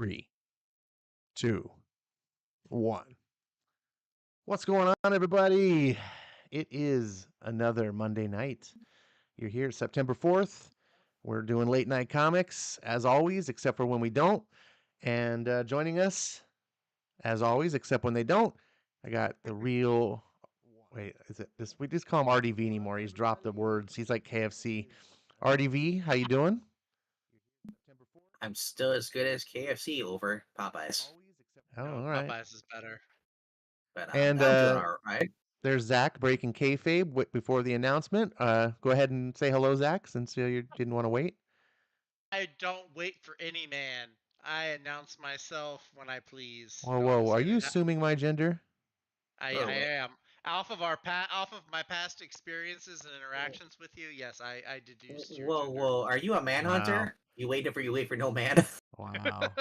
3, 2, 1. What's going on, everybody? It is another Monday night. You're here September 4th. We're doing late night comics, as always, except for when we don't. And joining us, as always, except when they don't, I got the real. Wait, is it this? We just call him RDV anymore. He's dropped the words. He's like KFC. RDV, how you doing? I'm still as good as KFC over Popeyes, Oh, No, all right. Popeyes is better. but And I'm doing all right. there's Zach breaking kayfabe before the announcement. Go ahead and say hello, Zach, since you didn't want to wait. I don't wait for any man. I announce myself when I please. Whoa, You want whoa, to are say you that? assuming my gender? I Oh, am. Off of my past experiences and interactions with you, yes, I deduced your whoa, gender. whoa! Are you a manhunter? Wow. You wait for no man. Wow.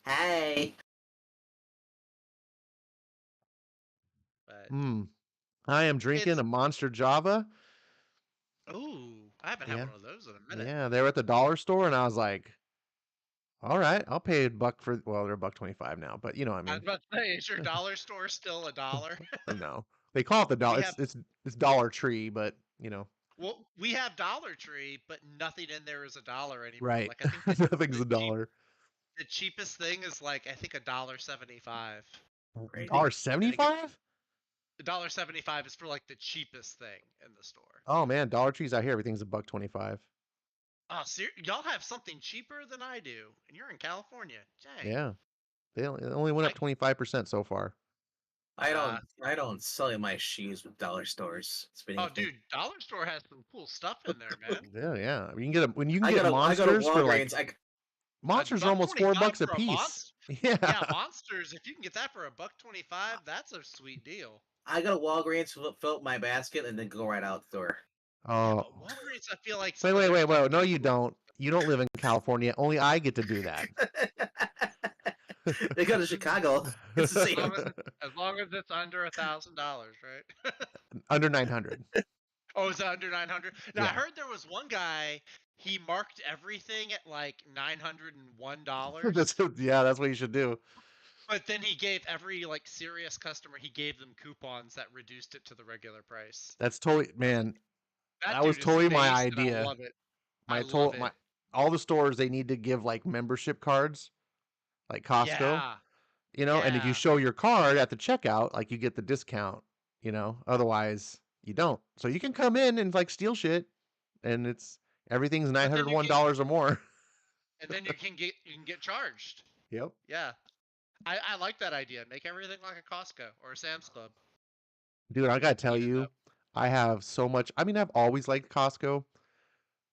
Hey, But I am drinking it's a Monster Java. I haven't had Yeah. one of those in a minute. Yeah, they were at the dollar store, and I was like, all right, I'll pay a buck for. Well, they're $1.25 now, but you know what I I was mean. about to say, is your dollar store still a dollar? No, they call it the We dollar. have It's Dollar Tree, but you know, we have Dollar Tree, but nothing in there is a dollar anymore. right? Like I think Nothing's the a dollar. the cheapest thing is like I think $1.75. crazy. I think $1.75? $1.75 is for like the cheapest thing in the store. Oh man, Dollar Tree's out here. Everything's $1.25. Oh, y'all have something cheaper than I do, and you're in California. Dang. Yeah, it only went I up 25% so far. uh I don't sell my shoes with dollar stores. It's oh, beneath me. dude, Dollar Store has some cool stuff in there, man. Yeah, yeah. You can get when you can I get go to monsters for like Walgreens. A monsters are buck almost 25 $4 a for a piece. monster. Yeah. Yeah, monsters. If you can get that for a buck 25, that's a sweet deal. I go to Walgreens, fill up my basket, and then go right out the door. Yeah, Oh, but Walgreens, I feel like wait, some of wait, their wait, stuff wait. No, gets you don't. You don't live in California. Only I get to do that. They go to Chicago. It's the as same. long as it's under $1,000, right? Under 900. Oh, is it under 900? Now I Yeah. heard there was one guy. He marked everything at like $901, That's what you should do. but then he gave every like serious customer, he gave them coupons that reduced it to the regular price. That's totally, man. That That was dude is totally my based, and I idea. love it. I My love total it. my all the stores they need to give like membership cards, like Costco, Yeah, and if you yeah. show your card at the checkout, like you get the discount, otherwise you don't. So you can come in and like steal shit and everything's But then you can, $901 or more. and then you can get charged. Yep. Yeah, I like that idea. Make everything like a Costco or a Sam's Club. Dude, I gotta tell Even you, though, I have so much. I mean, I've always liked Costco,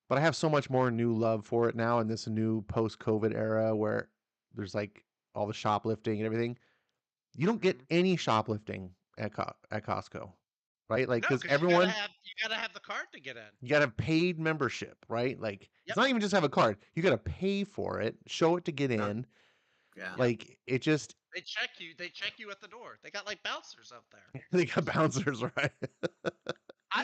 but I have so much more new love for it now in this new post-COVID era where there's like all the shoplifting and everything. You don't get Mhm. any shoplifting at Costco, right? Like, No, because because everyone, you gotta have the card to get in. you got to have paid membership, right? Like, it's Yep. not even just have a card. You got to pay for it, show it to get Huh? in. Yeah. Like, it just, They check you. They check you at the door. They got like bouncers out there. they got bouncers, right?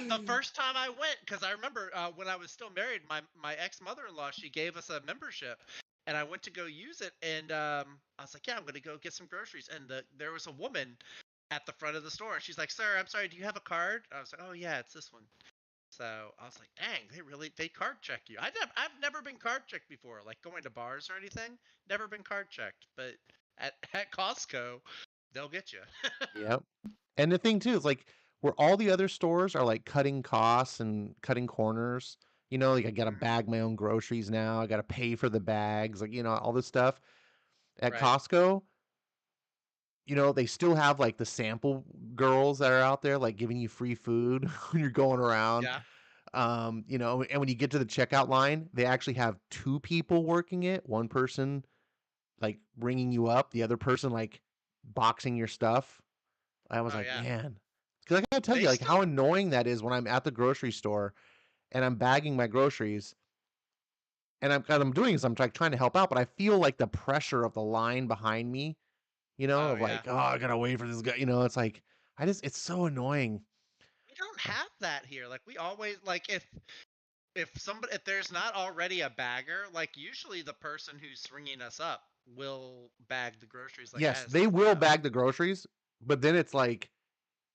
The first time I went, because I remember when I was still married, my ex mother-in-law, she gave us a membership, and I went to go use it, and I was like, yeah, I'm gonna go get some groceries, and there was a woman at the front of the store, and she's like, sir, I'm sorry, do you have a card? I was like, oh yeah, it's this one. So I was like, dang, they card check you. I've never been card checked before, like going to bars or anything. Never been card checked, but at Costco, they'll get you. Yep. And the thing too is like where all the other stores are like cutting costs and cutting corners, like I got to Mhm. bag my own groceries now. I got to pay for the bags, like, all this stuff. At Right. Costco, they still have like the sample girls that are out there like giving you free food when you're going around. Yeah. And when you get to the checkout line, they actually have two people working it. One person like bringing you up, the other person like boxing your stuff. I was Oh like, yeah. man, because I gotta tell They you, like, still. how annoying that is when I'm at the grocery store and I'm bagging my groceries, and I'm doing this. I'm like trying to help out, but I feel like the pressure of the line behind me, Oh of yeah. like, oh, I gotta wait for this guy. It's like it's so annoying. We don't have that here. Like we always like if there's not already a bagger, like usually the person who's ringing us up will bag the groceries like Yes, as they they will go. bag the groceries, but then it's like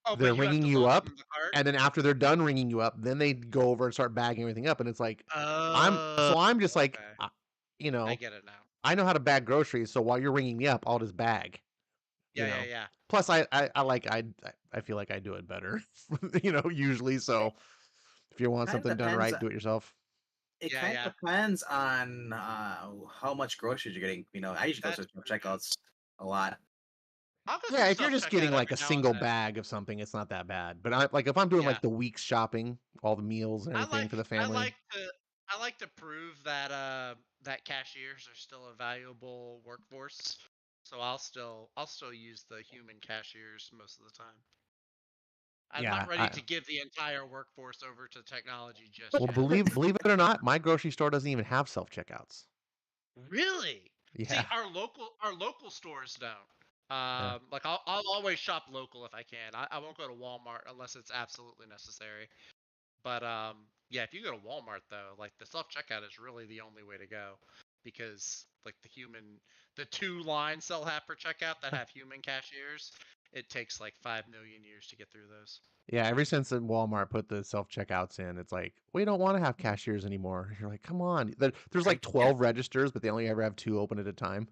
Oh, they're but you have ringing to you load up, them in the cart. and then after they're done ringing you up, then they go over and start bagging everything up, and it's like Oh, I'm just like, okay. you I know, get it now. I know how to bag groceries, so while you're ringing me up, I'll just bag. You Yeah, yeah, know. yeah. Plus, I feel like I do it better, usually. So if you want Kind of something done depends. right, do it yourself. It Yeah, kind yeah. of depends on how much groceries you're getting. I usually go That's through true. checkouts a lot. I'll go Yeah, through if you're self just checkout getting like every a now and single then. bag of something, it's not that bad. But if I'm doing Yeah. like the week's shopping, all the meals and I everything like for the I family. like to I like to prove that that cashiers are still a valuable workforce. So I'll still use the human cashiers most of the time. I'm Yeah, not ready to give the entire workforce over to technology just well, yet. believe it or not, my grocery store doesn't even have self checkouts. Really? See, Yeah, our local stores don't. yeah. Like I'll always shop local if I can. I won't go to Walmart unless it's absolutely necessary. But yeah, if you go to Walmart though, like the self checkout is really the only way to go, because like the two lines they'll have per checkout that have human cashiers, it takes like 5 million years to get through those. Yeah, ever since Walmart put the self checkouts in, it's like we don't want to have cashiers anymore. You're like, come on. There's like Yeah. 12 registers, but they only ever have 2 open at a time.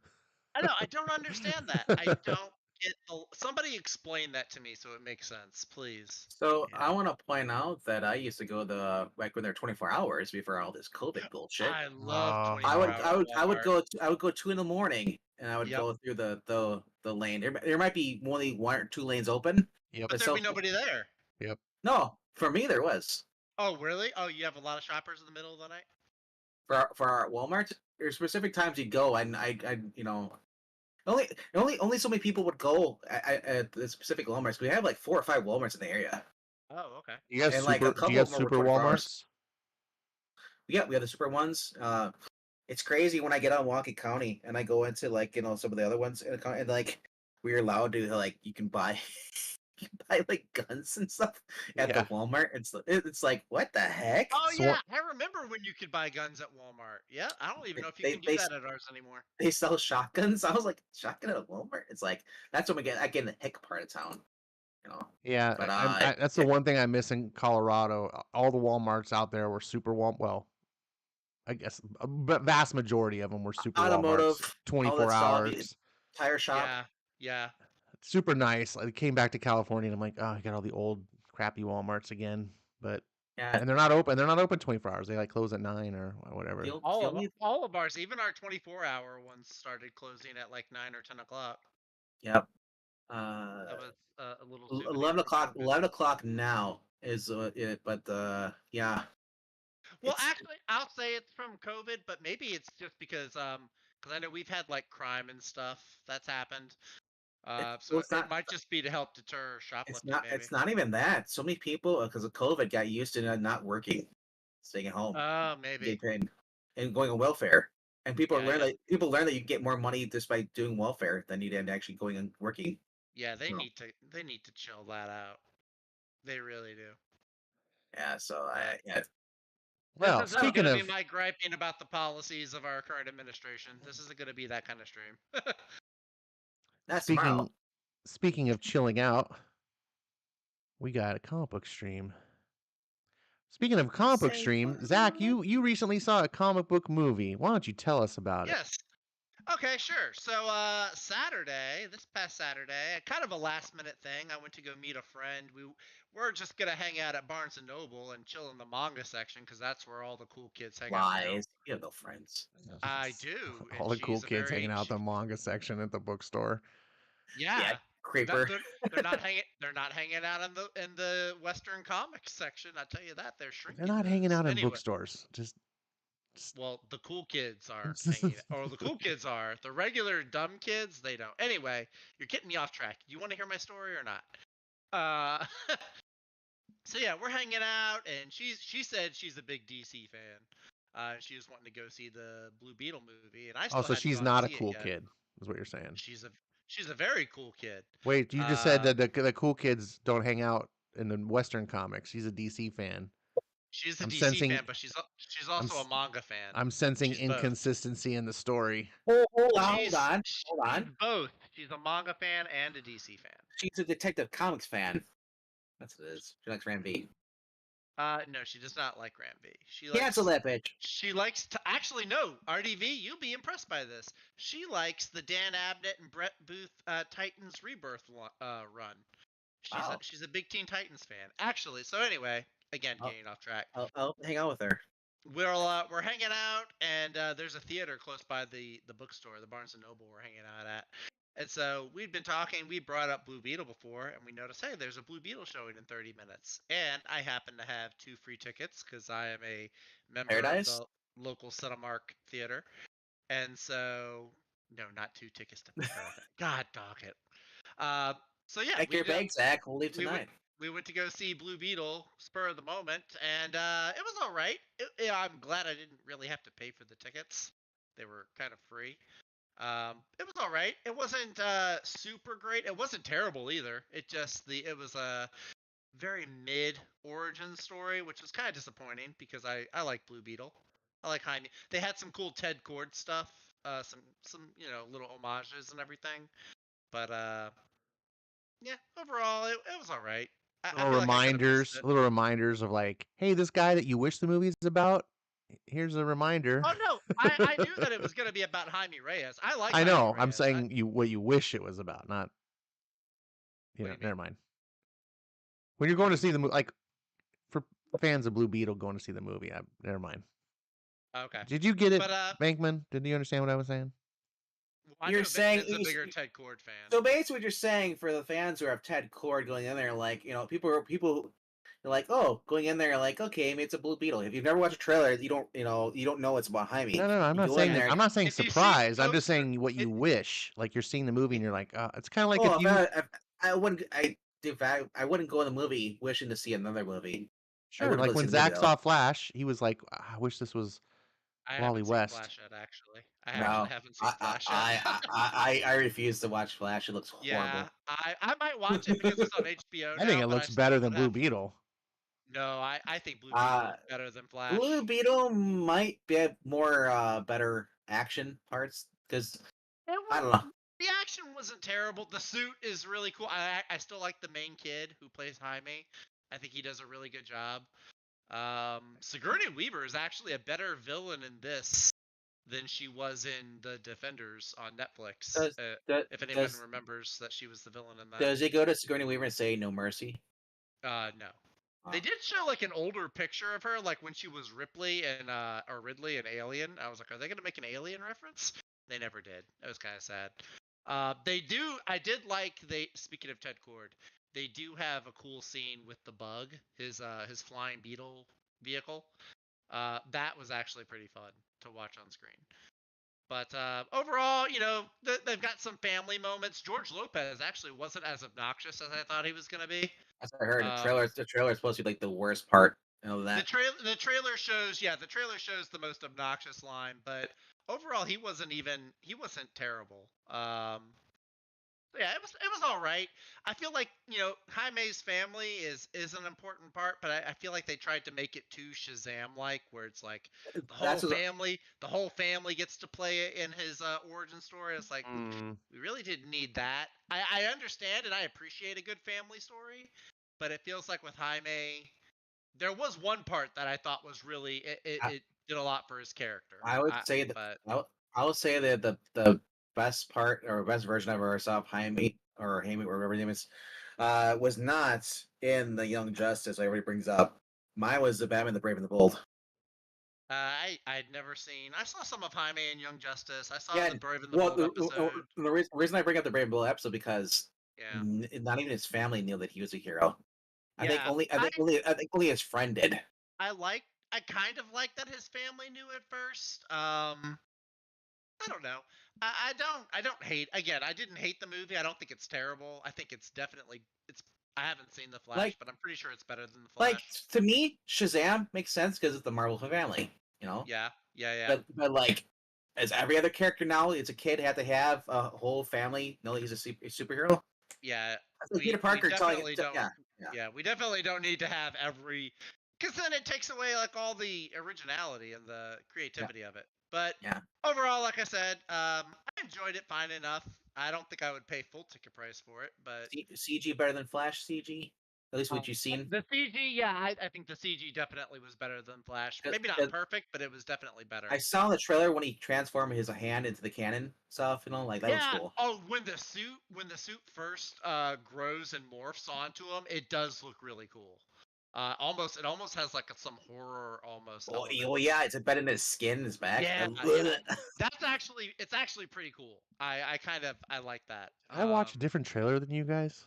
I know, I don't understand that. I don't get somebody explain that to me so it makes sense, please. So Yeah. I want to point out that I used to go like when they're 24 hours before all this COVID bullshit. I love Oh, 24-hour Walmart. I would go 2 in the morning, and I would Yep. go through the lane. There might be only 1 or 2 lanes open. yep, But The there'd be self nobody there. yep. No, for me there was. Oh, really? Oh, you have a lot of shoppers in the middle of the night? For our Walmart, there's specific times you go, and only so many people would go at the specific Walmarts. We have like 4 or 5 Walmarts in the area, Oh, okay. and like a Do you couple have of them were super 24 hours. Walmarts? Yeah, we have the super ones. It's crazy when I get on Wonky County and I go into like some of the other ones and like we're allowed to like you can buy you can buy like guns and stuff at the Yeah. Walmart. It's like what the heck? Oh So yeah, I remember when you could buy guns at Walmart. Yeah, I don't even know if you They can do they that at ours anymore. they sell shotguns. I was like shotgun at a Walmart. It's like that's when I get in the hick part of town, you know. yeah, But that's the one thing I miss in Colorado. All the Walmarts out there were super well, I guess but vast majority of them were super Walmarts, automotive, all that 24 stuff, hours. tire shop. Yeah, yeah. Super nice. I came back to California and I'm like, oh, I got all the old crappy Walmarts again. But Yeah, and they're not open. They're not open 24 hours. They like close at 9 or the, whatever. o- the All of only all of ours, even our 24-hour ones, started closing at like 9 or 10 o'clock. yep. That was a little souvenir 11 from o'clock. COVID. 11 o'clock now is it, but yeah, Well, it's actually, I'll say it's from COVID, but maybe it's just because I know we've had like crime and stuff that's happened. well, So it might just be to help deter shoplifting, maybe. it's not even that. So many people because of COVID got used to not working, staying at home, Oh, maybe. getting paid, and going on welfare. And Yeah, I guess. people learn that you get more money just by doing welfare than you did actually going and working. Yeah, they So, need to chill that out. They really do. yeah, so But this Well, isn't speaking going to be of my griping about the policies of our current administration. This isn't going to be that kind of stream. that's tomorrow. speaking speaking of chilling out, we got a comic book stream. Speaking of comic book Say stream, Zach, what? you recently saw a comic book movie. Why don't you tell us about it? Yes. Okay, sure. So this past Saturday, kind of a last minute thing. I went to go meet a friend. We're just gonna hang out at Barnes and Noble and chill in the manga section because that's where all the cool kids hang out. Lies. You have no friends. I do, All and the cool kids hanging out the manga section at the bookstore. Yeah, yeah. creeper. They're not hanging out in the Western comics section. I tell you that they're They're shrinking not hanging those. out in Anyway, bookstores. Just well, the cool kids are hanging, or the cool kids are. The regular dumb kids, they don't. Anyway, you're getting me off track. Do you want to hear my story or not? Uh, so yeah, we're hanging out, and she said she's a big DC fan. She was wanting to go see the Blue Beetle movie, and I oh, still so hadn't she's gone to not a see it cool yet. kid, is what you're saying. She's a very cool kid. Wait, you just said Uh, that the cool kids don't hang out in the Western comics. She's a DC fan. She's a I'm DC sensing- fan, but she's also a manga fan. I'm sensing She's both. inconsistency in the story. Hold She's both. She's a manga fan and a DC fan. She's a Detective Comics fan. That's what it is. She likes Ram V. No, she does not like Ram V. She likes. Cancel that bitch. She likes to actually no RDV. You'll be impressed by this. She likes the Dan Abnett and Brett Booth Titans Rebirth run. Wow. She's a big Teen Titans fan, actually. So anyway, again, getting off track. I'll hang out with her. We're hanging out, and there's a theater close by the bookstore, the Barnes and Noble. We're hanging out at, and so we'd been talking. We brought up Blue Beetle before, and we noticed, hey, there's a Blue Beetle showing in 30 minutes, and I happen to have 2 free tickets because I am a member Paradise? of the local Cinemark theater, and so no, not 2 tickets to Paradise. God dog it. So yeah, Pack your bags, Zach. We'll leave tonight. We went to go see Blue Beetle, spur of the moment, and it was all right. I'm glad I didn't really have to pay for the tickets; they were kind of free. It was all right. It wasn't super great. It wasn't terrible either. It was a very mid origin story, which was kind of disappointing because I like Blue Beetle. I like Jaime. They had some cool Ted Cord stuff, some little homages and everything, but yeah, overall it was all right. Little reminders of like, hey, this guy that you wish the movie's about. Here's a reminder. Oh no, I knew that it was going to be about Jaime Reyes. I like. I know. Jaime I'm Reyes. saying what you wish it was about, not. What do you Never mind. When you're going to see the movie, like for fans of Blue Beetle going to see the movie, never mind. Okay. Did you get it, But Bankman? Did you understand what I was saying? You're saying he's a bigger Ted Cord fan. So basically, what you're saying for the fans who have Ted Cord going in there, like people are like, oh, going in there, like, okay, maybe it's a Blue Beetle. If you've never watched a trailer, you don't know it's about Jaime. No. I'm not saying that. I'm not saying surprise. I'm just saying what you wish. Like you're seeing the movie and you're like, it's kind of like if you. I wouldn't go in the movie wishing to see another movie. Sure, like when Zach saw Flash, he was like, I wish this was Wally West. Flash yet, actually. I haven't seen Flash yet. I refuse to watch Flash. It looks horrible. Yeah, I might watch it because it's on HBO now. I think it looks better than Blue Beetle. No, I think Blue Beetle is better than Flash. Blue Beetle might be more better action parts because I don't know. The action wasn't terrible. The suit is really cool. I still like the main kid who plays Jaime. I think he does a really good job. Sigourney Weaver is actually a better villain in this than she was in The Defenders on Netflix. If anyone remembers that she was the villain in that. Does it go to Sigourney Weaver and say no mercy? No. They did show like an older picture of her, like when she was Ripley and or Ridley in Alien. I was like, are they gonna make an Alien reference? They never did. It was kind of sad. They do. I did like speaking of Ted Cord, they do have a cool scene with the bug, his flying beetle vehicle. That was actually pretty fun to watch on screen. But overall, they've got some family moments. George Lopez actually wasn't as obnoxious as I thought he was going to be. As I heard, the trailer is supposed to be like the worst part of that. The trailer shows the most obnoxious line, but overall he wasn't terrible. Yeah, it was all right. I feel like Jaime's family is an important part, but I feel like they tried to make it too Shazam-like, where it's like the whole family gets to play it in his origin story. It's like we really didn't need that. I understand and I appreciate a good family story, but it feels like with Jaime, there was one part that I thought was really it did a lot for his character. I would say that the best part or best version of ever saw of Jaime or whatever his name is, was not in the Young Justice everybody brings up. Mine was the Batman, the Brave and the Bold. I'd never seen. I saw some of Jaime in Young Justice. I saw the Brave and the Bold episode. The reason I bring up the Brave and Bold episode because not even his family knew that he was a hero. I think only his friend did. I kind of like that his family knew at first. I don't know. I don't hate. Again, I didn't hate the movie. I don't think it's terrible. I think it's definitely I haven't seen the Flash, but I'm pretty sure it's better than the Flash. Like to me, Shazam makes sense because it's the Marvel family. Yeah. But like, as every other character now, it's a kid had to have a whole family know that he's a superhero. Yeah. Peter Parker telling it. Yeah, we definitely don't need to have every Because then it takes away like all the originality and the creativity of it. But overall, like I said, I enjoyed it fine enough. I don't think I would pay full ticket price for it, but CG better than Flash CG. At least what you've seen. the CG, yeah, I think the CG definitely was better than Flash. Maybe not perfect, but it was definitely better. I saw in the trailer when he transformed his hand into the cannon stuff, like that looks cool. Oh, when the suit first grows and morphs onto him, it does look really cool. It almost has like some horror almost. Oh yeah, it's embedded in his skin, his back. Yeah. It's actually pretty cool. I like that. I watched a different trailer than you guys.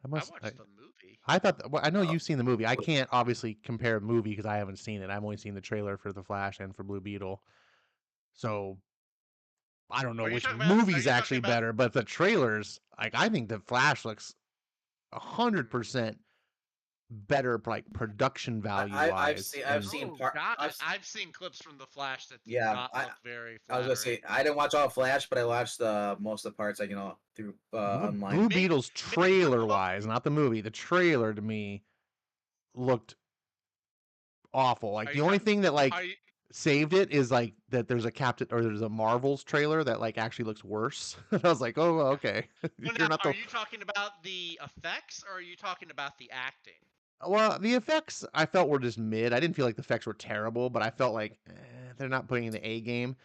I watched the movie. I thought. Well, I know you've seen the movie. I can't obviously compare a movie because I haven't seen it. I've only seen the trailer for The Flash and for Blue Beetle. So I don't know which movie's actually better, but the trailers, like I think The Flash looks 100% better, like production value wise. I've seen clips from The Flash that do not look very flattering. I was gonna say I didn't watch all Flash, but I watched most of the parts, like through online. Blue Beetle's trailer wise, not the movie. The trailer to me looked awful. Like the only thing that like saved it is like that there's a Marvels trailer that like actually looks worse. I was like, oh, okay. Are you talking about the effects or are you talking about the acting? Well, the effects I felt were just mid. I didn't feel like the effects were terrible, but I felt like they're not putting in the A game.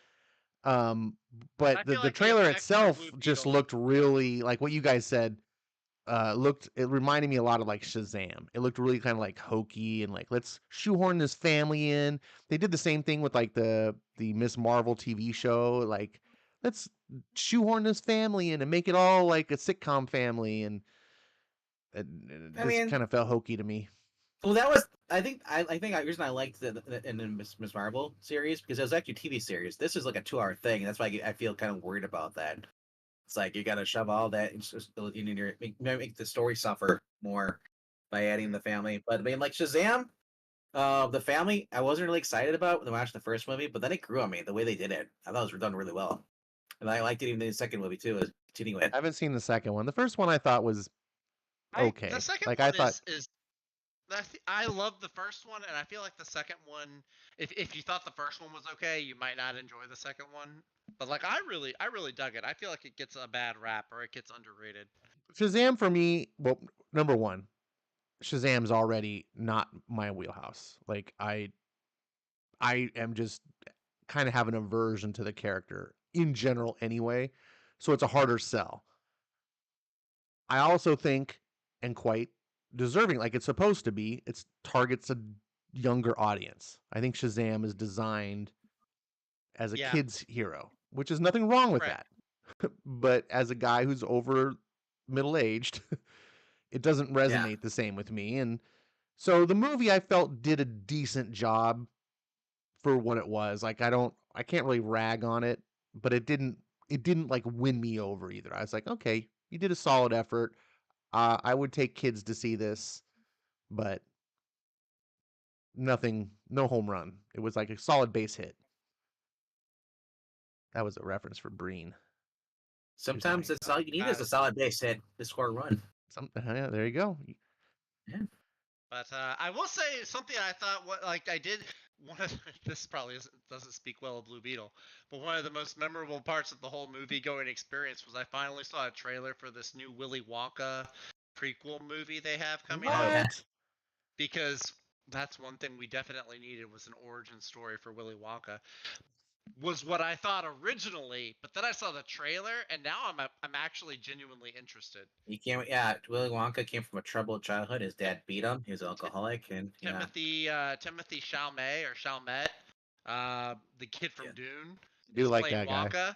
But the trailer itself just looked really like what you guys said. It reminded me a lot of like Shazam. It looked really kind of like hokey and like let's shoehorn this family in. They did the same thing with like the Miss Marvel TV show. Like let's shoehorn this family in and make it all like a sitcom family, and this kind of felt hokey to me. Well, that was I think the reason I liked the Miss Marvel series because it was actually a TV series. This is like a 2-hour thing. That's why I feel kind of worried about that. It's like you got to shove all that make the story suffer more by adding the family. But I mean, like Shazam, the family, I wasn't really excited about when I watched the first movie, but then it grew on me the way they did it. I thought it was done really well, and I liked it even in the second movie too. I haven't seen the second one. The first one I thought was okay. The second like one I thought is I love the first one, and I feel like the second one. If you thought the first one was okay, you might not enjoy the second one. But like I really dug it. I feel like it gets a bad rap or it gets underrated. Shazam for me, well, number one, Shazam's already not my wheelhouse. Like I am just kind of have an aversion to the character in general anyway, so it's a harder sell. I also think, and quite deserving, like it's supposed to be, it targets a younger audience. I think Shazam is designed as a kid's hero, which is nothing wrong with that. But as a guy who's over middle-aged, it doesn't resonate the same with me. And so the movie I felt did a decent job for what it was. Like I can't really rag on it, but it didn't like win me over either. I was like, okay, you did a solid effort. I would take kids to see this, but no home run. It was like a solid base hit. That was a reference for Breen. Sometimes that's all you need is a solid base hit to score a run. Yeah, there you go. Yeah. But I will say something I thought I did. This probably doesn't speak well of Blue Beetle, but one of the most memorable parts of the whole movie going experience was I finally saw a trailer for this new Willy Wonka prequel movie they have coming out. Because that's one thing we definitely needed was an origin story for Willy Wonka. Was what I thought originally, but then I saw the trailer, and now I'm actually genuinely interested. Willy Wonka came from a troubled childhood. His dad beat him. He was an alcoholic, and Timothy Chalamet, the kid from Dune, do like that Wonka. Guy.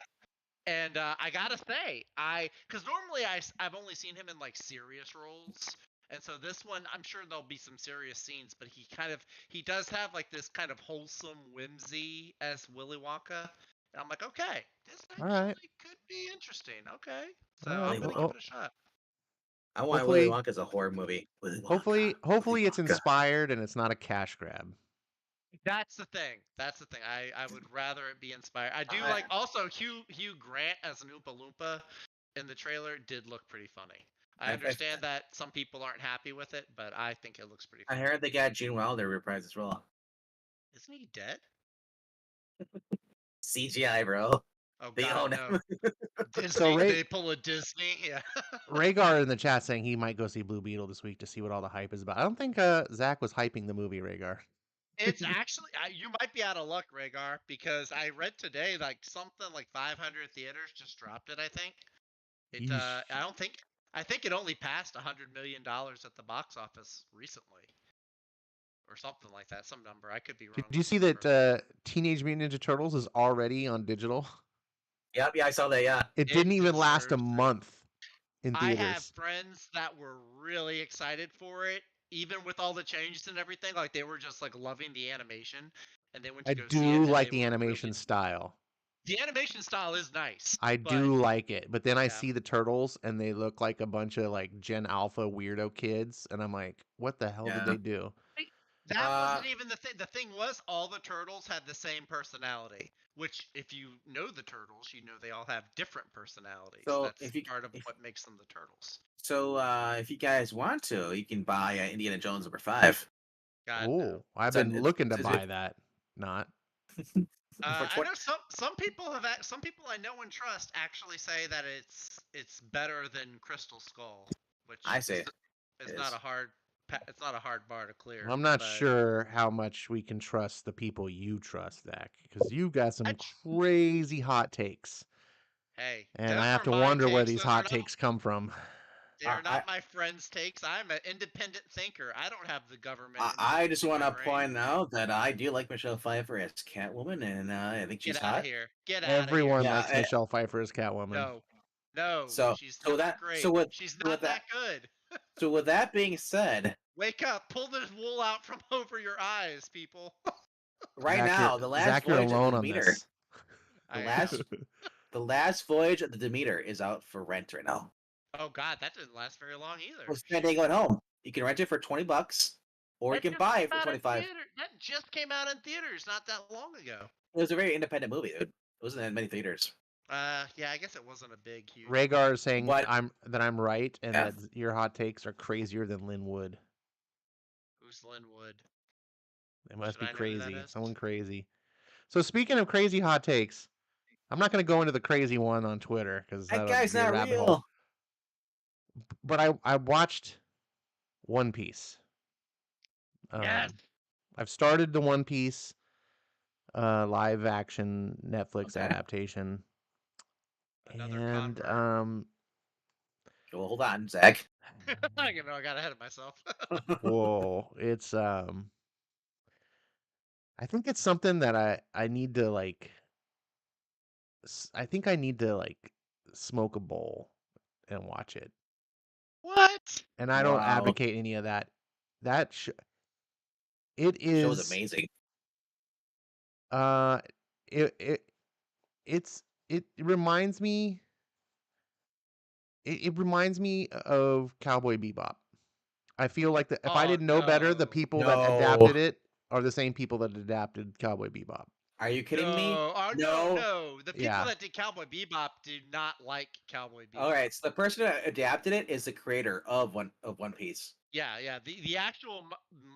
And I gotta say, because normally I've only seen him in like serious roles. And so this one, I'm sure there'll be some serious scenes, but he does have like this kind of wholesome whimsy as Willy Wonka. And I'm like, okay, this actually could be interesting. Okay, so I'm gonna give it a shot. I want Willy Wonka as a horror movie. Hopefully it's inspired and it's not a cash grab. That's the thing. I would rather it be inspired. I do like also Hugh Grant as an Oompa Loompa in the trailer did look pretty funny. I understand that some people aren't happy with it, but I think it looks pretty I cool. heard they got Gene Wilder reprise his role. Isn't he dead? CGI, bro. Oh They God, own no. him. Disney, Ray- they pull a Disney, yeah. Rhaegar in the chat saying he might go see Blue Beetle this week to see what all the hype is about. I don't think Zach was hyping the movie Rhaegar. It's actually you might be out of luck, Rhaegar, because I read today like something like 500 theaters just dropped it. I think it. Yeesh. I think it only passed $100 million at the box office recently, or something like that. Some number. I could be wrong. Did you with the see that number. Teenage Mutant Ninja Turtles is already on digital? Yep, yeah, I saw that. Yeah, It It didn't even last a deserves to. month in I have theaters. friends that were really excited for it, even with all the changes and everything. Like they were just like loving the animation, and they went I to go see it, do and like they the were animation really. style. The animation style is nice, I but do like it, but then I yeah. see the turtles and they look like a bunch of like Gen Alpha weirdo kids, and I'm like, what the hell did yeah. they do? That wasn't even the thing. The thing was, all the turtles had the same personality. Which, if you know the turtles, you know they all have different personalities. So That's part of what makes them the turtles. if you guys want to, you can buy Indiana Jones #5. God no. Oh, I've It's on- been looking to it's- buy that. Not. for I 20 know some people have some people I know and trust actually say that it's better than Crystal Skull, which I say is it not is. a hard it's not a hard bar to clear. I'm not but sure how much we can trust the people you trust, Zach, because you got some I, crazy hot takes, hey, and I those have are to my wonder where takes. these Those are hot not takes come from. they are I not my friends' takes. I'm an independent thinker. I don't have the government. I just in want my to brain. point out that I do like Michelle Pfeiffer as Catwoman, and I think she's Get out of hot. here. Get out of here. Everyone Yeah. likes Michelle Pfeiffer as Catwoman. No. No, So she's so not that great. She's so not with that good. so with that being said, Wake up. Pull the wool out from over your eyes, people. right Zach, now the last Zach, you're voyage of the alone on Demeter, this. the I am. last the last voyage of the Demeter is out for rent right now. Oh God, that didn't last very long either. We're spending at home. You can rent it for $20, or you That can just buy came it for out in 25. theater. That just came out in theaters not that long ago. It was a very independent movie, dude. It wasn't in many theaters. Yeah, I guess it wasn't a big, huge. Rhaegar is saying But I'm right and yeah, that your hot takes are crazier than Lynn Wood. Who's Linwood? It must Should be I know who that crazy. is? Someone crazy. So speaking of crazy hot takes, I'm not going to go into the crazy one on Twitter because that that'll guy's be a not rabbit hole. real. But I watched One Piece. Yes. I've started the One Piece live action Netflix Okay. adaptation. Another And convert. Well, hold on, Zach. I got ahead of myself. whoa, it's I think it's something that I need to like I think I need to like smoke a bowl and watch it. What? And I don't Wow, advocate any of that. That it show's is amazing. uh it it it reminds me it reminds me of Cowboy Bebop. I feel like if I Oh didn't know better, the no. people that No, adapted it are the same people that adapted Cowboy Bebop. are you kidding me? No. Oh no, No. no. The people Yeah. that did Cowboy Bebop did not like Cowboy Bebop. All right, so the person that adapted it is the creator of One Piece. Yeah. The actual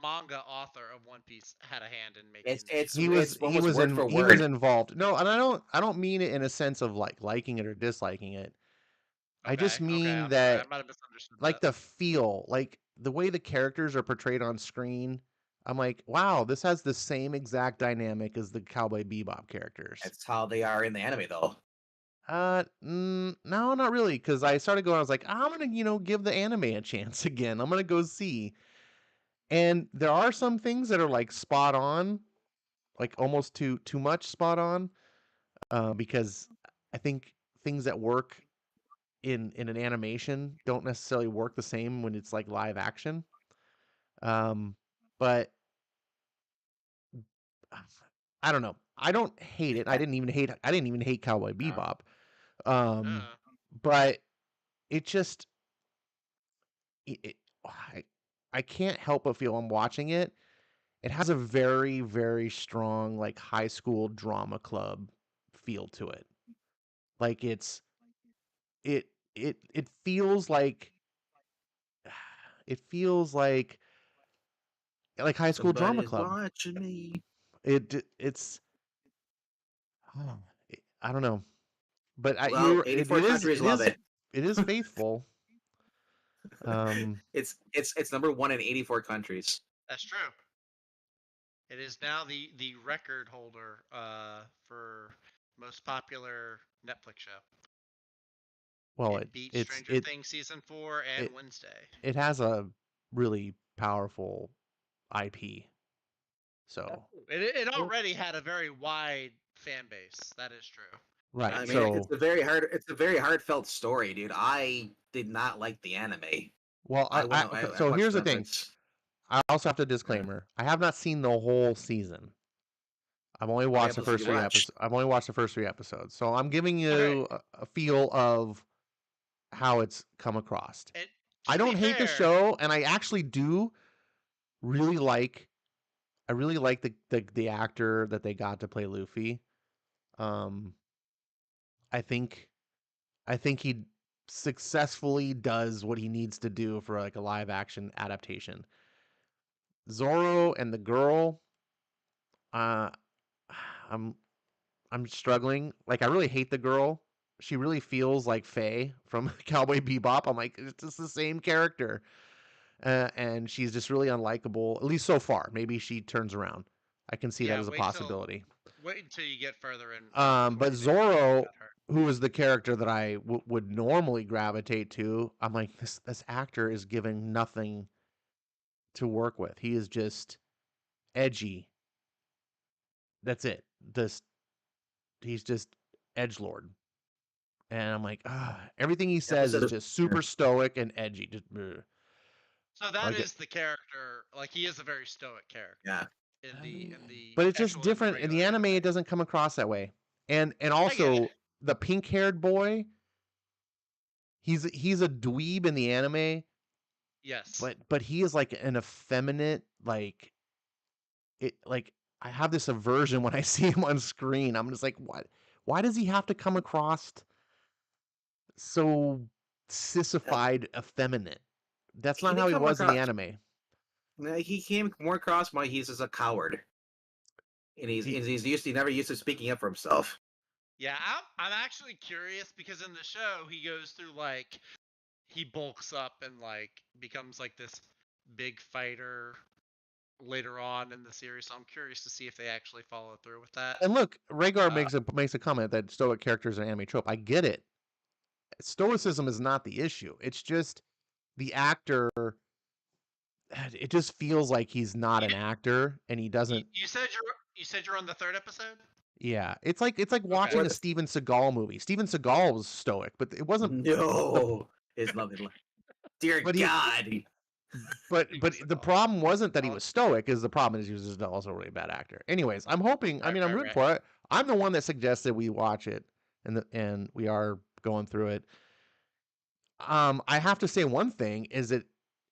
manga author of One Piece had a hand in making. He was almost word for he word. was involved. No, and I don't mean it in a sense of like liking it or disliking it. I just Okay, mean I'm sorry. I that might have misunderstood like that. the feel, like the way the characters are portrayed on screen. I'm like, wow, this has the same exact dynamic as the Cowboy Bebop characters. That's how they are in the anime, though. No, not really. Because I started going, I was like, I'm gonna, give the anime a chance again. I'm gonna go see. And there are some things that are like spot on, like almost too much spot on. Because I think things that work in an animation don't necessarily work the same when it's like live action. But I don't know. I don't hate it. I didn't even hate Cowboy Bebop. Uh, But it just it, I can't help but feel I'm watching it. It has a very, very strong like high school drama club feel to it. Like it feels like It feels like high school drama Somebody's club. watching me. It's I don't know, but Well, 84 countries love it. it is faithful. It's number 1 in 84 countries. That's true. It is now the record holder for most popular Netflix show. Well, it beat Stranger Things season 4 and Wednesday. It has a really powerful IP. So it already had a very wide fan base. That is true. Right. I mean, so it's a very heartfelt story, dude. I did not like the anime. Well, so here's the thing. I also have to disclaimer. I have not seen the whole season. I've only watched the first 3 episodes. I've only watched the first 3 episodes. So I'm giving you a feel of how it's come across. I don't hate the show, and I actually do really like the actor that they got to play Luffy. I think he successfully does what he needs to do for like a live action adaptation. Zoro and the girl, I'm struggling. Like, I really hate the girl. She really feels like Faye from Cowboy Bebop. I'm like, it's just the same character. And she's just really unlikable, at least so far. Maybe she turns around. I can see that as a possibility. Wait until you get further in. But Zoro, who is the character that I would normally gravitate to, I'm like, this actor is giving nothing to work with. He is just edgy. That's it. He's just edgelord. And I'm like, everything he says is just super stoic and edgy. Just, so that like is the character. Like, he is a very stoic character. Yeah. In the but it's just different in the anime. It doesn't come across that way. And also the pink-haired boy, he's a dweeb in the anime. Yes. But he is like an effeminate, like I have this aversion when I see him on screen. I'm just like, what? Why does he have to come across so sissified, effeminate? That's not how he was in the anime. He came more across my he's as a coward, and he's never used to speaking up for himself. Yeah, I'm actually curious because in the show he goes through like he bulks up and like becomes like this big fighter later on in the series. So I'm curious to see if they actually follow through with that. And look, Rhaegar makes a comment that stoic characters are an anime trope. I get it. Stoicism is not the issue. It's just the actor. It just feels like he's not an actor, and he doesn't. You said you're on the 3rd episode. Yeah, it's like watching a Steven Seagal movie. Steven Seagal was stoic, but it wasn't. No, it's nothing. Dear God. But the problem wasn't that he was stoic. Is the problem is he was just also a really bad actor. Anyways, I'm hoping. I'm rooting for it. I'm the one that suggested we watch it, and we are going through it. I have to say one thing is it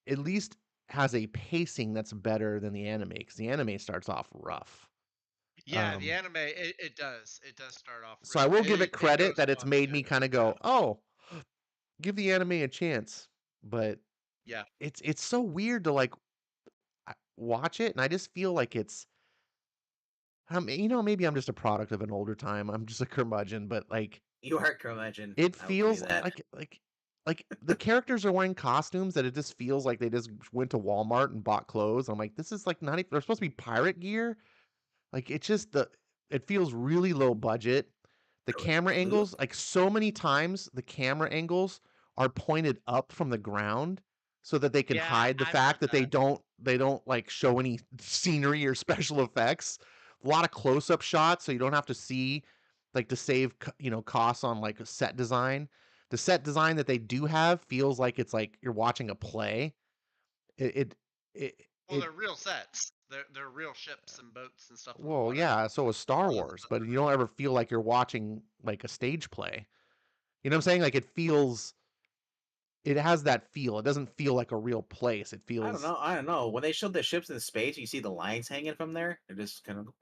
at least has a pacing that's better than the anime, because the anime starts off rough. Yeah, the anime it does start off. So I will give it credit that it's made me kind of go, oh, give the anime a chance. But yeah, it's so weird to like watch it, and I just feel like it's, maybe I'm just a product of an older time. I'm just a curmudgeon, but like, you are a curmudgeon. It feels like the characters are wearing costumes that it just feels like they just went to Walmart and bought clothes. I'm like, this is like not even, they're supposed to be pirate gear. Like, it's just it feels really low budget. The camera angles, like so many times the camera angles are pointed up from the ground so that they can hide the fact that they don't like show any scenery or special effects. A lot of close-up shots, so you don't have to see, like, to save costs on like a set design. The set design that they do have feels like it's like you're watching a play. Well, they're real sets. They're real ships and boats and stuff. Well, yeah, so is Star Wars, but you don't ever feel like you're watching like a stage play. You know what I'm saying? Like, it has that feel. It doesn't feel like a real place. It feels. I don't know. When they showed the ships in space, you see the lines hanging from there. They're just kind of.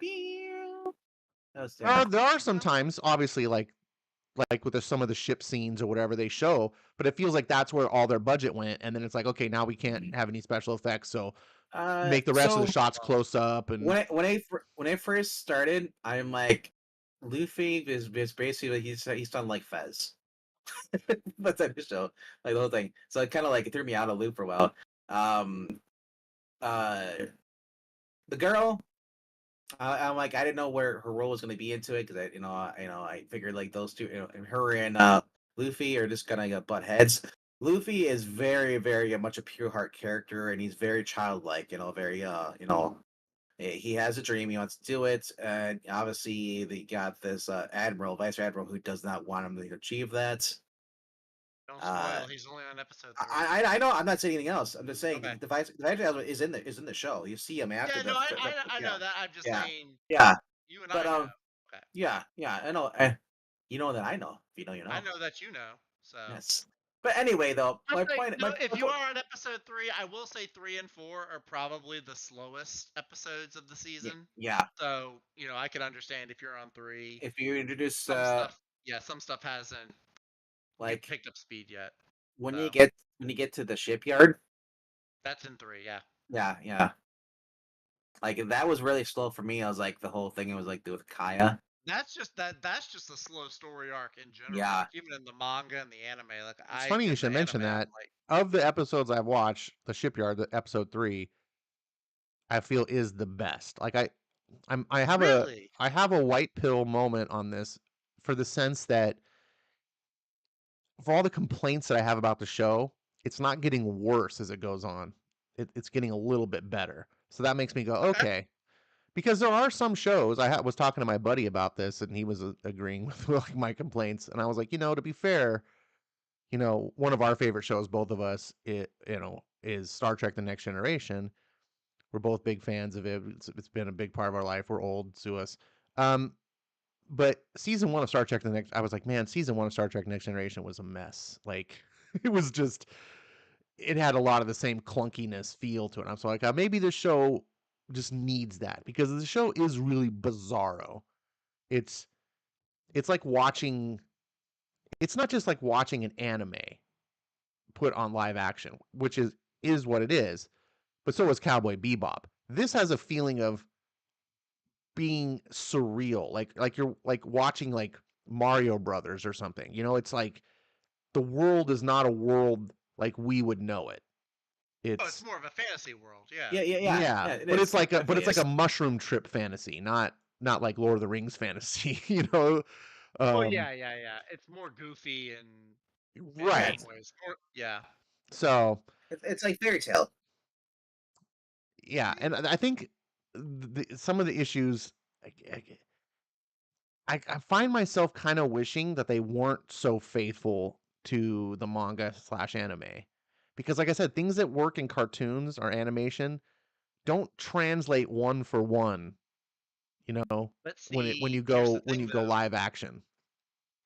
There are sometimes, obviously, like like with some of the ship scenes or whatever they show, but it feels like that's where all their budget went, and then it's like, okay, now we can't have any special effects, so make the rest of the So shots close up. And when I first started, I'm like, Luffy is basically he's done like Fez. That's that show, like the whole thing. So it kind of like it threw me out of loop for a while. Um, uh, the girl, I'm like I didn't know where her role was going to be into it because I figured like those two, her and Luffy are just gonna butt heads. Luffy is very much a pure heart character, and he's very childlike. Very he has a dream, he wants to do it, and obviously they got this vice admiral, who does not want him to achieve that. Don't Uh, spoil. He's only on episode 3. I know. I'm not saying anything else. I'm just saying Okay. the vice admiral is in the show. You see him after Yeah, no, I know that. I'm just yeah saying. yeah. You and But I know. Okay. yeah. I know. You know that I know. If you know, you know. I know that you know. So. Yes. But anyway, though, my Actually, point. no, if you are on episode 3, I will say 3 and 4 are probably the slowest episodes of the season. Yeah. So I can understand if you're on 3. If you introduce Some stuff hasn't like picked up speed yet. when So. you get to the shipyard. That's in 3, yeah. Yeah. Like that was really slow for me. I was like the whole thing. It was like with Kaya. That's just a slow story arc in general. Yeah. Like, even in the manga and the anime. Like it's funny you should mention that. Of the episodes I've watched, the shipyard, the episode 3, I feel is the best. Like I have a white pill moment on this, for the sense that for all the complaints that I have about the show, it's not getting worse as it goes on. It's getting a little bit better. So that makes me go, okay. Because there are some shows, was talking to my buddy about this, and he was agreeing with like my complaints, and I was like, to be fair, one of our favorite shows, both of us, is Star Trek: The Next Generation. We're both big fans of it. It's been a big part of our life. We're old to us. But season 1 of Star Trek: I was like, man, season 1 of Star Trek: Next Generation was a mess. Like, it was just, it had a lot of the same clunkiness feel to it. I'm so like, maybe the show just needs that, because the show is really bizarro. It's like watching. It's not just like watching an anime put on live action, which is what it is. But so is Cowboy Bebop. This has a feeling of being surreal, like you're like watching like Mario Brothers or something. It's like the world is not a world like we would know it. It's more of a fantasy world, yeah. Yeah. But it's like a mushroom trip fantasy, not like Lord of the Rings fantasy. Yeah. It's more goofy and right. Yeah. So it's like fairy tale. Yeah, and I think some of the issues, I find myself kind of wishing that they weren't so faithful to the manga / anime, because like I said, things that work in cartoons or animation don't translate one for one, But when you here's go the thing, live action.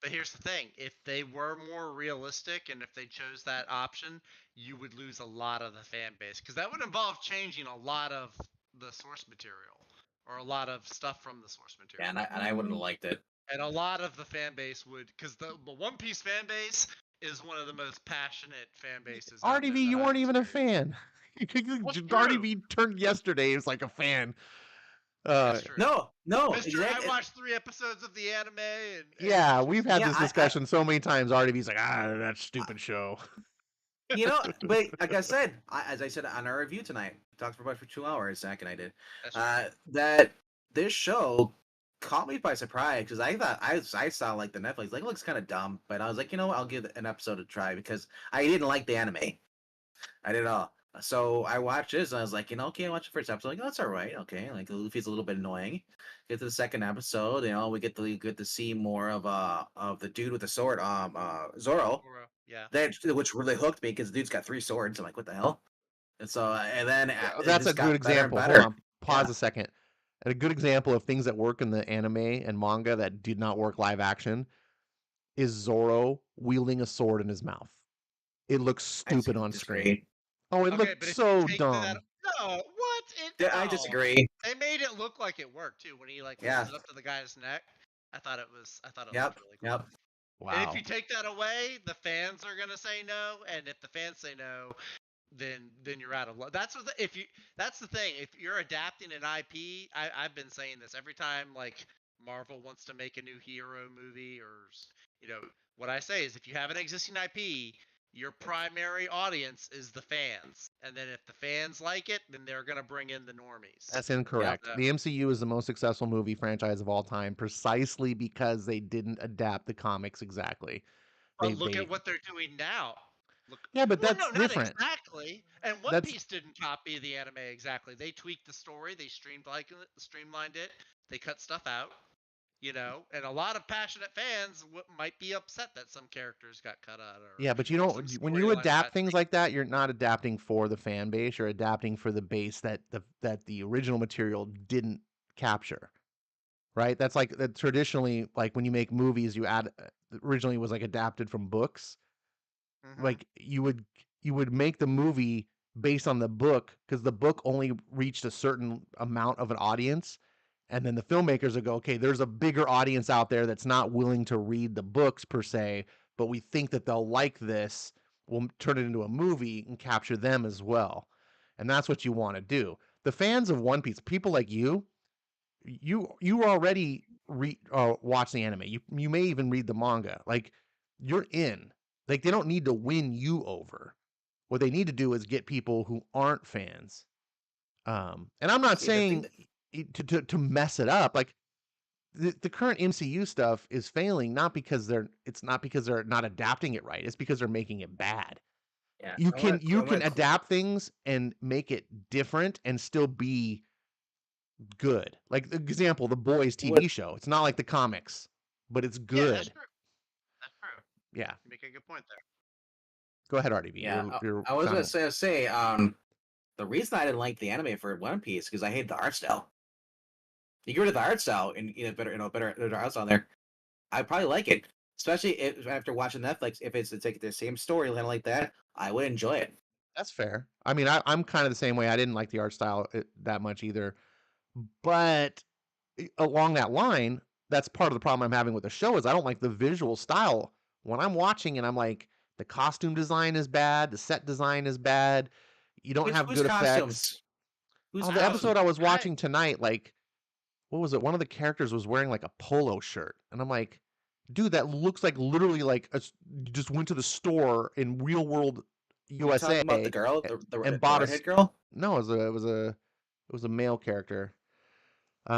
But here's the thing: if they were more realistic and if they chose that option, you would lose a lot of the fan base, because that would involve changing a lot of the source material or a lot of stuff from the source material. Yeah, and I wouldn't have liked it. And a lot of the fan base would, because the One Piece fan base is one of the most passionate fan bases. RDV, you weren't even a fan. RDV turned yesterday. He was like a fan. No, Mister, exactly. I watched 3 episodes of the anime, and yeah, we've had this discussion so many times. RDV's like, that stupid show. But like I said, as I said on our review tonight, we talked for 2 hours. Zach and I did. That this show caught me by surprise, because I thought I saw like the Netflix, like, it looks kind of dumb, but I was like, I'll give an episode a try, because I didn't like the anime. I didn't all. So I watched this, and I was like, okay, I watched the first episode. Like, oh, that's all right. Okay, like Luffy's a little bit annoying. Get to the second episode, we get to see more of the dude with the sword, Zoro. Yeah. Which really hooked me, because the dude's got 3 swords. I'm like, what the hell? And so, and then that's a good example. Hold on, pause a second. A good example of things that work in the anime and manga that did not work live action is Zoro wielding a sword in his mouth. It looks stupid on screen. Oh, it looked so dumb. No, what? I disagree. They made it look like it worked too when he like holds it up to the guy's neck. I thought it was really cool. Yep. And if Wow. you take that away, the fans are gonna say no, and if the fans say no, then you're out of luck. That's what that's the thing. If you're adapting an IP, I've been saying this every time like Marvel wants to make a new hero movie or what I say is if you have an existing IP, your primary audience is the fans, and then if the fans like it, then they're gonna bring in the normies. That's incorrect. So- The MCU is the most successful movie franchise of all time precisely because they didn't adapt the comics exactly. But look at what they're doing now. Look, Yeah, but well, that's no, not different. exactly. And One That's Piece didn't copy the anime exactly. They tweaked the story. They streamlined it. They cut stuff out. And a lot of passionate fans might be upset that some characters got cut out or yeah, but you some don't when you storylines adapt got things tweaked. like that, you're not adapting for the fan base, you're adapting for the base that the original material didn't capture. Right? That's like that traditionally like when you make movies you add originally was like adapted from books. Like you would make the movie based on the book because the book only reached a certain amount of an audience, and then the filmmakers would go, okay, there's a bigger audience out there that's not willing to read the books per se, but we think that they'll like this. We'll turn it into a movie and capture them as well, and that's what you want to do. The fans of One Piece, people like you already watch the anime. You may even read the manga. Like you're in. Like they don't need to win you over. What they need to do is get people who aren't fans. And I'm not See, the thing saying to mess it up. Like the current MCU stuff is failing it's not because they're not adapting it right. It's because they're making it bad. yeah, You can adapt things and make it different and still be good. Like the example, The Boys TV show. It's not like the comics, but it's Yeah, that's good. true. That's true. Yeah. You make a good point there. Go ahead, RDB. Yeah, You're I was sounding- gonna say, the reason I didn't like the anime for One Piece because I hated the art style. You get rid of the art style and better art style there. I'd probably like it, especially after watching Netflix. If it's like the same storyline like that, I would enjoy it. That's fair. I mean, I'm kind of the same way. I didn't like the art style that much either. But along that line, that's part of the problem I'm having with the show is I don't like the visual style. When I'm watching and I'm like, the costume design is bad, the set design is bad, you don't have Whose good costumes? effects. Who's Oh, the costumes? episode I was watching tonight, like, what was it? One of the characters was wearing like a polo shirt, and I'm like, dude, that looks like literally like you just went to the store in real world You're USA talking about the girl, and the bought redhead girl. no, it was a male character. It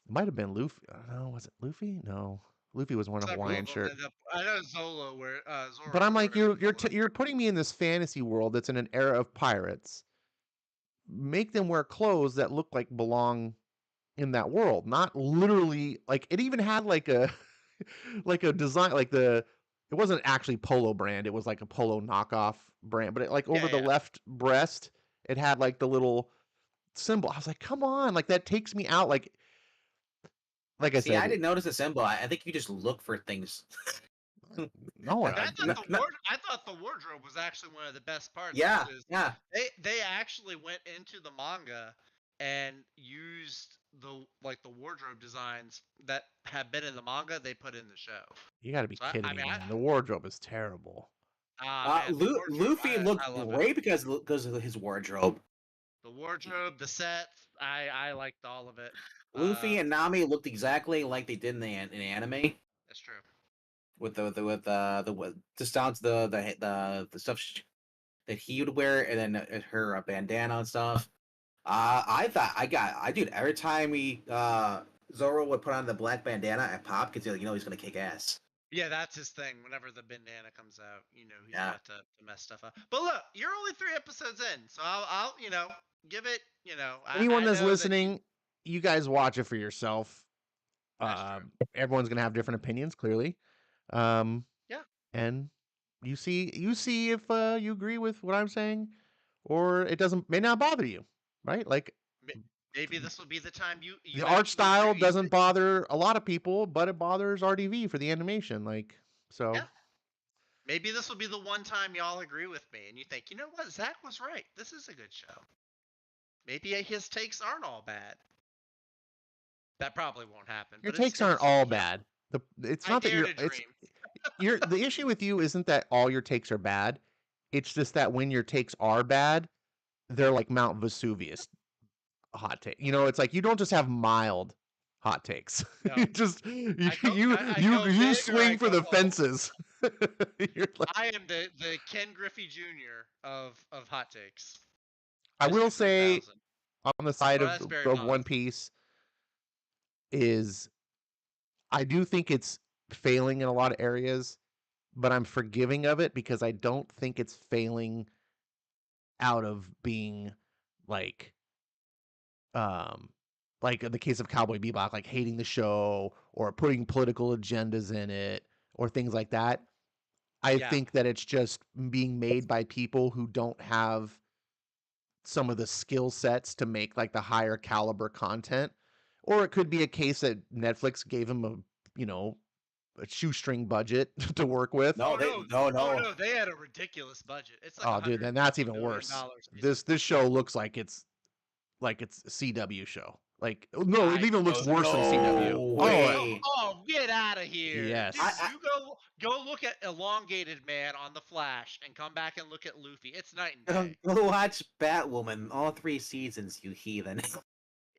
might have been Luffy. No, was it Luffy? No, Luffy was wearing a Several Hawaiian of them shirt. end up. I know Zoro But I'm like, wears you're putting me in this fantasy world that's in an era of pirates. Make them wear clothes that look like belong in that world, not literally like it even had like a like a design like it wasn't actually polo brand, it was like a polo knockoff brand, but it like over the Yeah. left breast it had like the little symbol. I was like, come on, like that takes me out. Like I See, I said, didn't notice the symbol. I think you just look for things. no, I No, thought the wardrobe was actually one of the best parts. yeah, because yeah. They actually went into the manga and used the wardrobe designs that have been in the manga. They put in the show. you got to be So kidding I me, mean, man. The wardrobe is terrible. man, the wardrobe, Luffy looked I love it. great because of his wardrobe. The wardrobe, the sets, I liked all of it. Luffy and Nami looked exactly like they did in the anime. That's true. With the just down to the stuff that he would wear, and then her bandana and stuff. I thought dude, every time Zoro would put on the black bandana and pop because he's gonna kick ass. Yeah, that's his thing. Whenever the bandana comes out, he's Yeah. got to mess stuff up. But look, you're only 3 episodes in, so I'll give it. Anyone I that's know that listening, you guys watch it for yourself. That's true. Everyone's gonna have different opinions, clearly. Yeah. And you see if you agree with what I'm saying, or it may not bother you, right? Like Maybe this will be the time you the art actually style agree. doesn't bother a lot of people, but it bothers RDV for the animation. Like so. Yeah. Maybe this will be the one time y'all agree with me, and you think, you know what, Zach was right. This is a good show. Maybe his takes aren't all bad. That probably won't happen. Your but it's takes aren't all bad. It's I not that dare to dream. the issue with you isn't that all your takes are bad. It's just that when your takes are bad, they're like Mount Vesuvius hot take. It's like you don't just have mild hot takes. No. You just I go you big or I swing for go the home. fences. You're like, I am the Ken Griffey Jr. of hot takes. I will Mr. say 3000. on the side Oh, of that's very One modest. Piece is I do think it's failing in a lot of areas, but I'm forgiving of it because I don't think it's failing out of being like like in the case of Cowboy Bebop, like hating the show or putting political agendas in it or things like that. I Yeah. think that it's just being made by people who don't have some of the skill sets to make like the higher caliber content. Or it could be a case that Netflix gave them a shoestring budget to work with. No, Oh no, they had a ridiculous budget. It's like Oh, dude, then that's $150 even million worse. basically. This show looks like it's a CW show. Like, no, it even looks worse than CW. no Oh, way. Oh, get out of here! Yes. Dude, you go look at Elongated Man on the Flash and come back and look at Luffy. It's night and day. Go watch Batwoman, all 3 seasons, you heathen.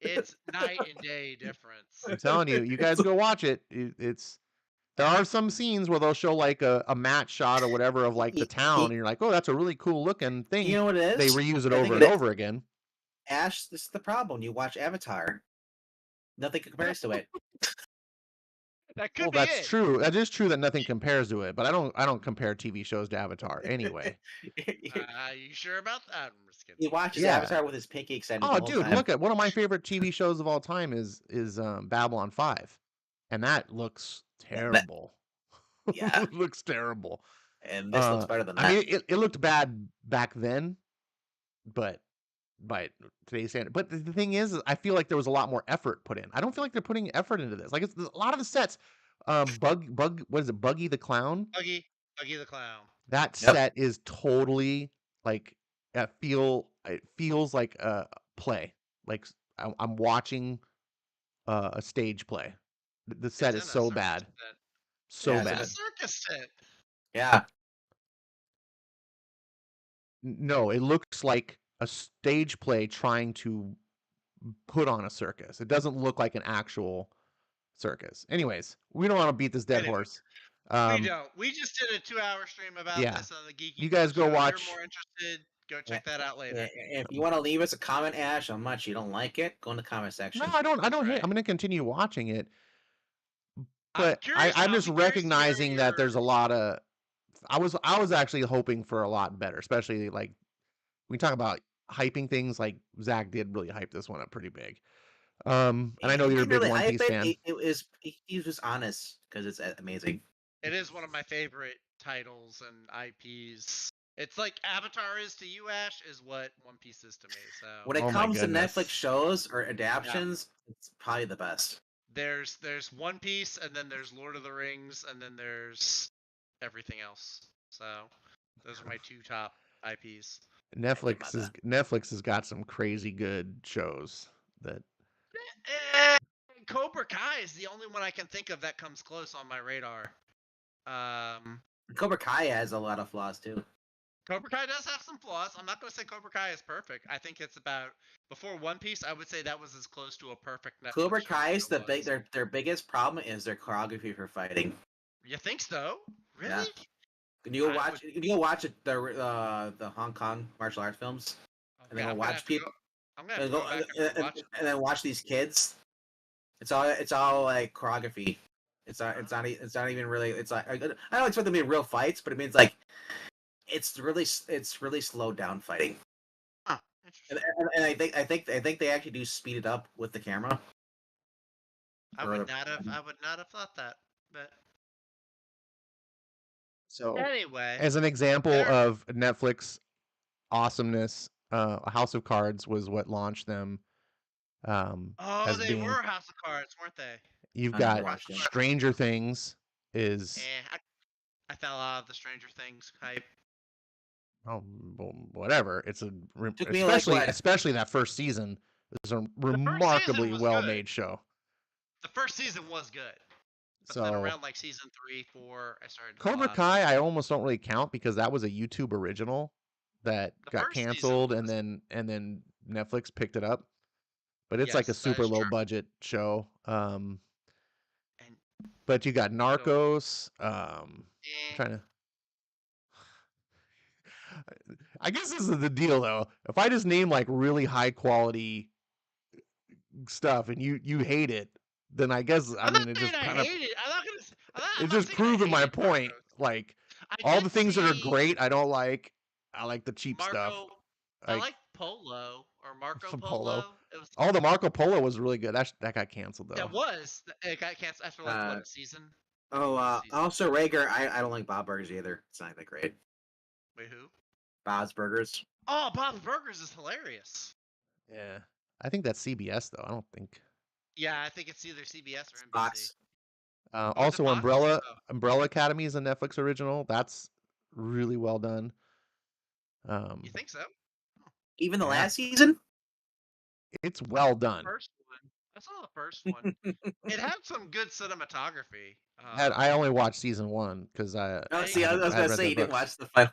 It's night and day difference. I'm telling you, you guys go watch it. There are some scenes where they'll show like a matte shot or whatever of like the town, and you're like, oh, that's a really cool looking thing. You know what it is? They reuse it I over think and over again. Ash, this is the problem. You watch Avatar, nothing compares to it. That could Well, be that's it. true. That is true that nothing compares to it, but I don't compare TV shows to Avatar anyway. You sure about that? I'm just kidding. He watches Yeah. Avatar with his pinky extended the Oh, whole dude, time. look at one of my favorite TV shows of all time is Babylon 5, and that looks terrible. Yeah. It looks terrible. And this looks better than that. I mean, it looked bad back then, but by today's standard. But the thing is, I feel like there was a lot more effort put in. I don't feel like they're putting effort into this. Like it's a lot of the sets. What is it? Buggy the Clown. Buggy the Clown. That set is totally like it feels like a play. Like I'm watching a stage play. The set is so bad. So bad. It's a circus set. Yeah. No, it looks like a stage play trying to put on a circus. It doesn't look like an actual circus. Anyways, we don't want to beat this dead horse. We don't. We just did a 2-hour stream about this on the Geeky. You guys go watch. If you're more interested, go check that out later. If you want to leave us a comment, Ash, how much you don't like it, go in the comment section. No, I don't hate. I'm going to continue watching it. But I'm just recognizing that there's a lot of. I was actually hoping for a lot better, especially like we talk about hyping things. Like Zach did really hype this one up pretty big. And I know you're a big One Piece fan. He was honest because it's amazing. It is one of my favorite titles and IPs. It's like Avatar is to you, Ash, is what One Piece is to me. So when it comes to Netflix shows or adaptions, it's probably the best. There's One Piece, and then there's Lord of the Rings, and then there's everything else. So those are my 2 top IPs. Netflix has got some crazy good shows that. Cobra Kai is the only one I can think of that comes close on my radar. Cobra Kai has a lot of flaws too. Cobra Kai does have some flaws. I'm not going to say Cobra Kai is perfect. I think it's about before One Piece. I would say that was as close to a perfect Netflix Cobra show Kai's as it was. their biggest problem is their choreography for fighting. You think so? Really? Yeah. Can you go watch the Hong Kong martial arts films? And then watch people. I'm gonna go back and watch and then watch these kids. It's all like choreography. It's not even really. It's like I don't expect them to be real fights, but it means like it's really slowed down fighting. Huh, and I think they actually do speed it up with the camera. I would not have thought that, but. So anyway, as an example of Netflix awesomeness, House of Cards was what launched them. Were House of Cards, weren't they? You've got Stranger Things is. I fell out of the Stranger Things hype. Oh, whatever. It's especially that first season is a remarkably well-made show. The first season was good. But then So around like season 3, 4, I started to Cobra watch. Kai, I almost don't really count because that was a YouTube original that The got first season canceled, was, and then Netflix picked it up. But it's like a yes, that super is low true. budget show. And But you got so, Narcos. eh, Trying to. I guess this is the deal though. If I just name like really high quality stuff and you hate it, then I guess I I'm not mean it saying just I kind of hate it. I'm not gonna. I'm it's not just saying I proving my hated point. Narcos. Like I all did the things that are see great, I don't like. I like the cheap stuff. Marco. I Like like Polo or Marco Polo. Polo. It was Oh, the Marco Polo was really good. That got canceled that though. was it got canceled after like Uh, what season? Season. Also Rager, I don't like Bob Burgers either. It's not that great. Wait, who? Bob's Burgers. Oh, Bob's Burgers is hilarious. Yeah, I think that's CBS though. I don't think. Yeah, I think it's either CBS or NBC. Fox. Oh, is it Also, Fox? Oh, Umbrella Academy is a Netflix original. That's really well done. you think so? Even the Yeah. last season? It's well done. First one. I saw the first one. It had some good cinematography. I only watched season 1 because I No, I- see, I was I gonna read say the you didn't books. watch the final.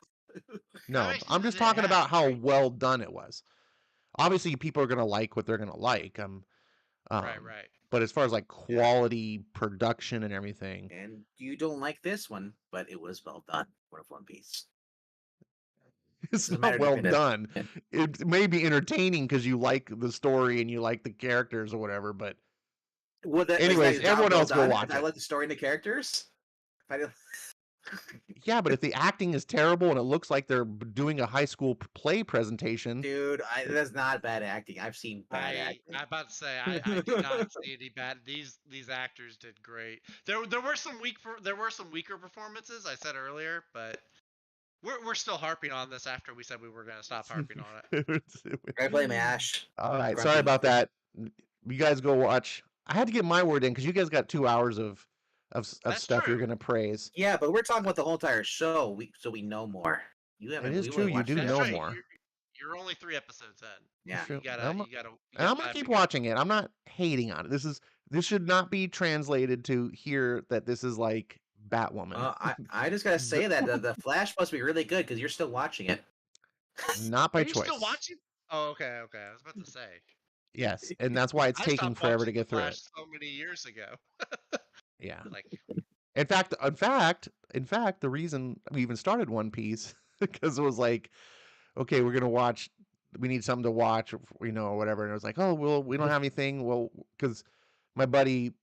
No, How many I'm seasons just did it talking have? about how Three? well done it was. Obviously, people are gonna like what they're gonna like. Right, right. But as far as like quality production and everything, And you don't like this one, but it was well done. One of One Piece. it's Doesn't not matter well if it is. done. It may be entertaining because you like the story and you like the characters or whatever. But Well, anyways, everyone else go done. watch If I it. like the story and the characters, if I didn't... Yeah, but if the acting is terrible and it looks like they're doing a high school play presentation, dude, that's not bad acting. I've seen bad acting. I'm about to say I did not see any bad. These actors did great. There were some weaker performances I said earlier, but we're still harping on this after we said we were gonna stop harping on it. I play MASH. All right, Grumpy. sorry about that. You guys go watch. I had to get my word in because you guys got 2 hours of That's stuff you're true. gonna praise. Yeah, but we're talking about the whole entire show, so we know more. You haven't. It is We true. only You watched do that. know That's right. more. You're only 3 episodes in. Yeah. That's true. You gotta And you gotta you I'm got gonna time keep to go. watching it. I'm not hating on it. This should not be translated to here that this is like Batwoman. I just gotta say that the Flash must be really good because you're still watching it. Not by Are you choice. still watching? Oh, okay, okay. I was about to say. Yes, and that's why it's I taking stopped forever watching to get The through Flash it. so many years ago. Yeah. Like, In fact, the reason we even started One Piece because it was like, okay, we're gonna watch. We need something to watch, or whatever. And it was like, oh, well, we don't have anything. Well, because my buddy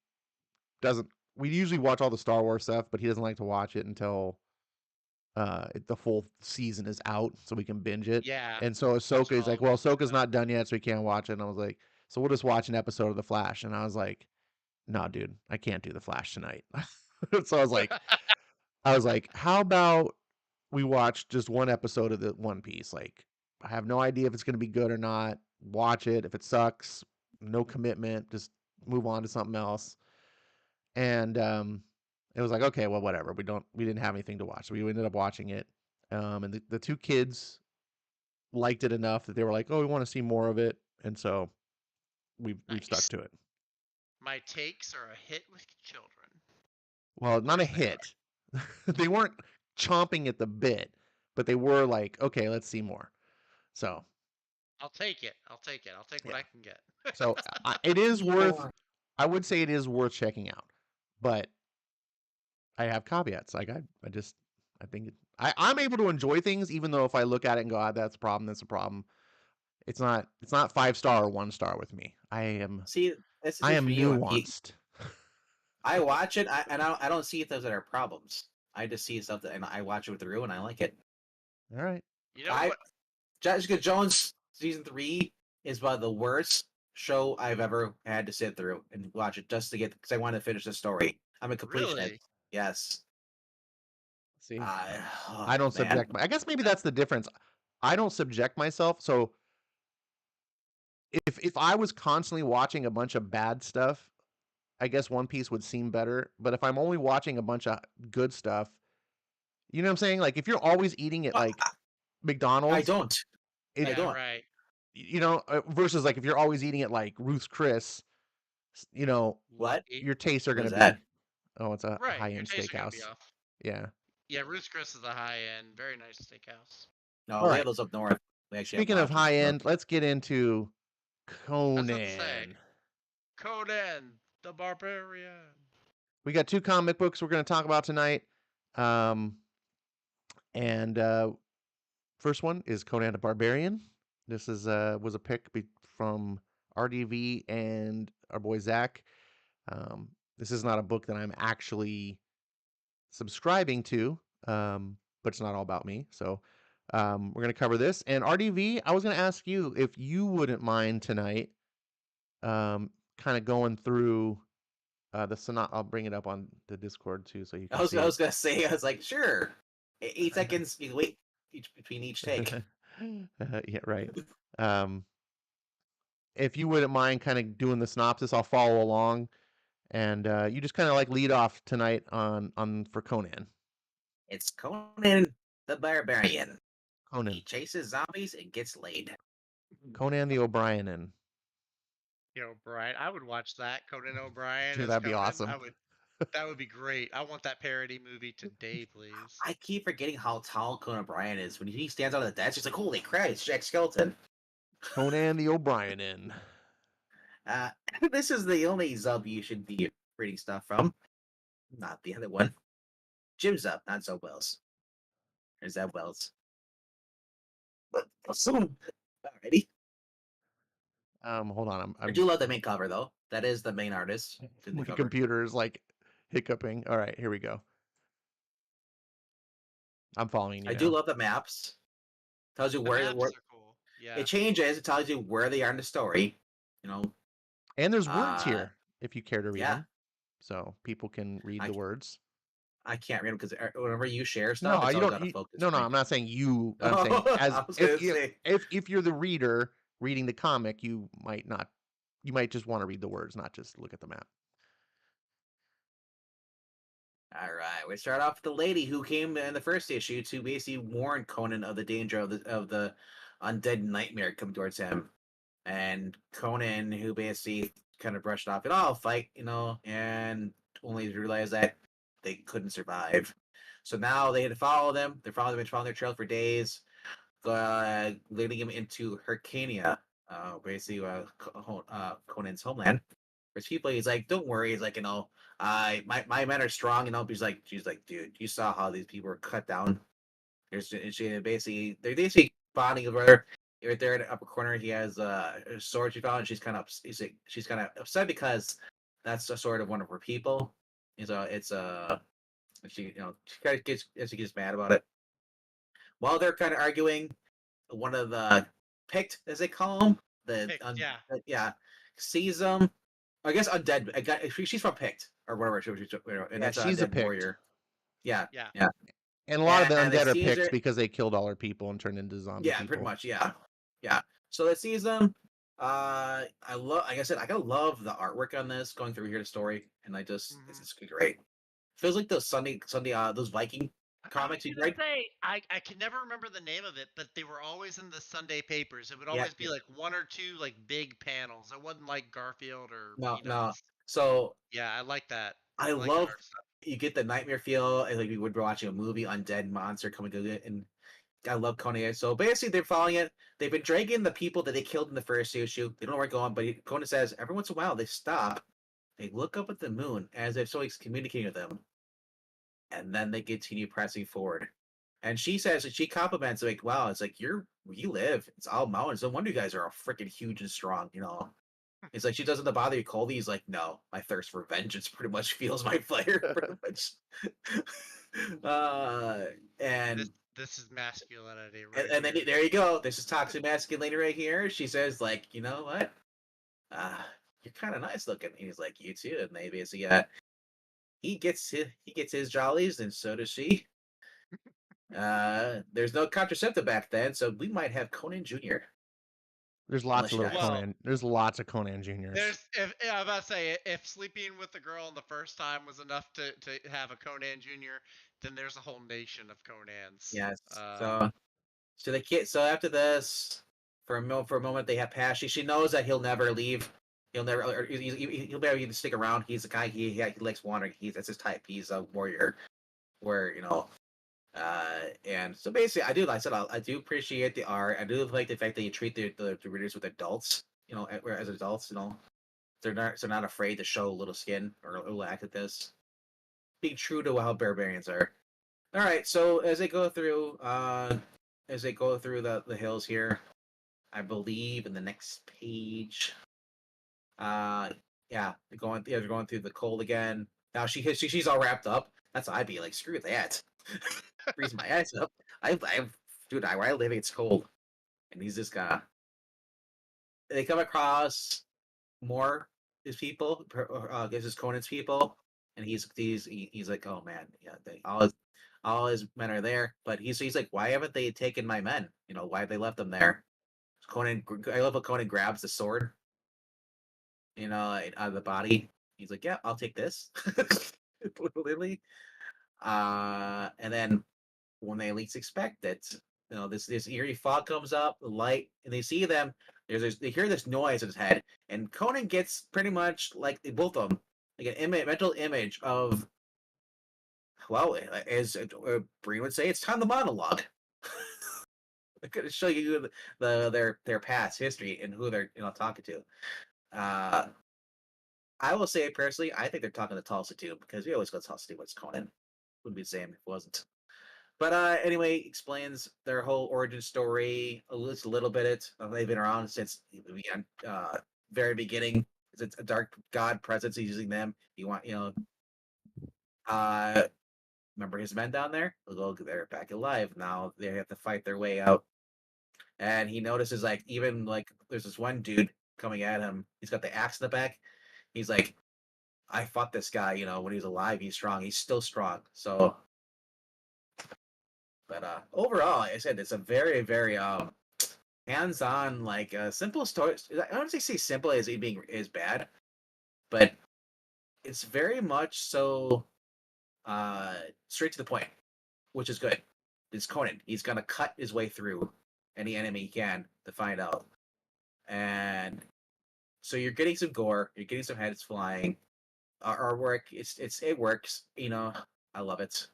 doesn't. We usually watch all the Star Wars stuff, but he doesn't like to watch it until the full season is out, so we can binge it. yeah. And so That's Ahsoka what is all like, of well, us do. Ahsoka's not done yet, so we can't watch it. And I was like, so we'll just watch an episode of The Flash. And I was like, no, dude, I can't do The Flash tonight. So I was like, how about we watch just one episode of the One Piece? Like, I have no idea if it's going to be good or not. Watch it. If it sucks, no commitment. Just move on to something else. And it was like, okay, well, whatever. We didn't have anything to watch, so we ended up watching it. And the 2 kids liked it enough that they were like, oh, we want to see more of it, and so we've stuck Nice. to it. My takes are a hit with children. Well, not a course they are. hit. They weren't chomping at the bit, but they were like, okay, let's see more. So I'll take it. I'll take it. I'll take what Yeah. I can get. so it is worth. I would say it is worth checking out, but I have caveats. Like I think I'm able to enjoy things even though if I look at it and go, that's a problem, that's a problem. It's not 5-star or 1-star with me. I am See, that's the I thing am for you. nuanced. I watch it, and I don't see those that are problems. I just see stuff that, and I watch it with Rue, and I like it. All right. You know I what? Jessica Jones season 3 is about the worst show I've ever had to sit through and watch it just to get because I want to finish the story. I'm a completionist. Really? Yes. See, Oh, I don't man. subject. I guess maybe that's the difference. I don't subject myself. So if I was constantly watching a bunch of bad stuff, I guess One Piece would seem better. But if I'm only watching a bunch of good stuff, you know what I'm saying? Like if you're always eating at Well, like McDonald's, I don't. It, I Yeah, don't. right. Versus like if you're always eating at like Ruth's Chris, What? your tastes are What going is to be that? Oh, it's a Right, your high-end tastes are gonna be steakhouse. off. Yeah. Yeah, Ruth's Chris is a high end, very nice steakhouse. No, All we right. have those up north. We actually have Speaking of lodges up north. high-end, let's get into I was about to say, Conan. Conan the Barbarian. We got 2 comic books we're going to talk about tonight. Um, and first one is Conan the Barbarian. This is was a pick from RDV and our boy Zach. This is not a book that I'm actually subscribing to, but it's not all about me. So we're going to cover this. And RDV, I was going to ask you if you wouldn't mind tonight kind of going through the sonat. I'll bring it up on the Discord too so you can see I it. was gonna say, I was like, sure. 8 seconds. You wait between each take. Yeah, right. Um, if you wouldn't mind kind of doing the synopsis, I'll follow along, and you just kind of like lead off tonight on for Conan. It's Conan the Barbarian. Conan. He chases zombies and gets laid. Conan the O'Brienin. O'Brien. I would watch that. Conan O'Brien Dude, as that'd be Conan. awesome. That would be great. I want that parody movie today, please. I keep forgetting how tall Conan O'Brien is. When he stands out of the desk, he's like, holy crap, it's Jack Skeleton. Conan the O'Brienin. Uh, this is the only Zub you should be reading stuff from. Not the other one. Jim Zub, not Zub Wells. Or Zeb Wells. But alrighty. Hold on, I do love the main cover though. That is the main artist in the my cover. computer is like hiccuping. All right, here we go. I'm following you. I now. do love the maps. Tells you The where maps are cool. Yeah. it changes. It tells you where they are in the story. You know, And there's words here if you care to read yeah. them, so people can read the words. I can't read them because whenever you share No, stuff, it's you always don't. out of focus. No, I'm not saying you. I'm saying as I was gonna say. if you're the reader reading the comic, you might not. You might just want to read the words, not just look at the map. All right, we start off with the lady who came in the first issue to basically warn Conan of the danger of the undead nightmare coming towards him, and Conan, who basically kind of brushed off it all, fight, and only realized that they couldn't survive. So now they had to follow them. They're following their trail for days, leading him into Hyrcania, basically Conan's homeland. There's people. He's like, don't worry. He's like, my men are strong. She's like, dude, you saw how these people were cut down. They're basically bonding with her. Right there in the upper corner, he has a sword she found. And she's kind of upset because that's a sword of one of her people. She kind of gets mad about it. While they're kind of arguing, one of the picked, as they call them, sees them. I guess undead. She's from Pict or whatever. And that's she's a Pict warrior. Yeah. And a lot of the undead are Picts because they killed all our people and turned into zombie people. Yeah, pretty much. Yeah. So it sees them. I love. Like I said, I gotta love the artwork on this. Going through here the story, and it's great. Feels like those Sunday those Viking comics you read. I can never remember the name of it, but they were always in the Sunday papers. It would always be like one or two like big panels. It wasn't like Garfield or No. So yeah, I like that. I love you get the nightmare feel, and like we would be watching a movie, undead monster coming to it, and I love Conan. So basically, they're following it. They've been dragging the people that they killed in the first issue. They don't know where they're going, but Conan says every once in a while they stop, they look up at the moon as if somebody's communicating with them, and then they continue pressing forward. And she says, she compliments, like, wow, it's like, you live, it's all mountains. No wonder you guys are all freaking huge and strong, It's like, she doesn't bother you cold. He's like, no, my thirst for vengeance pretty much fuels my fire, pretty much. And this is masculinity, right? And then there you go. This is toxic masculinity right here. She says, like, you know what? You're kind of nice looking. And he's like, you too. And they basically, he gets his jollies, and so does she. There's no contraceptive back then, so we might have Conan Jr. There's lots of Conan. There's lots of Conan Juniors. I'm about to say, if sleeping with the girl the first time was enough to have a Conan Jr., then there's a whole nation of Conans. Yes. So the kid. So after this, for a moment, they have passion. She knows that he'll never leave He'll never. He'll never even stick around. He's the guy. He likes wandering. That's his type. He's a warrior. Where and so basically, I said I do appreciate the art. I do like the fact that you treat the readers with adults. As adults, they're not afraid to show a little skin or a little act at this. Being true to how barbarians are. All right, so as they go through the hills here, I believe in the next page. Yeah, they're going through the cold again. Now she's all wrapped up. That's I'd be like, screw that. Freezing my eyes up. Dude, where I live, it's cold, and he's just gonna. They come across more his people, this is Conan's people, and he's like, oh man, yeah, all his men are there, but he's like, why haven't they taken my men? Why have they left them there? Conan, I love how Conan grabs the sword, out of the body. He's like, yeah, I'll take this, literally. And then when they least expect it, this eerie fog comes up, the light, and they see them. They hear this noise in his head, and Conan gets pretty much like both of them, like an mental image of, well, as Breen would say, it's time to monologue. I'm going to show you their past history and who they're talking to. I will say personally, I think they're talking to Tulsa too, because we always go to Tulsa when it's Conan. Wouldn't be the same if it wasn't. But anyway, explains their whole origin story a little bit. They've been around since the very beginning. It's a dark god presence. He's using them. Uh, remember his men down there? They're back alive now. They have to fight their way out. And he notices even there's this one dude coming at him. He's got the axe in the back. He's like, I fought this guy. When he was alive, he's strong. He's still strong. So, but overall, like I said, it's a very, very hands-on, simple story. I don't say simple as it being is bad, but it's very much so straight to the point, which is good. It's Conan. He's gonna cut his way through any enemy he can to find out, and so you're getting some gore, you're getting some heads flying. Our work, it works. I love it.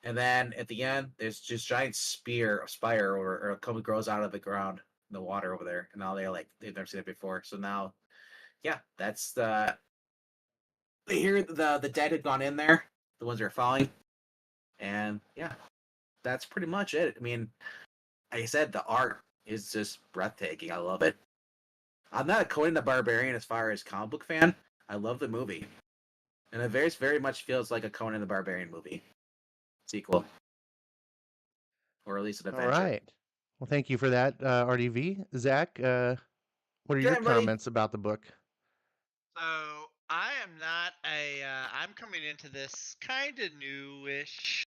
And then at the end, there's just giant spire, or a couple grows out of the ground in the water over there, and now they've never seen it before. So now, yeah, that's they hear the dead had gone in there, the ones that are falling, and yeah, that's pretty much it. I mean, like I said, the art is just breathtaking. I love it. I'm not a Conan the Barbarian as far as comic book fan. I love the movie, and it very very much feels like a Conan the Barbarian movie sequel, or at least an All adventure. right. Well, thank you for that, RDV. Zach, what are your Good, buddy. comments about the book? So I am not a. I'm coming into this kind of newish.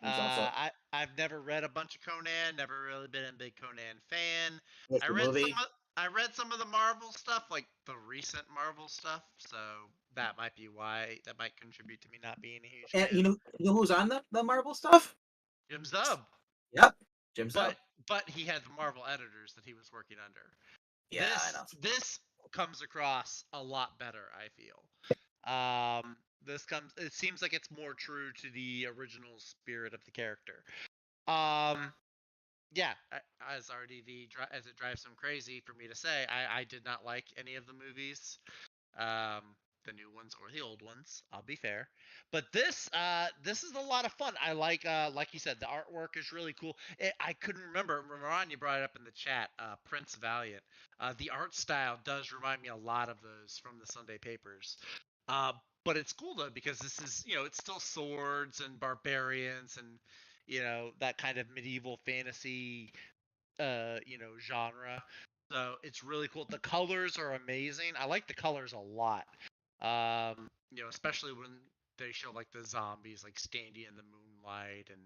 He's also I've never read a bunch of Conan. Never really been a big Conan fan. with I the read some movie. of I read some of the Marvel stuff, like the recent Marvel stuff. So that might be why that might contribute to me not being a huge And fan. you know who's on the Marvel stuff? Jim Zub, Yep, Jim but Zub. he had the Marvel editors that he was working under. Yeah, I This know. this comes across a lot better, I feel. It seems like it's more true to the original spirit of the character. Um, yeah, as as it drives him crazy for me to say, I did not like any of the movies. The new ones or the old ones, I'll be fair. But this is a lot of fun. I like you said, the artwork is really cool. I couldn't remember. Ron, you brought it up in the chat. Prince Valiant. The art style does remind me a lot of those from the Sunday papers. Uh, but it's cool though because this is it's still swords and barbarians and that kind of medieval fantasy genre. So it's really cool. The colors are amazing. I like the colors a lot. Especially when they show like the zombies like standing in the moonlight, and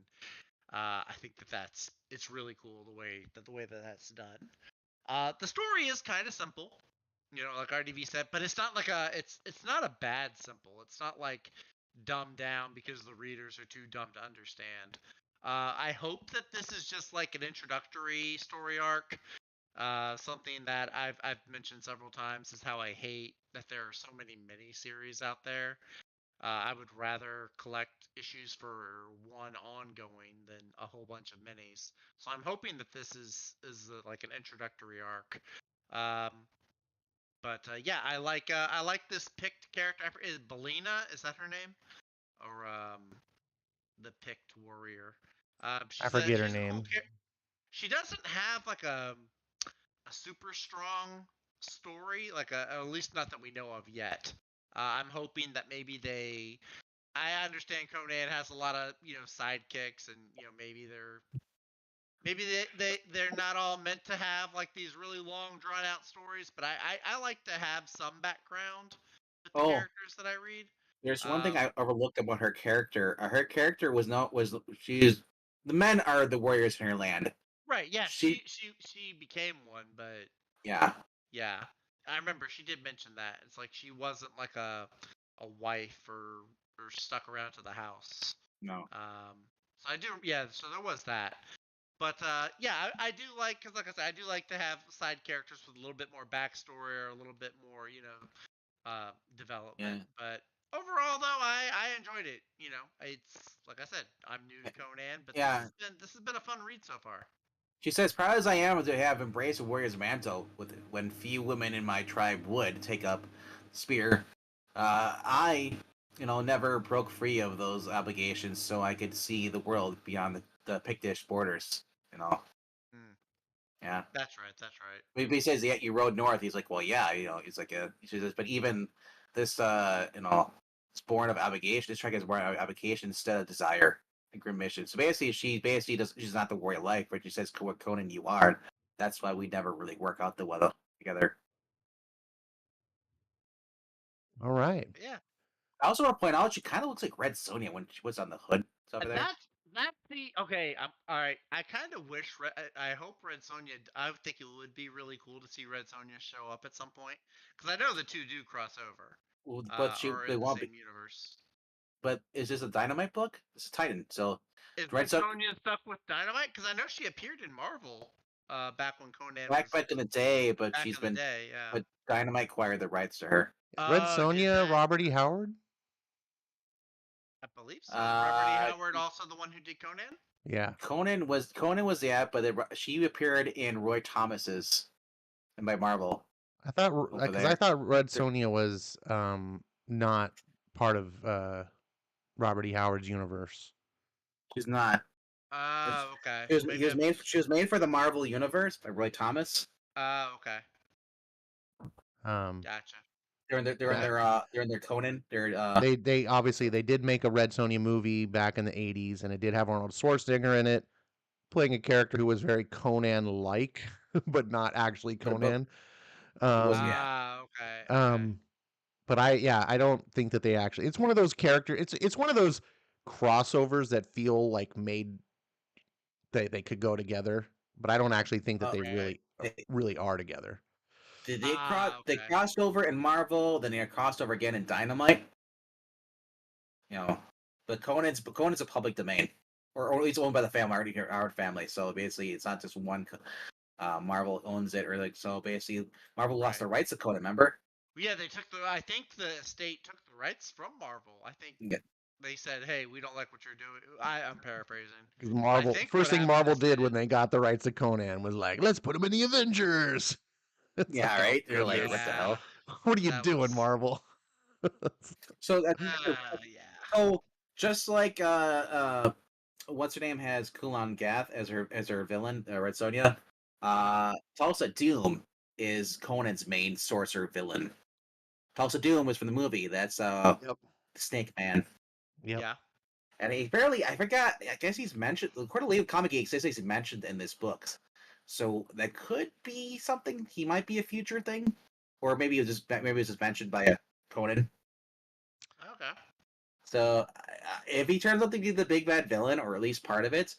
I think it's really cool the way that that's done. The story is kind of simple, like RDV said, but it's not like it's not a bad simple. It's not like dumbed down because the readers are too dumb to understand. I hope that this is just like an introductory story arc, Something that I've mentioned several times is how I hate that there are so many miniseries out there. I would rather collect issues for one ongoing than a whole bunch of minis. So I'm hoping that this is like an introductory arc. Um, but yeah, I like this picked character. Is Belina? Is that her name? Or the picked warrior? I forget her She's a cool name. character. She doesn't have like a super strong story, like at least not that we know of yet. I'm hoping that maybe they. I understand Conan has a lot of sidekicks, and maybe they're not all meant to have like these really long drawn out stories, but I like to have some background with the Oh, characters that I read. there's one thing Um, I overlooked about her character. Her character was she's the men are the warriors in her land. right, yeah, She she became one, but yeah yeah, I remember she did mention that. It's like she wasn't like a wife or stuck around to the house. no So I do, yeah. So there was that, but yeah, I do like because like I said, I do like to have side characters with a little bit more backstory or a little bit more yeah development. But overall, though, I enjoyed it. It's like I said, I'm new to Conan, but yeah. this has been a fun read so far. She says, "Proud as I am to have embraced a warrior's mantle, with when few women in my tribe would take up spear, I, never broke free of those obligations, so I could see the world beyond the Pictish borders. You know, Mm, yeah." that's right. That's right. He says, "Yeah, you rode north." He's like, "Well, yeah, he's like he says, but even this, it's born of obligation. This track is born of obligation instead of desire and grim mission." So basically, she's not the warrior life, but she says, "What Conan you are." That's why we never really work out the weather together. All right. Yeah. I also want to point out she kind of looks like Red Sonja when she was on the hood. It's over there. That's the okay. I'm all right. I kind of wish. I hope Red Sonja. I think it would be really cool to see Red Sonja show up at some point because I know the two do cross over, Well, but or they in the won't be. same universe. But is this a Dynamite book? It's a Titan, so Is Red Red Sonja Sonja stuck with Dynamite? Because I know she appeared in Marvel, back when Conan was back in the day, but back she's in the been day. Yeah. but Dynamite acquired the rights to her. Is Red Did Sonja they? Robert E. Howard? I believe so. Is Robert E. Uh, Howard also the one who did Conan? Yeah. Conan was but she appeared in Roy Thomas's and by Marvel I thought over because I there. thought Red There- Sonja was not part of Robert E. Howard's universe. She's not. Okay. She was Maybe. he was made she was made for the Marvel universe by Roy Thomas. Okay. Um, Gotcha. yeah, They're in their Conan. they obviously they did make a Red Sonja movie back in the '80s, and it did have Arnold Schwarzenegger in it, playing a character who was very Conan-like, but not actually but Conan. he wasn't. Um, Yeah. Okay. Okay. um, but I don't think that they actually. It's one of those character. It's one of those crossovers that feel like made they could go together, but I don't actually think that they Right. really are together. They Okay. crossed over in Marvel, then they crossed over again in Dynamite. You know, but Conan's a public domain, or at least owned by the family, our family. So basically, it's not just one. Marvel owns it, or like so. Basically, Marvel lost Right. the rights to Conan. Remember? Yeah, they took the. I think the estate took the rights from Marvel. I think Yeah. they said, "Hey, we don't like what you're doing." I'm paraphrasing, Because but I Marvel, think what first thing happened Marvel is they did when didn't. they got the rights to Conan was like, let's put him in the Avengers. It's Yeah, like, oh right. They're like, what goodness, the Yeah, hell? what are you that doing, was. Marvel? So that Yeah. so just like what's her name has Kulan Gath as her villain, Red Sonja. Tulsa Doom is Conan's main sorcerer villain. Tulsa Doom was from the movie. That's Yep. Snake Man. Yep. Yeah. And he barely, I forgot, I guess he's mentioned, according to Leave Comic Geek, says he's mentioned in this book. So that could be something, he might be a future thing. Or maybe it was just mentioned by a Conan. Okay. So if he turns out to be the big bad villain, or at least part of it,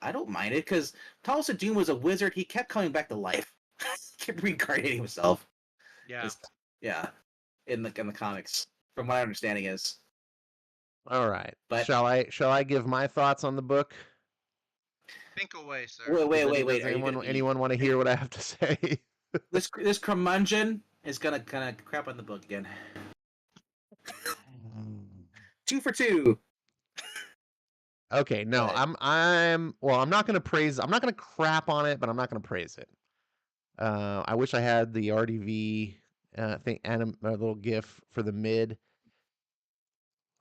I don't mind it, because Tulsa Doom was a wizard, he kept coming back to life. He kept reincarnating himself. Yeah. Just, yeah, in the comics, from my understanding is. All right. But Shall I give my thoughts on the book? Think away, sir. Wait. Does anyone want to hear what I have to say? This curmudgeon is gonna kind of crap on the book again. 2 for 2. Okay, no, But- I'm not gonna praise. I'm not gonna crap on it, but I'm not gonna praise it. I wish I had the RDV thing and a little GIF for the mid.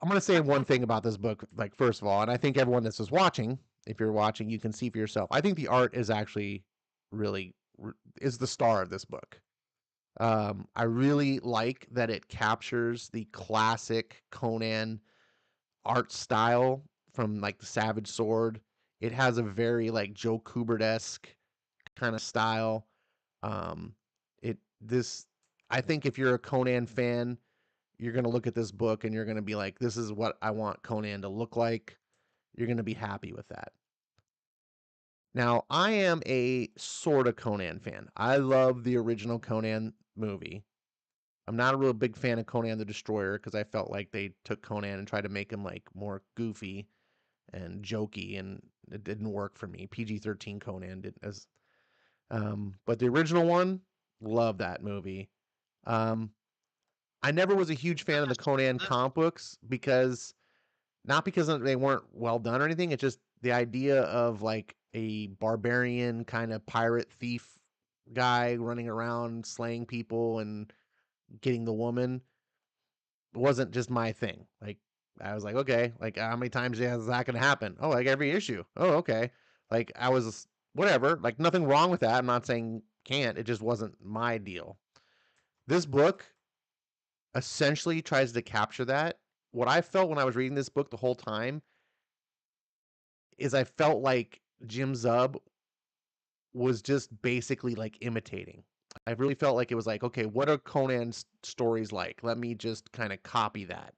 I'm gonna say one thing about this book. Like, first of all, and I think everyone that's just watching, if you're watching, you can see for yourself. I think the art is actually really is the star of this book. I really like that it captures the classic Conan art style from like the Savage Sword. It has a very like Joe Kubert-esque kind of style. Um, it this I think if you're a Conan fan, you're gonna look at this book and you're gonna be like, this is what I want Conan to look like. You're gonna be happy with that. Now, I am a sort of Conan fan. I love the original Conan movie. I'm not a real big fan of Conan the Destroyer because I felt like they took Conan and tried to make him like more goofy and jokey, and it didn't work for me. PG-13 Conan didn't as but the original one, love that movie. Um, I never was a huge fan of the Conan comic books because not because they weren't well done or anything. It's just the idea of like a barbarian kind of pirate thief guy running around slaying people and getting the woman wasn't just my thing. Like I was like, okay, like how many times is that going to happen? Oh, like every issue. Oh, okay. Like I was whatever. Like nothing wrong with that. I'm not saying can't. It just wasn't my deal. This book essentially tries to capture that. What I felt when I was reading this book the whole time is I felt like Jim Zub was just basically like imitating. I really felt like it was like, okay, what are Conan's stories like? Let me just kind of copy that.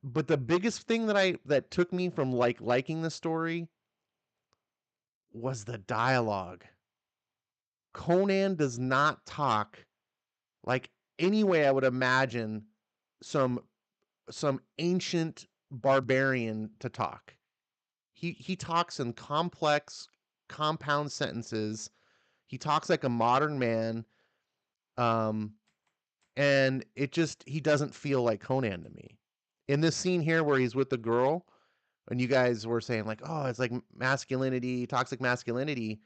But the biggest thing that took me from like liking the story was the dialogue. Conan does not talk like any way I would imagine some ancient barbarian to talk. He talks in complex, compound sentences. He talks like a modern man, um, and he doesn't feel like Conan to me. In this scene here where he's with the girl, and you guys were saying like, oh, it's like masculinity, toxic masculinity.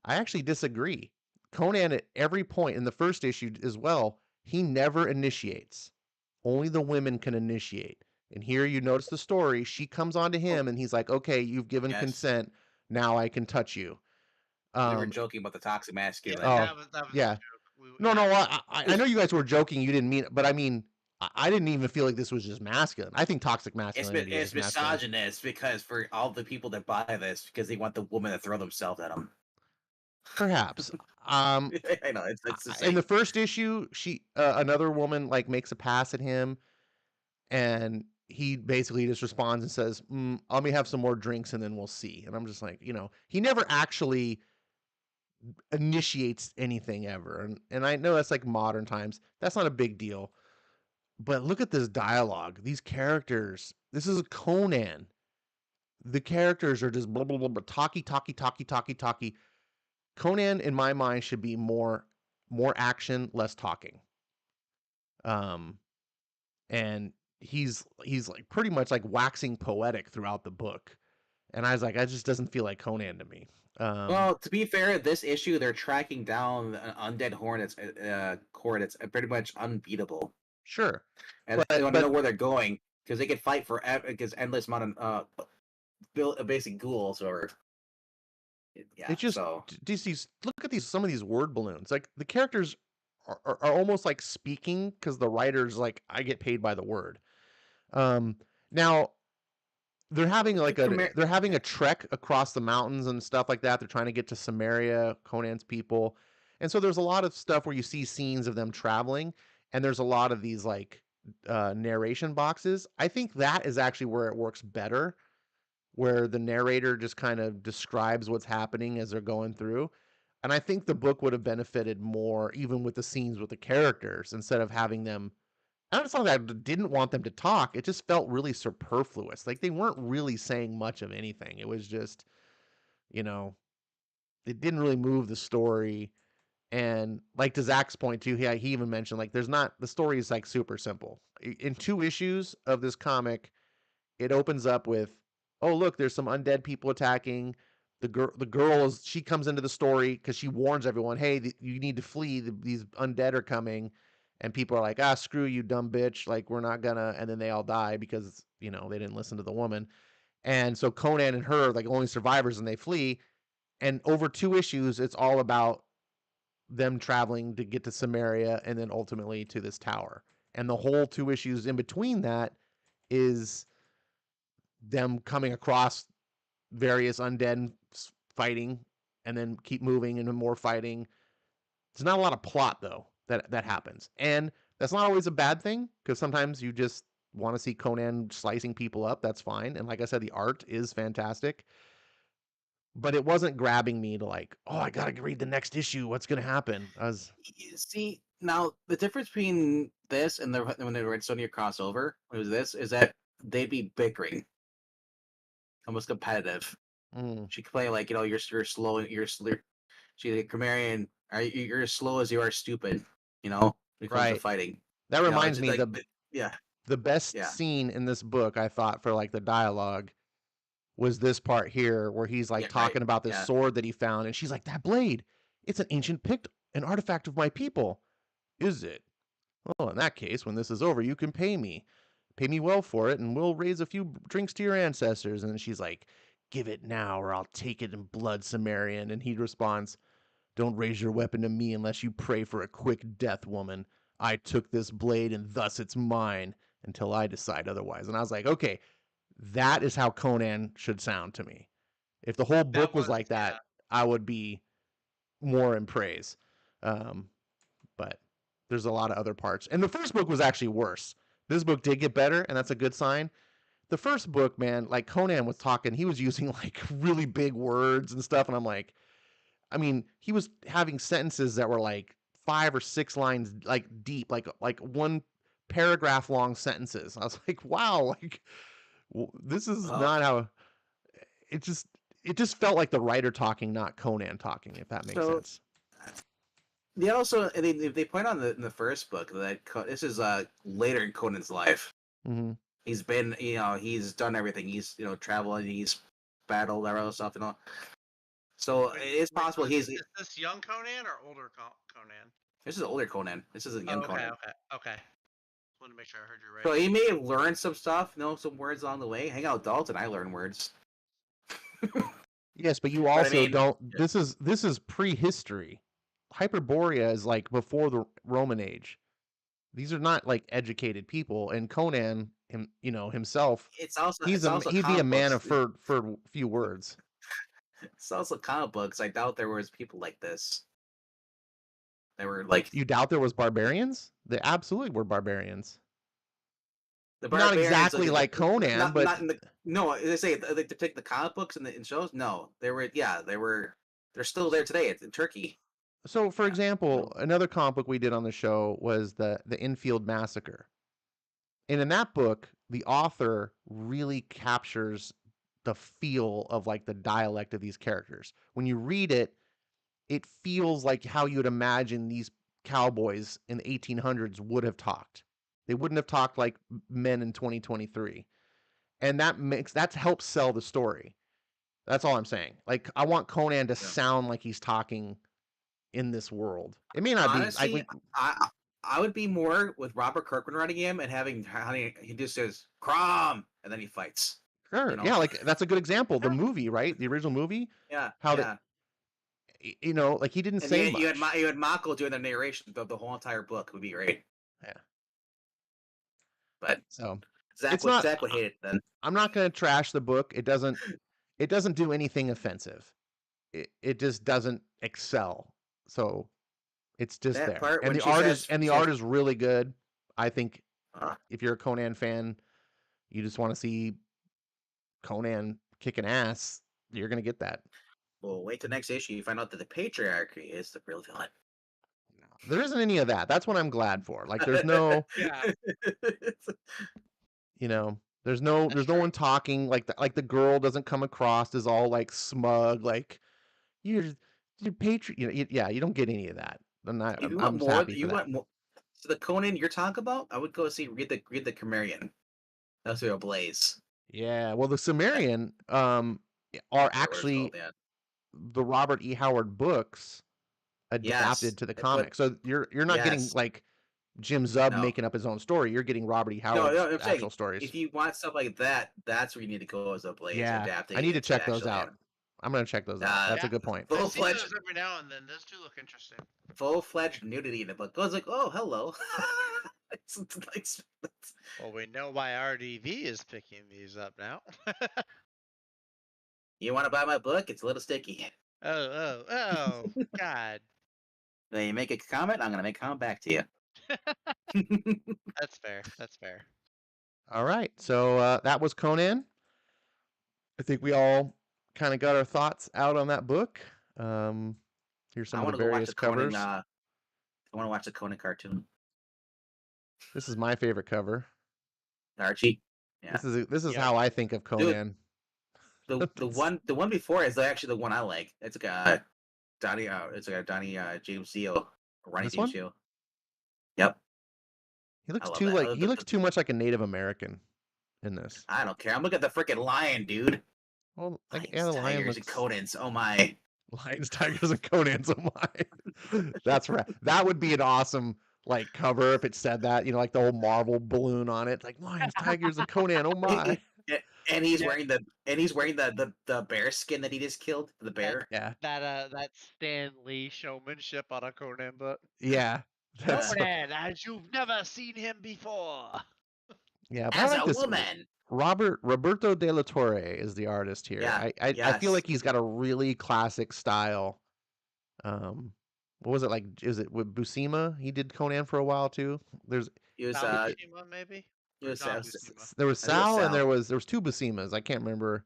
I actually disagree. Conan at every point in the first issue as well, he never initiates. Only the women can initiate. And here you notice the story. She comes on to him, and he's like, "Okay, you've given Yes. consent. Now I can touch you." We were joking about the toxic Yeah, masculinity. Oh, that was a yeah. joke. No, no. I know you guys were joking. You didn't mean it, but I mean, I didn't even feel like this was just masculine. I think toxic masculinity It's is masculine. misogynist because for all the people that buy this, because they want the woman to throw themselves at them. Perhaps. I know it's the same. In the first issue, another woman like makes a pass at him, and he basically just responds and says, "Let me have some more drinks and then we'll see." And I'm just like, he never actually initiates anything ever. And I know that's like modern times. That's not a big deal. But look at this dialogue. These characters. This is a Conan. The characters are just blah blah blah, blah talky. Conan, in my mind, should be more action, less talking. And he's like pretty much like waxing poetic throughout the book. And I was like, that just doesn't feel like Conan to me. Well, to be fair, this issue they're tracking down an undead hornet's cord. It's pretty much unbeatable, Sure, and they want to know but where they're going because they could fight for because endless amount of basic ghouls or yeah. it just So look at some of these word balloons. Like the characters are almost like speaking because the writer's like, I get paid by the word. Now they're having they're having a trek across the mountains and stuff like that. They're trying to get to Samaria, Conan's people. And so there's a lot of stuff where you see scenes of them traveling, and there's a lot of these like narration boxes. I think that is actually where it works better, where the narrator just kind of describes what's happening as they're going through. And I think the book would have benefited more even with the scenes with the characters instead of having them. And it's not that I didn't want them to talk. It just felt really superfluous. Like they weren't really saying much of anything. It was just You know, it didn't really move the story. And like to Zach's point too, he even mentioned like the story is like super simple. In 2 issues of this comic, it opens up with, oh look, there's some undead people attacking. She comes into the story because she warns everyone, hey, you need to flee. These undead are coming, and people are like, screw you, dumb bitch. Like we're not gonna. And then they all die because they didn't listen to the woman. And so Conan and her are like only survivors, and they flee. And over 2 issues, it's all about them traveling to get to Samaria and then ultimately to this tower. And the whole 2 issues in between that is them coming across various undead fighting and then keep moving and more fighting. There's not a lot of plot though that happens. And that's not always a bad thing because sometimes you just want to see Conan slicing people up. That's fine. And like I said, the art is fantastic. But it wasn't grabbing me to like, oh, I gotta read the next issue. What's gonna happen? See, now the difference between this and when the Red Sonja crossover, is that they'd be bickering, almost competitive. She could play like, you're slow, she's like, Grammarian, you're as slow as you are stupid, when it comes to fighting. That reminds me, like, the best scene in this book, I thought, for like the dialogue was this part here where he's like talking about this sword that he found, and she's like, that blade, it's an ancient an artifact of my people. Is it? Well, in that case, when this is over, you can pay me well for it, and we'll raise a few drinks to your ancestors. And then she's like, give it now or I'll take it in blood, Sumerian. And he responds, don't raise your weapon to me unless you pray for a quick death, woman. I took this blade and thus it's mine until I decide otherwise. And I was like, okay, that is how Conan should sound to me. If the whole book was like that, I would be more in praise. But there's a lot of other parts. And the first book was actually worse. This book did get better, and that's a good sign. The first book, man, like Conan was talking, he was using like really big words and stuff. And I'm like, I mean, he was having sentences that were like 5 or 6 lines like deep, like one paragraph long sentences. I was like, wow, like this is not how it just felt like the writer talking, not Conan talking, if that makes sense. They also they point out in the first book that this is later in Conan's life. Mm-hmm. He's been, he's done everything. He's, traveled, he's battled, that other stuff, So it is possible he's. Is this young Conan or older Conan? This is older Conan. This isn't young Conan. Okay. I want to make sure I heard you right. So he may have learned some stuff, some words along the way. Hang out with Dalton, I learned words. Yes, but you also don't. This is prehistory. Hyperborea is like before the Roman age. These are not like educated people, and Conan, himself. He'd be a man of for few words. It's also comic books. I doubt there was people like this. They were like. You doubt there was barbarians? They absolutely were barbarians. The barbarians not exactly like Conan, but not no. They say like to take the comic books and in shows. No, they were. Yeah, they were. They're still there today. It's in Turkey. So, for example, another comic book we did on the show was the Infield Massacre. And in that book, the author really captures the feel of like the dialect of these characters. When you read it, it feels like how you would imagine these cowboys in the 1800s would have talked. They wouldn't have talked like men in 2023. And that helps sell the story. That's all I'm saying. Like, I want Conan to sound like he's talking in this world. It may not honestly, I would be more with Robert Kirkman running him and having he just says Crom and then he fights. Sure. Yeah, like that's a good example. The movie, right? The original movie. Yeah. Like he didn't say much. You had Mako doing the narration of the whole entire book. Would be great. Yeah. But so Zach would hate it then. I'm not going to trash the book. It doesn't do anything offensive. It just doesn't excel. So it's just that there. And the art is really good. I think if you're a Conan fan, you just want to see Conan kicking ass, you're going to get that. Well, wait till next issue. You find out that the patriarchy is the real villain. There isn't any of that. That's what I'm glad for. Like, there's no, There's no That's one true. talking like the girl doesn't come across as all like smug like you're patriot. Yeah, you don't get any of that. And If you want I'm more, happy for you that. want more. So the Conan you're talking about, I would go see read the Cimmerian. That's a blaze. Yeah, well, the That, Sumerian I are forget what it's actually called. Yeah. the Robert E. Howard books Yes, adapted to the but comic. So you're not getting yes, like Jim Zub no, making up his own story. You're getting Robert E. no, Howard's no. I'm saying actual stories. if you want stuff like that, that's where you need to go as a blaze, Yeah, adapting I need it to into check those actual out. anime. I'm gonna check those out. Uh, That's a Yeah, good point. I full see fledged those every now and then. Those do look interesting. nudity in the book. I was like, oh, hello. it's, Well, we know why RDV is picking these up now. you want to buy my book? It's a little sticky. Oh, God. Then you make a comment, I'm gonna make a comment back to you. That's fair. That's fair. All right, so that was Conan. I think we all kind of got our thoughts out on that book. Here's some I of the want to go watch various the Conan. covers. I want to watch the Conan cartoon. This is my favorite cover. Archie. Yeah, This is Yep. how I think of dude. Conan. The one before is actually the one I like. It's like a Donnie. It's like a Donnie James Dio, Ronnie This James one? Dio. Yep, He I looks love too that. like he looks too much like a Native American in this. I don't care. I'm looking at the freaking lion, dude. Well, like yeah, Lions, the lion tigers, and looks Conans. Oh my. lions, tigers, and Conan's. Oh my, that's right. That would be an awesome like cover if it said that. You know, like the whole Marvel balloon on it, like lions, tigers, and Conan. Oh my. And he's Yeah. wearing the bear skin that he just killed. The bear. Yeah, That Stan Lee showmanship on a Conan book. yeah. That's Conan, as you've never seen him before. yeah. But I As like a this. woman. Roberto de la Torre is the artist here. Yeah. I feel Yes. like he's got a really classic style. What was it like? Is it with Buscema? He did Conan for a while too. There's He was Sal Buscema, maybe? he Or was John uh, Buscema? there was I think it was Sal and Sal. there was two Bucemas. I can't remember.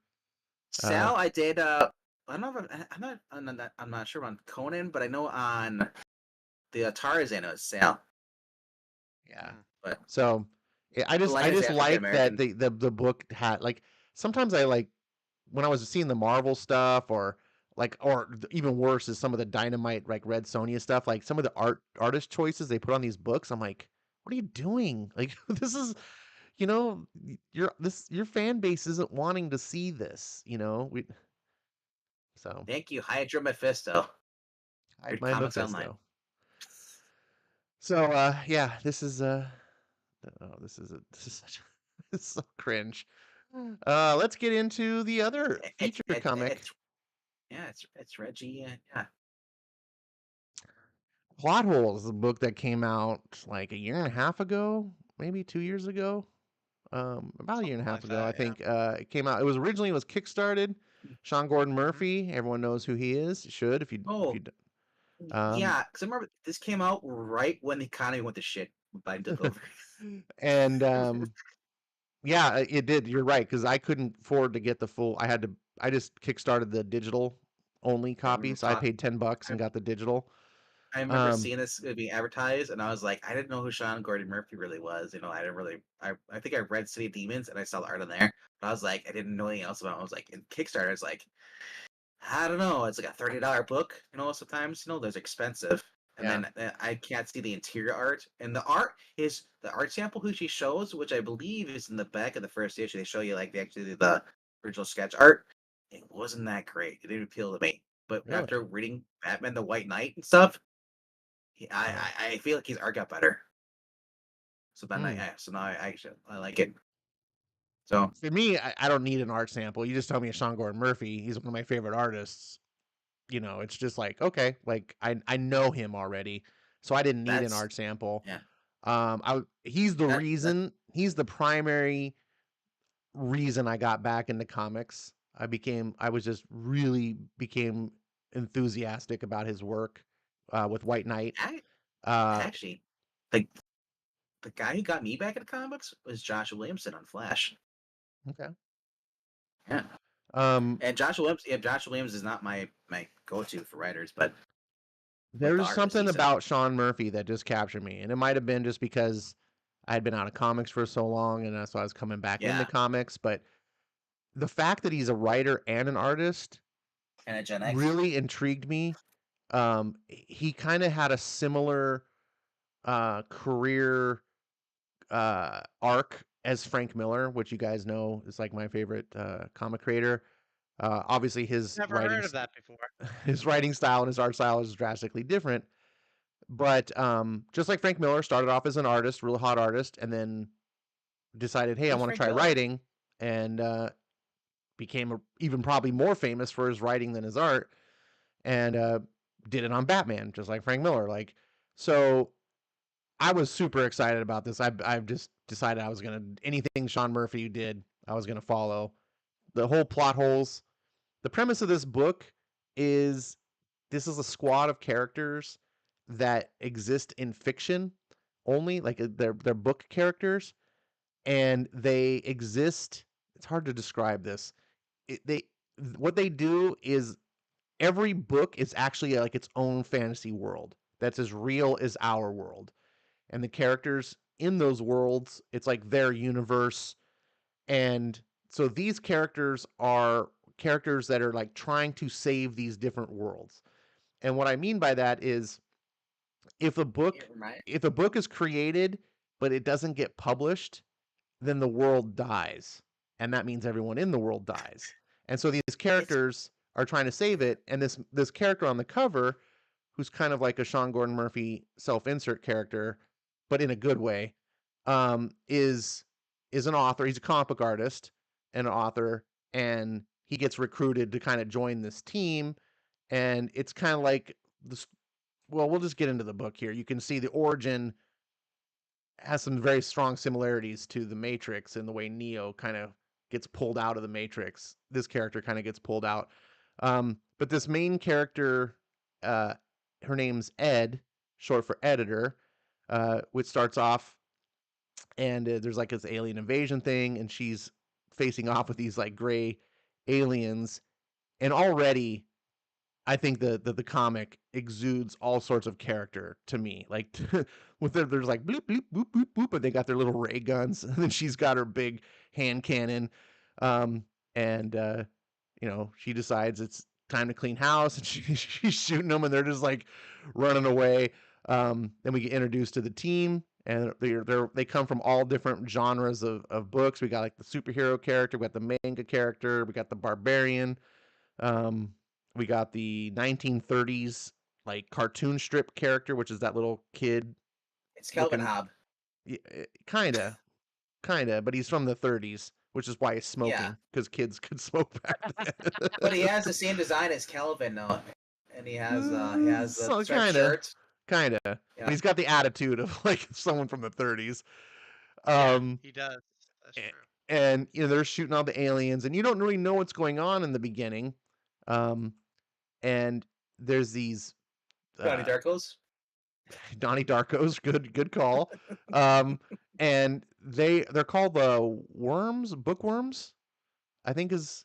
Sal, I did. I don't know. If I'm not sure on Conan, but I know on the Tarzan it was Sal. Yeah. But So I the just Lion's African like that American. the book had like sometimes I like when I was seeing the Marvel stuff or like even worse is some of the Dynamite like Red Sonja stuff like some of the artist choices they put on these books. I'm like, what are you doing? Like this is you know your fan base isn't wanting to see this. You know so Thank you, Hydra Mephisto. I Your my comics online. Mephisto. So yeah, this is this is such it's so cringe. Let's get into the other feature comic. It's Reggie. Yeah. Plot Holes, a book that came out like a year and a half ago, maybe 2 years ago. About a year and a Something half like ago, I that, yeah. think. It came out. It was originally kickstarted. Sean Gordon Mhm. Murphy. Everyone knows who he is. Should if Oh, you um yeah. Because I remember this came out right when the economy went to shit. Biden took over. and yeah, it did. You're right because I couldn't afford to get the full. I just kickstarted the digital only I copy, remember so I paid $10 I, and got the digital. I remember Um, seeing this being advertised, and I was like, I didn't know who Sean Gordon Murphy really was. You know, I didn't really. I think I read City of Demons, and I saw the art in there. But I was like, I didn't know anything else about it. I was like, in Kickstarter, it's like, I don't know. It's like a $30 book. You know, sometimes those are expensive. And Yeah. then I can't see the interior art, and the art is the art sample who she shows, which I believe is in the back of the first issue. They show you like the original sketch art. It wasn't that great. It didn't appeal to me. But Really? after reading Batman: The White Knight and stuff, Oh. I feel like his art got better. So then Hmm. so now I like it. So For me, I don't need an art sample. You just tell me it's Sean Gordon Murphy. He's one of my favorite artists. You know, it's just like okay, like I know him already, so I didn't need an that's art sample. yeah. He's the That reason. He's the primary reason I got back into comics. I was just really became enthusiastic about his work with White Knight. I, Uh, actually like the guy who got me back into comics was Josh Williamson on Flash. okay. Yeah. Um, And Josh Williams is not my go-to for writers, but like the there's artist, something he's about Sean Murphy that just captured me, and it might have been just because I had been out of comics for so long, and so I was coming back into Yeah. comics. But the fact that he's a writer and an artist And a Gen X. really intrigued me. He kind of had a similar career arc as Frank Miller, which you guys know is like my favorite comic creator. Obviously, Never heard of that before. his writing style and his art style is drastically different. But just like Frank Miller started off as an artist, really hot artist, and then decided, hey, I Who's want to Frank try Miller? writing, and became even probably more famous for his writing than his art, and did it on Batman, just like Frank Miller. Like, so I was super excited about this. I've just decided I was gonna anything Sean Murphy did, I was gonna follow. The whole plot holes. The premise of this book is this is a squad of characters that exist in fiction only, like they're book characters, and they exist. It's hard to describe this. They what they do is every book is actually like its own fantasy world that's as real as our world, and the characters in those worlds, it's like their universe. And so these characters are characters that are like trying to save these different worlds. And what I mean by that is if a book Right. if a book is created but it doesn't get published, then the world dies. And that means everyone in the world dies. And so these It's characters are trying to save it, and this character on the cover, who's kind of like a Sean Gordon Murphy self-insert character, but in a good way, is an author. He's a comic book artist and an author, and he gets recruited to kind of join this team. And it's kind of like this. Well, we'll just get into the book here. You can see the origin has some very strong similarities to the Matrix in the way Neo kind of gets pulled out of the Matrix. This character kind of gets pulled out. But this main character, uh, her name's Ed, short for editor, which starts off and there's like this alien invasion thing, and she's facing off with these like gray aliens, and already I think the comic exudes all sorts of character to me. Like with there's like bloop bloop boop boop boop, but they got their little ray guns, and then she's got her big hand cannon, um, and she decides it's time to clean house, and she's shooting them, and they're just like running away. Then we get introduced to the team, and they come from all different genres of books. We got like the superhero character, we got the manga character, we got the barbarian. Um, we got the 1930s like cartoon strip character, which is that little kid it's Kelvin looking, Hobb. kinda, but he's from the 30s, which is why he's Yeah, smoking because kids could smoke back but he then. has the same design as Kelvin though, and he has the So striped kinda, shirt. but Yeah, he's got the attitude of like someone from the 30s. Yeah, Um, he does. That's a- true. and they're shooting all the aliens, and you don't really know what's going on in the beginning. Um, and there's these Johnny uh, Darko's. Donnie Darko's good call. Um, and they're called the worms, bookworms, I think is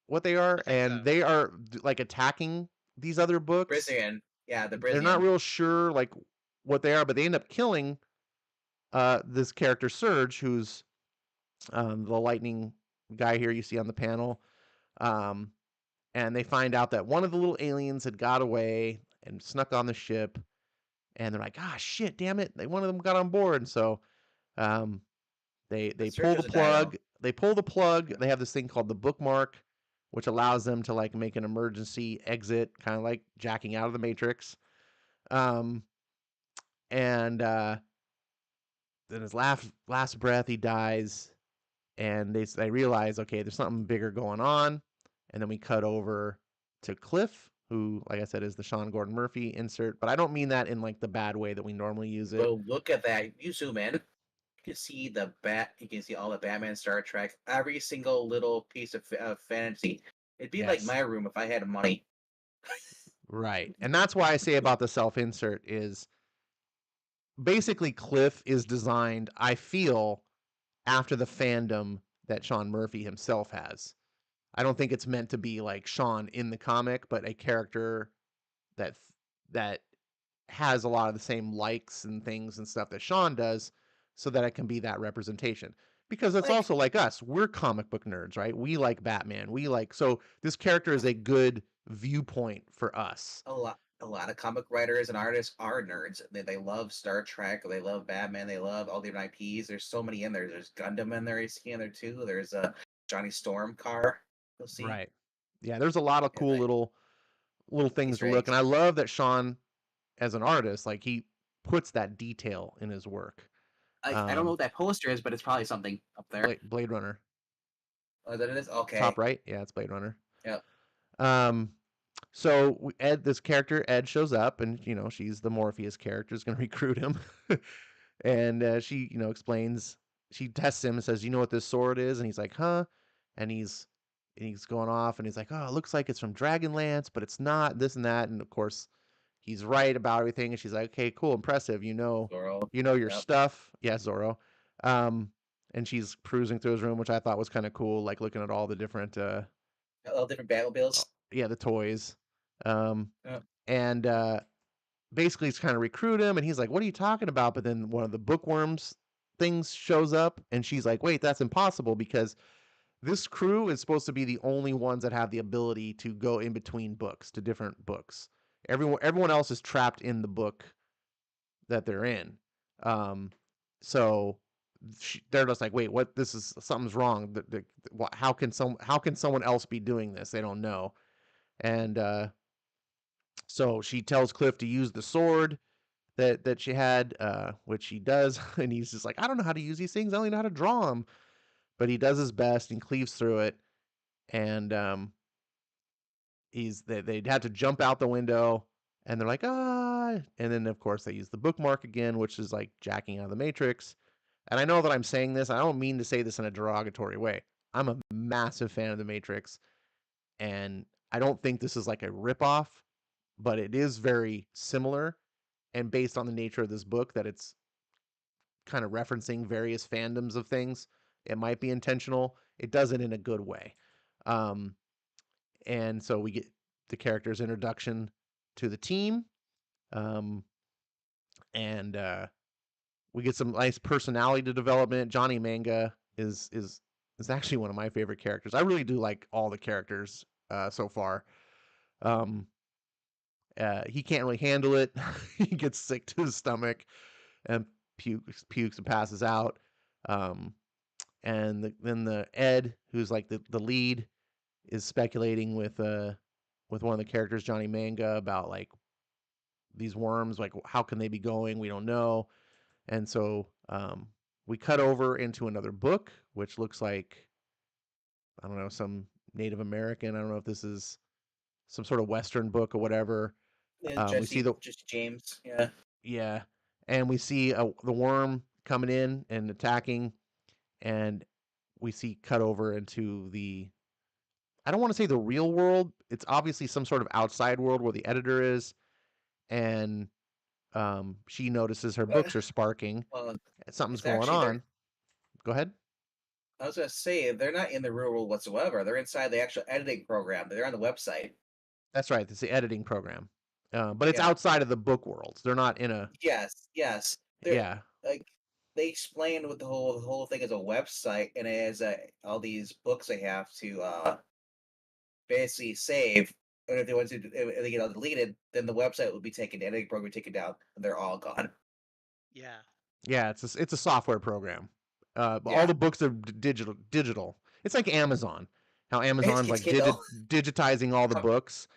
what they I are, think so. and they are like attacking these other books. Brizian. Yeah, the They're not Brizian. real sure like what they are, but they end up killing this character Surge, who's the lightning guy here you see on the panel. Um, and they find out that one of the little aliens had got away and snuck on the ship, and they're like, ah, shit, damn it, one of them got on board. And so um, But they Surge pull the was a dino. plug. They pull the plug. They have this thing called the bookmark, which allows them to like make an emergency exit, kind of like jacking out of the Matrix. Um, and then his last breath, he dies, and they realize, okay, there's something bigger going on. And then we cut over to Cliff, who, like I said, is the Sean Gordon Murphy insert, but I don't mean that in like the bad way that we normally use it. Bro, look at that. You zoom in. You can see the bat. You can see all the Batman, Star Trek, every single little piece of fantasy. It'd be like Yes. my room if I had money. Right. And that's why I say about the self insert is basically Cliff is designed, I feel, after the fandom that Sean Murphy himself has. I don't think it's meant to be like Sean in the comic, but a character that has a lot of the same likes and things and stuff that Sean does, so that it can be that representation. Because it's Like also like us, we're comic book nerds, right? We like Batman. So this character is a good viewpoint for us. a lot of comic writers and artists are nerds. They love Star Trek, they love Batman, they love all the different IPs. There's so many in there. There's Gundam in there, you see in there too. There's a Johnny Storm car. You'll see. Right. Yeah, there's a lot of Yeah, cool little things to Easter look. eggs. And I love that Sean, as an artist, like he puts that detail in his work. I don't know what that poster is, but it's probably something up there. Blade Runner. Oh, that it is? Okay. Top right? Yeah, it's Blade Runner. Yep. So this character, Ed, shows up, and she's the Morpheus character, is going to recruit him. And she, explains, she tests him and says, "You know what this sword is?" And he's like, "Huh?" And he's going off, and he's like, "Oh, it looks like it's from Dragonlance, but it's not, this and that." And of course, he's right about everything. And she's like, "Okay, cool, impressive. Zorro. Your Yep. stuff." Yeah, Zorro. And she's cruising through his room, which I thought was kind of cool, like looking at all the different, All different Batmobiles. yeah, the toys. Yep. And basically he's kind of recruit him, and he's like, "What are you talking about?" But then one of the bookworms things shows up, and she's like, "Wait, that's impossible, because this crew is supposed to be the only ones that have the ability to go in between books to different books. Everyone else is trapped in the book that they're in." So they're just like, "Wait, what? This is, something's wrong. How can someone else be doing this? They don't know." And so she tells Cliff to use the sword that she had, which he does, and he's just like, "I don't know how to use these things. I only know how to draw them." But he does his best and cleaves through it, and they'd had to jump out the window, and they're like, "Ah!" And then of course they use the bookmark again, which is like jacking out of the Matrix. And I know that I'm saying this, I don't mean to say this in a derogatory way. I'm a massive fan of the Matrix, and I don't think this is like a ripoff, but it is very similar, and based on the nature of this book, that it's kind of referencing various fandoms of things, it might be intentional. It does it in a good way. Um, and so we get the character's introduction to the team, um, and we get some nice personality development. Johnny Manga is actually one of my favorite characters. I really do like all the characters so far. Um, he can't really handle it. He gets sick to his stomach and pukes and passes out. And then the Ed, who's like the lead, is speculating with one of the characters, Johnny Manga, about like these worms, like how can they be going? We don't know. And so we cut over into another book, which looks like, I don't know, some Native American. I don't know if this is some sort of Western book or whatever. We see Jesse James. Yeah. yeah, and we see the worm coming in and attacking, and we see cut over into the, I don't want to say the real world. It's obviously some sort of outside world where the editor is, and she notices her books are sparking. Well, Something's it's going actually on. Go ahead. I was gonna say they're not in the real world whatsoever. They're inside the actual editing program. They're on the website. That's right. It's the editing program, but it's Yeah. outside of the book worlds. They're not in a. Yes. They're Yeah. like they explain what the whole thing is a website, and it has all these books they have to basically save. And if they get all deleted, then the website will be taken, the editing program will be taken down, and they're all gone. Yeah. Yeah, it's a software program. But all Yeah. the books are digital. It's like Amazon. How Amazon's It's like Kindle. digitizing all the books.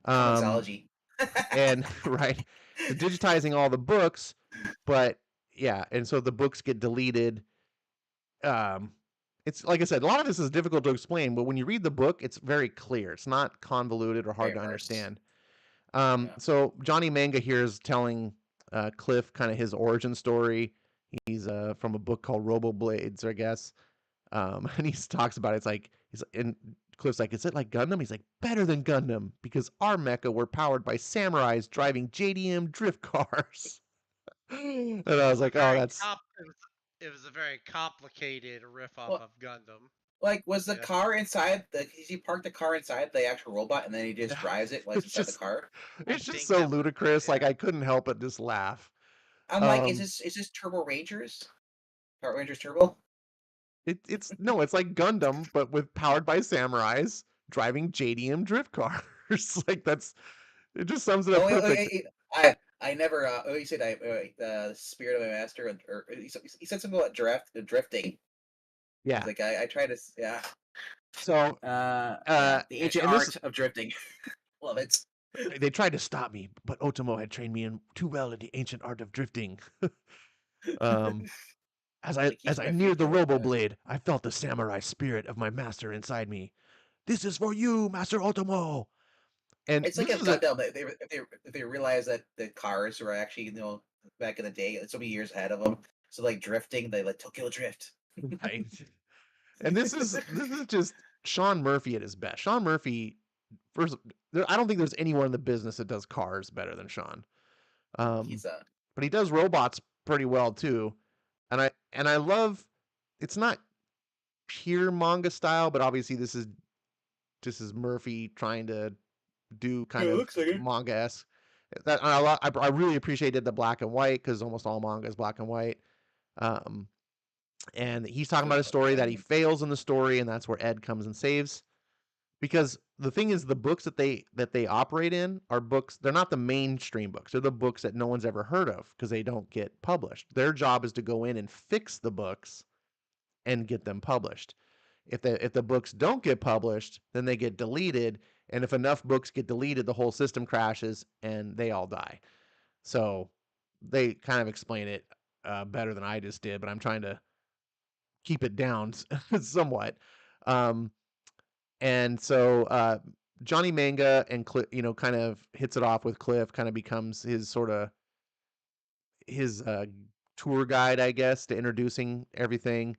Comixology. And right, so digitizing all the books, but yeah, and so the books get deleted. It's like I said, a lot of this is difficult to explain, but when you read the book, it's very clear. It's not convoluted or hard Very to immersed. understand. Yeah. So Johnny Manga here is telling Cliff kind of his origin story. He's from a book called Robo Blades, I guess. And he talks about it. It's like and Cliff's like, "Is it like Gundam?" He's like, "Better than Gundam, because our mecha were powered by samurais driving JDM drift cars." And I was like, "Oh, that's." It was a very complicated riff off Well, of Gundam. like, was the Yeah. car inside? He parked the car inside the actual robot, and then he just drives it while it's It's inside the just car. it's I just think so that was ludicrous. yeah. Like I couldn't help but just laugh. I'm like, is this Turbo Rangers? Power Rangers Turbo. It's no, it's like Gundam, but with powered by samurais driving JDM drift cars. Like it just sums it up Oh, perfect. I never. You said the spirit of my master, or he said something about drifting. Yeah. He's like, I try to, yeah. So Yeah, the ancient and this art of drifting. Love it. they tried to stop me, but Otomo had trained me in too well in the ancient art of drifting. um, Like, he's as I my neared the future. Robo Blade, I felt the samurai spirit of my master inside me. This is for you, Master Otomo. And It's like this if is a Gundam, if they realize that the cars were actually, back in the day, so many years ahead of them. So like drifting, they like Tokyo Drift. right. And this is just Sean Murphy at his best. Sean Murphy, first, I don't think there's anyone in the business that does cars better than Sean. Um, He's but he does robots pretty well too. And I love. It's not pure manga style, but obviously this is Murphy trying to do it kind of looks like it. manga esque. That I really appreciated the black and white because almost all manga is black and white. Um, and he's talking about a story that he fails in the story, and that's where Ed comes and saves. Because the thing is, the books that they operate in are books. They're not the mainstream books. They're the books that no one's ever heard of because they don't get published. Their job is to go in and fix the books and get them published. If the books don't get published, then they get deleted, and if enough books get deleted, the whole system crashes and they all die. So they kind of explain it better than I just did, but I'm trying to keep it down somewhat. Um, and so Johnny Manga and Cliff, kind of hits it off with Cliff, kind of becomes his sort of his tour guide, I guess, to introducing everything.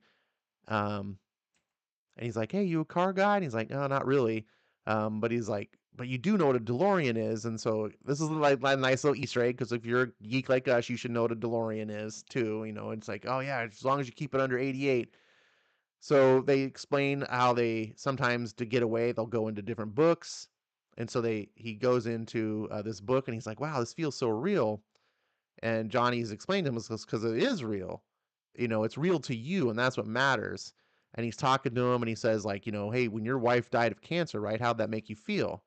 Um, And he's like, "Hey, you a car guy?" And he's like, "No, not really." But he's like, "But you do know what a DeLorean is." And so this is like a nice little Easter egg because if you're a geek like us, you should know what a DeLorean is too. It's like, oh yeah, as long as you keep it under 88. So they explain how they sometimes to get away, they'll go into different books. And so he goes into this book and he's like, "Wow, this feels so real." And Johnny's explained to him because it is real. It's real to you, and that's what matters. And he's talking to him, and he says, like, hey, when your wife died of cancer, right? How'd that make you feel?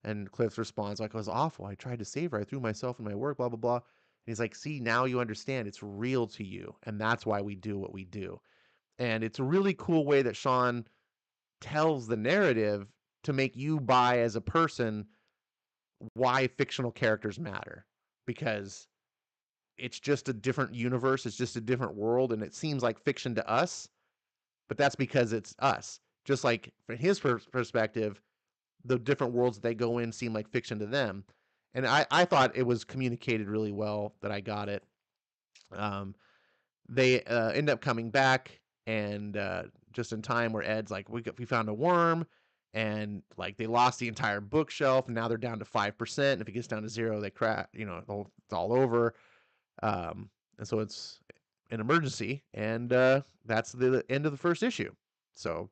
And Cliff responds, like, it was awful. I tried to save her. I threw myself in my work, blah, blah, blah. And he's like, see, now you understand. It's real to you. And that's why we do what we do. And it's a really cool way that Sean tells the narrative to make you buy as a person why fictional characters matter. Because it's just a different universe, it's just a different world, and it seems like fiction to us, but that's because it's us. Just like from his perspective, the different worlds that they go in seem like fiction to them. And I thought it was communicated really well that I got it. Um, they end up coming back and just in time where Ed's like, we found a worm, and like they lost the entire bookshelf, and now they're down to 5%. And if it gets down to zero, they crash. It's all over. And so it's an emergency, and that's the end of the first issue. So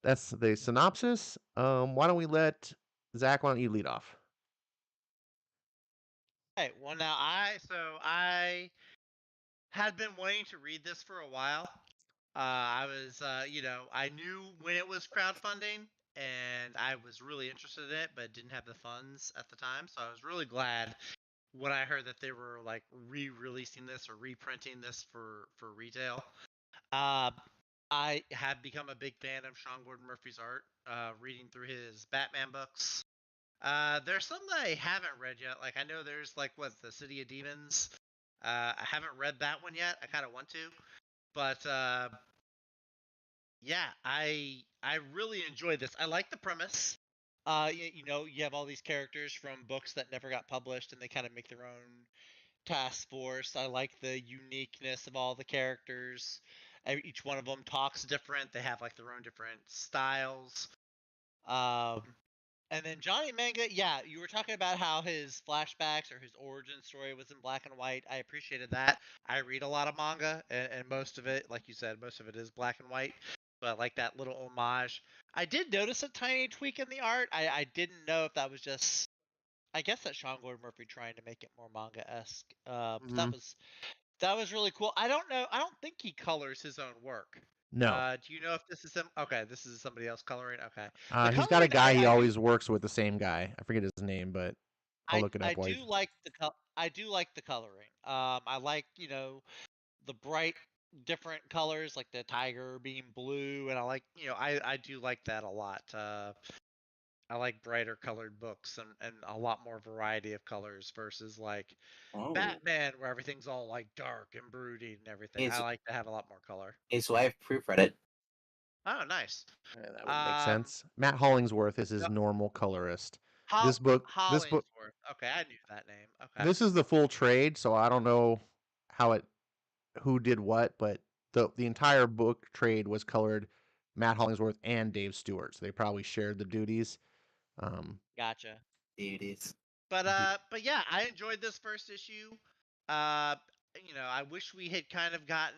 that's the synopsis. Why don't we let Zach? Why don't you lead off? Hey, well now I had been wanting to read this for a while. I was, I knew when it was crowdfunding, and I was really interested in it, but didn't have the funds at the time. So I was really glad when I heard that they were like re-releasing this or reprinting this for retail. Uh, I have become a big fan of Sean Gordon Murphy's art. Reading through his Batman books. There's some that I haven't read yet. Like I know there's like what the City of Demons. I haven't read that one yet. I kind of want to, but yeah, I really enjoy this. I like the premise. You have all these characters from books that never got published, and they kind of make their own task force. I like the uniqueness of all the characters. Each one of them talks different. They have like their own different styles. Um, and then Johnny Manga, yeah, you were talking about how his flashbacks or his origin story was in black and white. I appreciated that. I read a lot of manga, and most of it, like you said, most of it is black and white. But I like that little homage. I did notice a tiny tweak in the art. I didn't know if that was just. I guess that Sean Gordon Murphy trying to make it more manga esque. But Mm-hmm. That was really cool. I don't know. I don't think he colors his own work. No. Do you know if this is him? Okay, this is somebody else coloring. Okay, the He's got a coloring guy he I do always works with, the same guy. I forget his name, but I'll look it I up while do like I do like the coloring. I like the bright different colors like the tiger being blue, and I like I do like that a lot. I like brighter colored books and a lot more variety of colors versus like Oh, Batman where everything's all like dark and brooding and everything. I it's like to have a lot more color. so I've proofread it. Oh, nice. Yeah, that would make Um, sense. Matt Hollingsworth is his no, normal colorist. Hol- This book, Hollingsworth. Okay, I knew that name. Okay, this is the full trade, so I don't know how it, who did what, but the entire book trade was colored Matt Hollingsworth and Dave Stewart, so they probably shared the duties. Um, gotcha. Duties. But yeah, I enjoyed this first issue. Uh, I wish we had kind of gotten,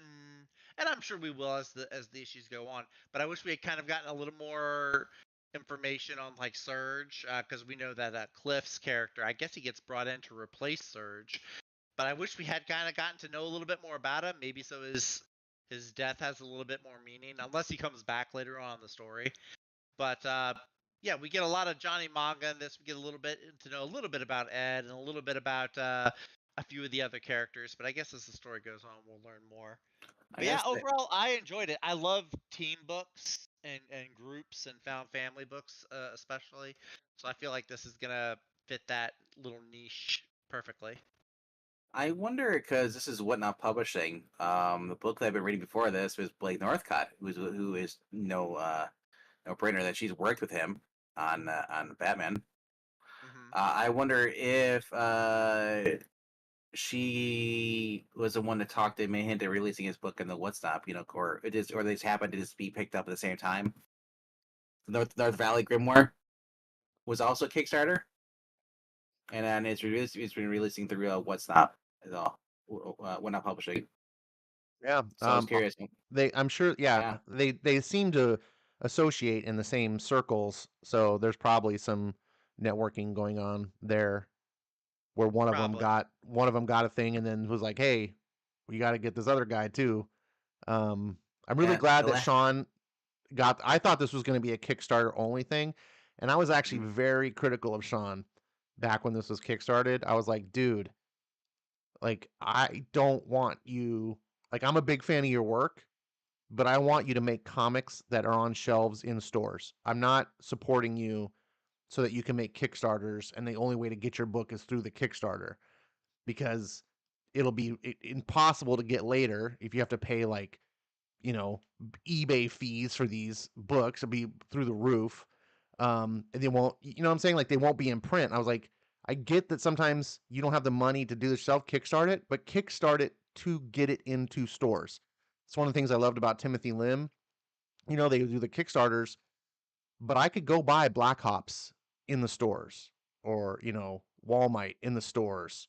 and I'm sure we will as the issues go on. But I wish we had kind of gotten a little more information on like Surge, because we know that Cliff's character, I guess he gets brought in to replace Surge. But I wish we had kind of gotten to know a little bit more about him. Maybe so his death has a little bit more meaning, unless he comes back later on in the story. But yeah, we get a lot of Johnny manga in this. We get a little bit to know a little bit about Ed and a little bit about a few of the other characters. But I guess as the story goes on, we'll learn more. I But yeah, guess that overall, I enjoyed it. I love team books and groups and found family books, especially. So I feel like this is gonna fit that little niche perfectly. I wonder because this is Whatnot Publishing. The book that I've been reading before this was Blake Northcott, who is no brainer that she's worked with him on Batman. Hmm. I wonder if she was the one to talk to me into releasing his book in the Whatstop, or they just happened to just be picked up at the same time. North Valley Grimoire was also a Kickstarter, and then it's been releasing through Whatstop as well, Whatnot Publishing. yeah, So I was curious. I'm sure. Yeah, Yeah, they seem to associate in the same circles, so there's probably some networking going on there, where Probably. one of them got a thing and then was like, "Hey, we got to get this other guy too." I'm really yeah. glad that Sean got. I thought this was going to be a Kickstarter only thing, and I was actually very critical of Sean back when this was kickstarted. I was like, "Dude, like I don't want you. Like I'm a big fan of your work, but I want you to make comics that are on shelves in stores. I'm not supporting you so that you can make Kickstarters, and the only way to get your book is through the Kickstarter, because it'll be impossible to get later if you have to pay like, you know, eBay fees for these books. It'll be through the roof. And they won't, you know what I'm saying? Like they won't be in print. I was like, I get that sometimes you don't have the money to do this yourself, kickstart it, but kickstart it to get it into stores. It's one of the things I loved about Timothy Lim. You know, they do the Kickstarters, but I could go buy Black Hops in the stores, or, you know, Walmart in the stores.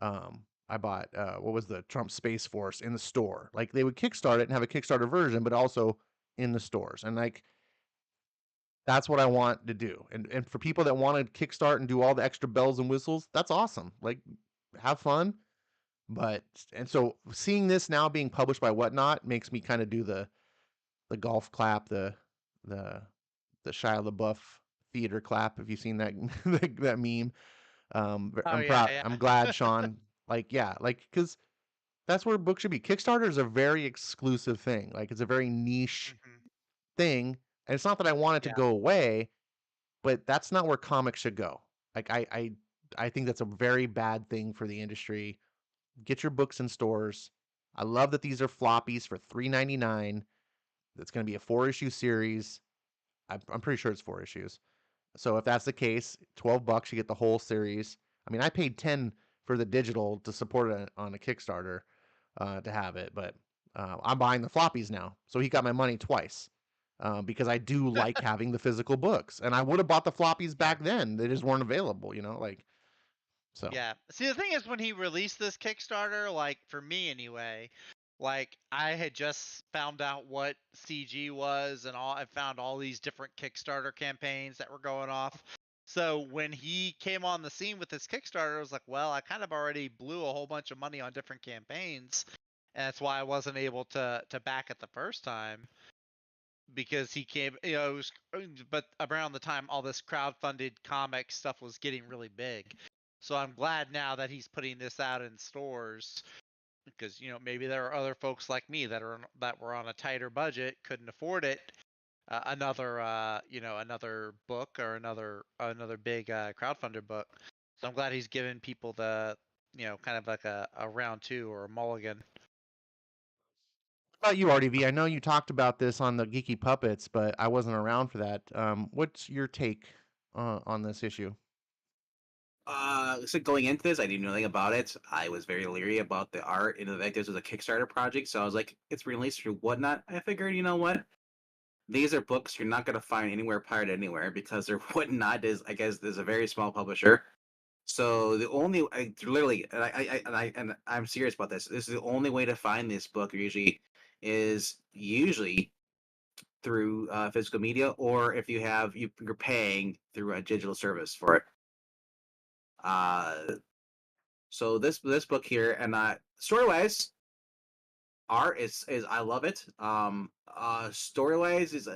I bought what was the Trump Space Force in the store. Like they would kickstart it and have a Kickstarter version, but also in the stores. And like that's what I want to do. And for people that want to kickstart and do all the extra bells and whistles, that's awesome. Like have fun. But and so seeing this now being published by Whatnot makes me kind of do the golf clap, the the Shia LaBeouf theater clap. Have you seen that that meme? Oh I'm yeah, proud. yeah. I'm glad, Sean. Like, yeah, like because that's where books should be. Kickstarter is a very exclusive thing. Like, it's a very niche Hmm. thing, and it's not that I want it to Yeah. go away, but that's not where comics should go. Like, I think that's a very bad thing for the industry. Get your books in stores. I love that these are floppies for $3.99. It's going to be a 4-issue series. I'm pretty sure it's 4 issues. So if that's the case, $12 you get the whole series. I mean, I paid 10 for the digital to support it on a Kickstarter to have it, but I'm buying the floppies now. So he got my money twice because I do like having the physical books, and I would have bought the floppies Yeah. back then. They just weren't available, you know, like so. Yeah. See, the thing is, when he released this Kickstarter, like for me anyway, like I had just found out what CG was and all. I found all these different Kickstarter campaigns that were going off. So when he came on the scene with his Kickstarter, I was like, well, I kind of already blew a whole bunch of money on different campaigns, and that's why I wasn't able to back it the first time, because he came, it was, but around the time all this crowdfunded comic stuff was getting really big. So I'm glad now that he's putting this out in stores, because maybe there are other folks like me that were on a tighter budget, couldn't afford it, another book or another big crowdfunder book. So I'm glad he's giving people the kind of like a round two or a mulligan. What about you, RDV? I know you talked about this on the Geeky Puppets, but I wasn't around for that. What's your take on this issue? So going into this, I didn't know anything about it. I was very leery about the art, and the fact this was a Kickstarter project. So I was like, it's released through whatnot. I figured, you know what? These are books you're not going to find anywhere pirated anywhere because their whatnot is, I guess, there's a very small publisher. So the only, I literally, and I'm serious about this. This is the only way to find this book usually through physical media, or if you're paying through a digital service for it. So this book here, and story wise, art is I love it. Story wise is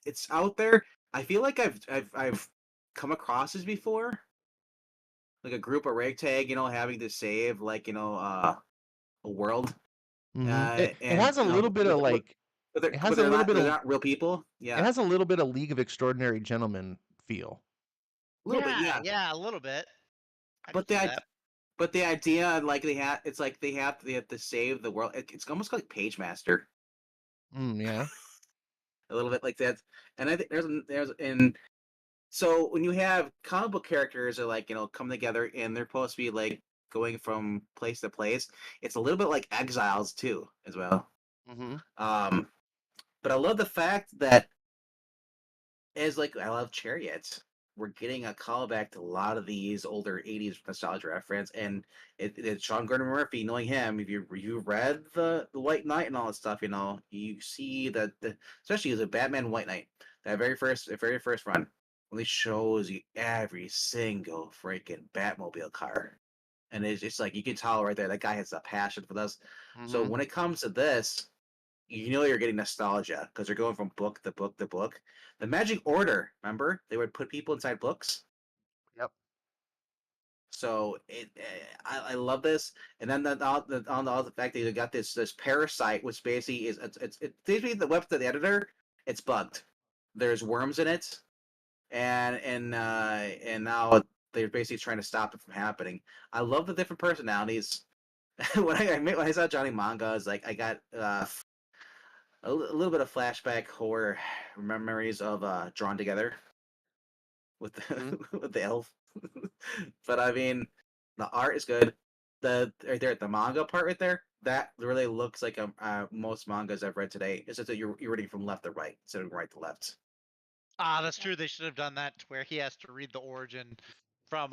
it's out there. I feel like I've come across this before, like a group of ragtag, having to save a world, It and has a little bit of like it has a little bit they're of not real people. it Yeah, has a little bit of League of Extraordinary Gentlemen feel. a little bit. Yeah, Yeah, yeah, a little bit. I can but see the that. but the idea, like it's like they have to save the world. It's almost like Page Master, Yeah. a little bit like that. And I think and so when you have comic book characters are like come together and they're supposed to be like going from place to place, it's a little bit like Exiles too as well. Mm-hmm. Um, but I love the fact that as like I love Chariots. We're getting a callback to a lot of these older '80s nostalgia reference, and it's Sean Gordon Murphy. Knowing him, if you read the White Knight and all that stuff, you see that especially as a Batman White Knight, the very first run, really shows you every single freaking Batmobile car, and it's just like you can tell right there that guy has a passion for this. So Mm-hmm. when it comes to this, you're getting nostalgia because they're going from book to book to book. The Magic Order, remember? They would put people inside books. Yep. So I love this, and then on the fact that you got this parasite, which basically is it's basically the web to the editor. It's bugged. There's worms in it, and now they're basically trying to stop it from happening. I love the different personalities. When I saw Johnny Manga, I was like, I got a little bit of flashback horror memories of Drawn Together with Mm-hmm. with the elf. But I mean, the art is good. The right there, the manga part right there, that really looks like most mangas I've read today. It's just that you're reading from left to right instead of right to left. That's true. They should have done that to where he has to read the origin from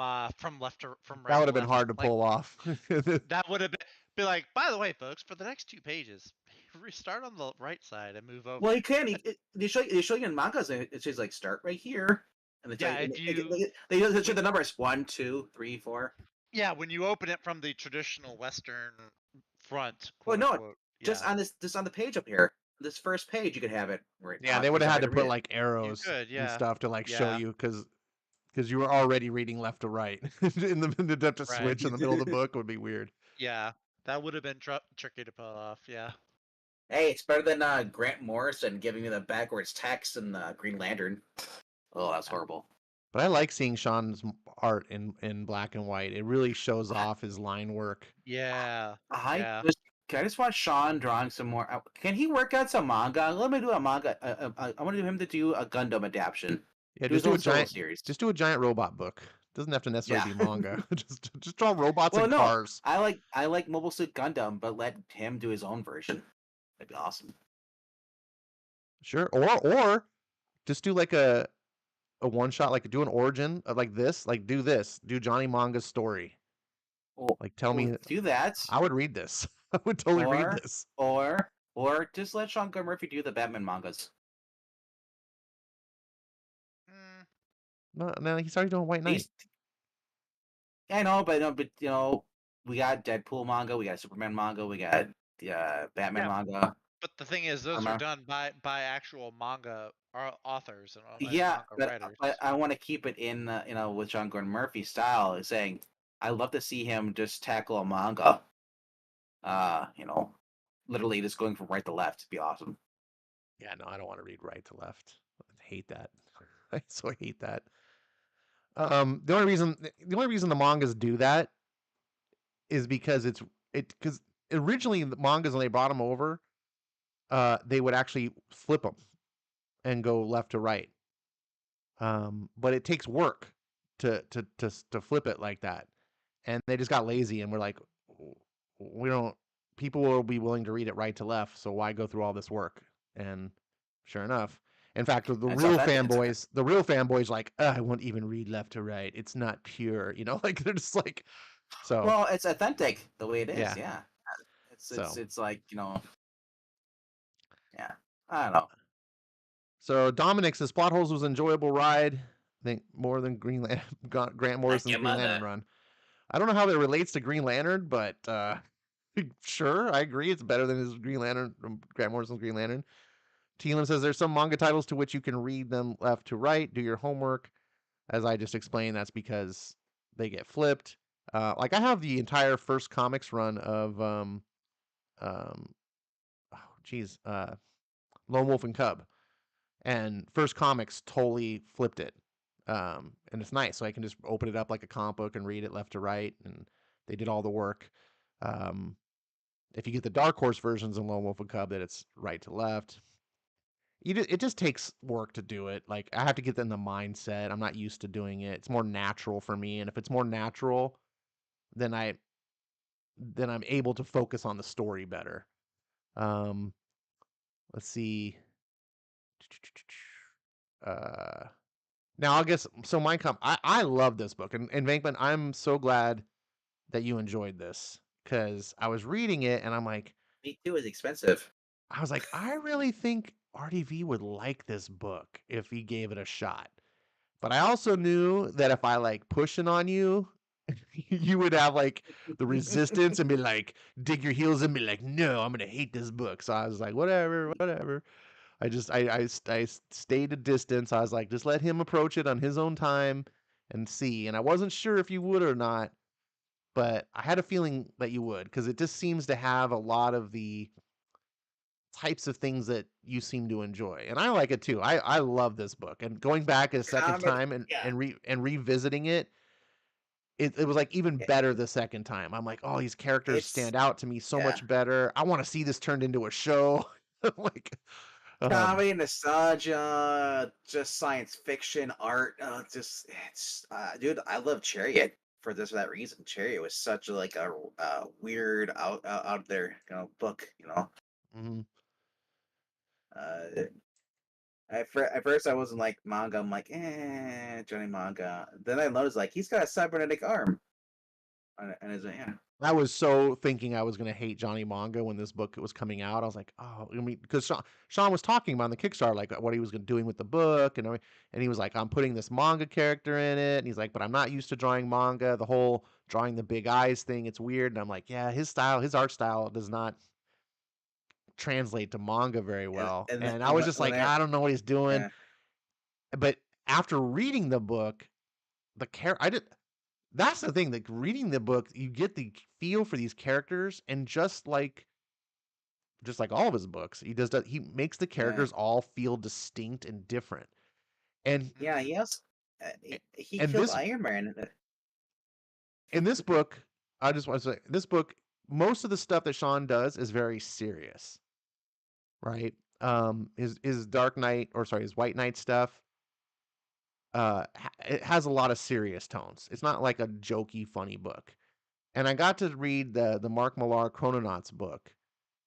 left to from That right would to have been left. hard to Like pull off. that would have been like, by the way, folks, for the next 2 pages, restart on the right side and move Well, over. you can. They show you in mangas, and it says like start right here, and they tell Yeah, you, and if you they show the numbers 1, 2, 3, 4. yeah, when you open it from the traditional Western front, Well, quote no, unquote. just Yeah, on the page up here, this first page, you could have it right. Yeah, they would have Decide had to to read put it. like you arrows could. and Yeah, stuff to like show yeah, you because you were already reading left to right. To have to right. switch in the middle of the book would be weird. Yeah, that would have been tricky to pull off. Yeah. Hey, it's better than Grant Morrison giving me the backwards text and Green Lantern. Oh, that's horrible. But I like seeing Sean's art in black and white. It really shows I, off his line work. Yeah, I yeah. just can I just want Sean drawing some more. Can he work on some manga? Let me do a manga. I want to do him to do a Gundam adaptation. Yeah, Do his own solo series. just do a giant robot book. Doesn't have to necessarily Yeah. be manga. just draw robots Well, and no, cars. I like Mobile Suit Gundam, but let him do his own version. That'd be awesome. Sure. Or just do like a one shot, like do an origin of like this, like do this, do Johnny Manga's story. Well, Like tell me, do that, I would read this. I would totally read or this. or just let Sean Murphy do the Batman mangas. Mm, No, he's already doing White Knight. I know, but we got Deadpool manga, we got Superman manga, we got Batman manga. But the thing is, those are done by actual manga authors and Yeah, manga but writers. I want to keep it in with John Gordon Murphy style, saying I love to see him just tackle a manga. Literally just going from right to left. It'd be awesome. Yeah, no, I don't want to read right to left. I hate that. I so hate that. The only reason the mangas do that is because because originally the mangas, when they brought them over, they would actually flip them and go left to right. But it takes work to flip it like that, and they just got lazy and we're like, we don't. People will be willing to read it right to left, so why go through all this work? And sure enough, in fact, the real fanboys like, I won't even read left to right. It's not pure, like they're just like, so. Well, it's authentic the way it is. Yeah. It's like yeah. I don't know. So Dominic says plot holes was an enjoyable ride. I think more than Grant Morrison's Green Lantern run. I don't know how that relates to Green Lantern, but sure, I agree. It's better than his Green Lantern, Grant Morrison's Green Lantern. Teelan says there's some manga titles to which you can read them left to right. Do your homework. As I just explained, that's because they get flipped. Like I have the entire first comics run of Lone Wolf and Cub, and first comics totally flipped it. And it's nice, so I can just open it up like a comic book and read it left to right, and they did all the work. If you get the Dark Horse versions in Lone Wolf and Cub, that it's right to left. It just takes work to do it. Like I have to get in the mindset. I'm not used to doing it. It's more natural for me, and if it's more natural, then I'm able to focus on the story better. Let's see. Now I guess so. I love this book, and Venkman, I'm so glad that you enjoyed this because I was reading it and I'm like, Me too is expensive. I was like, I really think RDV would like this book if he gave it a shot. But I also knew that if I like pushing on you, you would have like the resistance and be like, dig your heels and be like, no, I'm gonna hate this book. So I was like, whatever. I stayed a distance. I was like, just let him approach it on his own time and see. And I wasn't sure if you would or not, but I had a feeling that you would because it just seems to have a lot of the types of things that you seem to enjoy, and I like it too. I love this book, and going back a second time and revisiting it, it was like even better the second time. I'm like, oh, these characters stand out to me so much better. I want to see this turned into a show. Like comedy, nostalgia, just science fiction, art. Dude, I love Chariot for that reason. Chariot was such a weird out there book. Mm-hmm. At first I wasn't like manga. I'm like, Johnny manga. Then I noticed like he's got a cybernetic arm, and it's like, yeah. I was so thinking I was going to hate Johnny Manga when this book was coming out. I was like, oh, I mean, because Sean was talking about on the Kickstarter, like what he was doing with the book. And he was like, I'm putting this manga character in it. And he's like, but I'm not used to drawing manga. The whole drawing the big eyes thing, it's weird. And I'm like, yeah, his art style does not translate to manga very well. And I was just like, I don't know what he's doing. Yeah. But after reading the book, that's the thing, like reading the book, you get the feel for these characters, and just like all of his books, he makes the characters all feel distinct and different. And he killed Iron Man. In this book, I just want to say, this book, most of the stuff that Sean does is very serious, right? His Dark Knight, or sorry, his White Knight stuff, it has a lot of serious tones. It's not like a jokey, funny book. And I got to read the Mark Millar Chrononauts book.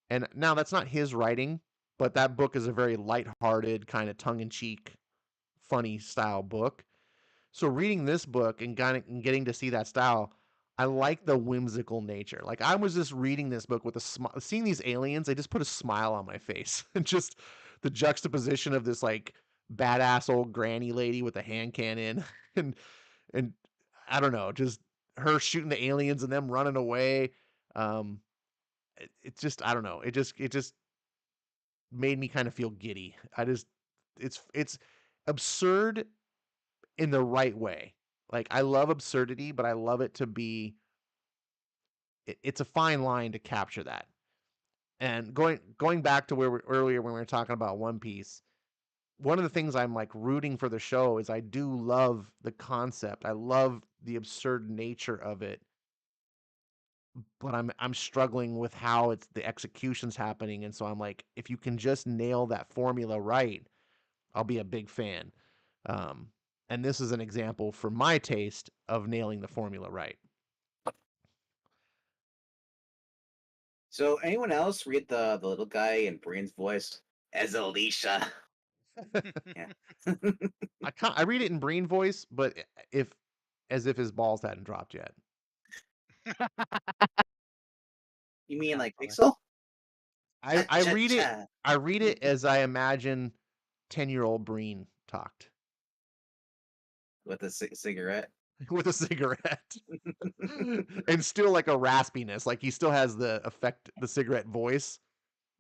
And now that's not his writing, but that book is a very lighthearted, kind of tongue-in-cheek, funny style book. So reading this book and getting to see that style, I like the whimsical nature. Like I was just reading this book with a smile, seeing these aliens, they just put a smile on my face. And just the juxtaposition of this like badass old granny lady with a hand cannon, and and I don't know, just her shooting the aliens and them running away. It just I don't know. It just made me kind of feel giddy. It's absurd in the right way. Like I love absurdity, but I love it to be it's a fine line to capture that. And going back to earlier when we were talking about One Piece, one of the things I'm like rooting for the show is I do love the concept. I love the absurd nature of it, but I'm struggling with how it's the execution's happening, and so I'm like, if you can just nail that formula right, I'll be a big fan. Um, and this is an example for my taste of nailing the formula right. So anyone else read the little guy in Brian's voice as Alicia? Yeah. I read it in Breen voice, but if as if his balls hadn't dropped yet. You mean like Funny. Pixel? I read it Cha-cha-cha. I read it as I imagine 10-year-old Breen talked With a cigarette. with a cigarette. And still like a raspiness, like he still has the cigarette voice,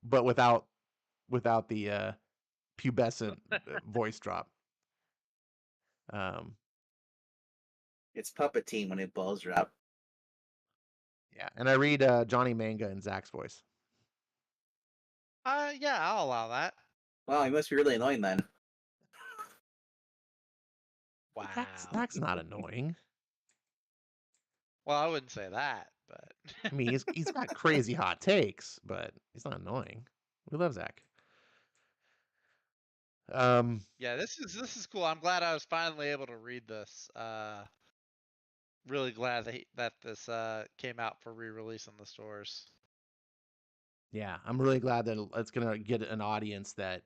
but without the pubescent voice drop. It's Puppeteam when it balls drop. Yeah, and I read Johnny Manga in Zach's voice. Yeah, I'll allow that. Wow, he must be really annoying then. Wow. That's not annoying. Well, I wouldn't say that, but I mean, he's got crazy hot takes, but he's not annoying. We love Zach. yeah, this is cool. I'm glad I was finally able to read this. Really glad that this came out for re-release in the stores. Yeah, I'm really glad that it's gonna get an audience that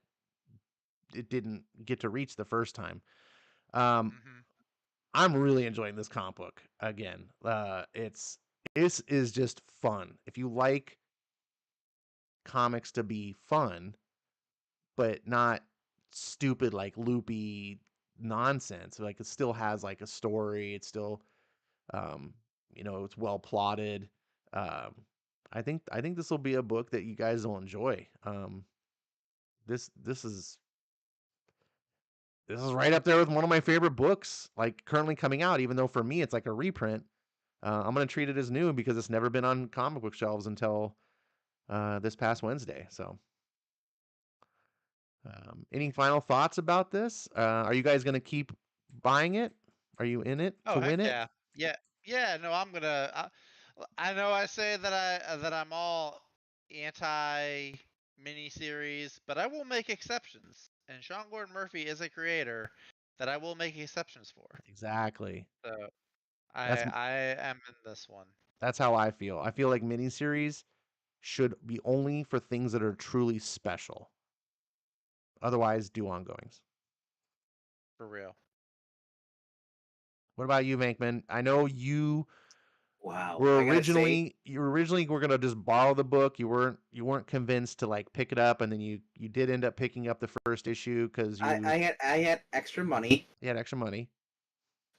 it didn't get to reach the first time. Mm-hmm. I'm really enjoying this comic book again. This is just fun. If you like comics to be fun, but not stupid like loopy nonsense, like it still has like a story. It's still, um, it's well plotted. Um, I think this will be a book that you guys will enjoy. This this is this is right up there with one of my favorite books, like currently coming out. Even though for me it's like a reprint, I'm gonna treat it as new because it's never been on comic book shelves until this past Wednesday. So, any final thoughts about this? Are you guys gonna keep buying it? Are you in it Oh to heck win it? yeah, yeah, yeah. No, I'm gonna. I know I say that I'm all anti miniseries, but I will make exceptions. And Sean Gordon Murphy is a creator that I will make exceptions for. Exactly. So That's I am in this one that's how I feel. I feel like miniseries should be only for things that are truly special. Otherwise, do ongoings. for real. What about you, Vankman? I know Wow, I gotta say, you originally were gonna just borrow the book. You weren't convinced to like pick it up, and then you did end up picking up the first issue because I had extra money you had extra money.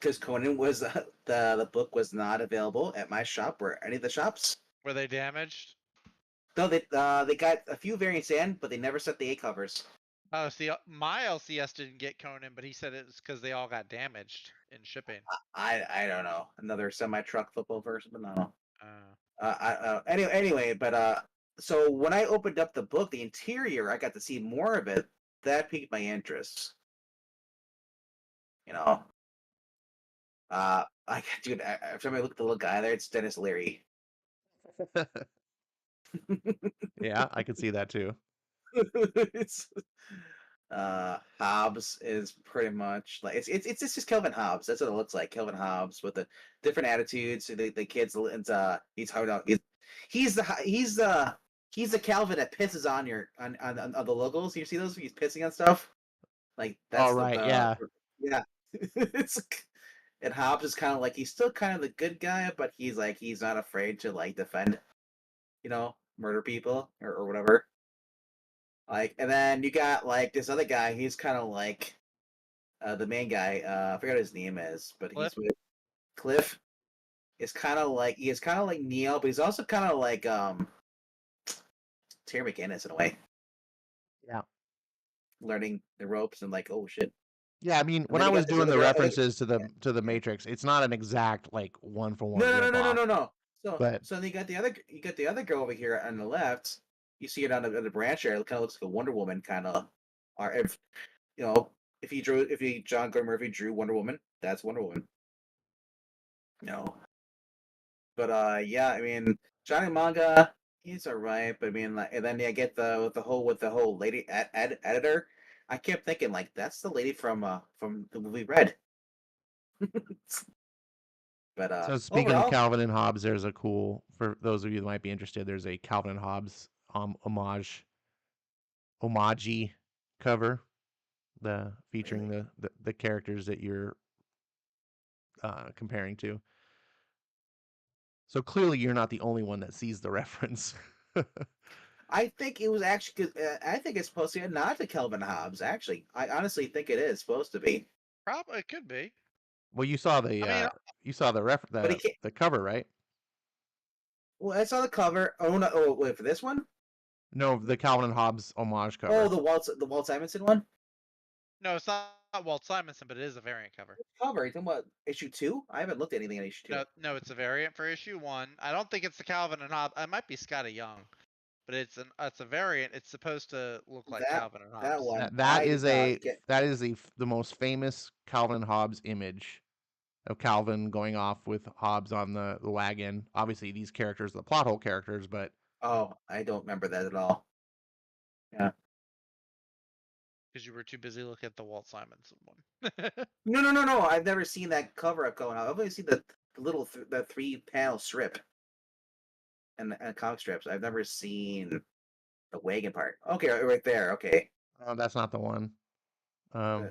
because Conan was the book was not available at my shop or any of the shops. Were they damaged? Though they got a few variants in, but they never set the A covers. Oh, see, my LCS didn't get Conan, but he said it was because they all got damaged in shipping. I don't know, another semi truck flip over or something. I don't know. Uh, Anyway, but so when I opened up the book, the interior, I got to see more of it. That piqued my interest. You know, dude, every time I look at the little guy there, it's Dennis Leary. Yeah, I could see that too. It's Hobbs is pretty much like it's just Kelvin Hobbs. That's what it looks like. Kelvin Hobbs with the different attitudes. The kids and he's how about he's the Calvin that pisses on your on the logos. You see those? He's pissing on stuff. Like All that's right, yeah. yeah. It's and Hobbs is kind of like he's still kind of the good guy, but he's not afraid to like defend, murder people or whatever. Like, and then you got like this other guy. He's kind of like the main guy. I forgot what his name is, but Cliff? he's with Cliff. Is kind of like Neo, but he's also kind of like Terry McGinnis in a way, Yeah. learning the ropes and like, oh shit. Yeah, I mean, And when then I you was got this doing other the girl. references to Yeah, the yeah. Matrix, it's not an exact like one for one No, no, no, rip no, no, off, no, no. So, but so then you got the other girl over here on the left. You see it on the branch there. It kind of looks like a Wonder Woman kind of. Or if you know, if he John Gordon Murphy drew Wonder Woman, that's Wonder Woman. No, but yeah, I mean, Johnny Manga, he's alright. But I mean, like, and then I get with the whole lady editor. I kept thinking like that's the lady from the movie Red. But so speaking of overall, Calvin and Hobbes, there's a cool, for those of you that might be interested, there's a Calvin and Hobbes homage cover, the featuring really, the characters that you're comparing to. So clearly, you're not the only one that sees the reference. I think it was actually. I think it's supposed to be a nod to Kelvin Hobbes. Actually, I honestly think it is supposed to be. Probably it could be. Well, I mean, you saw But he can't. the cover, right? Well, I saw the cover. Oh no! Oh wait, for this one? No, the Calvin and Hobbes homage Oh, cover. the Walt Simonson one. no, it's not Walt Simonson, but it is a variant cover. Cover. You talking about issue 2? I haven't looked at anything in issue 2. No, no, it's a variant for issue 1. I don't think it's the Calvin and Hobbes. It might be Scotty Young, but it's a variant. It's supposed to look like That Calvin and that Hobbes. one That I is did not a get. the most famous Calvin and Hobbes image of Calvin going off with Hobbes on the wagon. Obviously, these characters, the plot hole characters, but Oh, I don't remember that at all. Yeah. Because you were too busy looking at the Walt Simonson one. No, no, no, no. I've never seen that cover up going on. I've only seen the little the 3-panel strip and comic strips. I've never seen the wagon part. Okay, right there. Okay. that's not the one. Uh,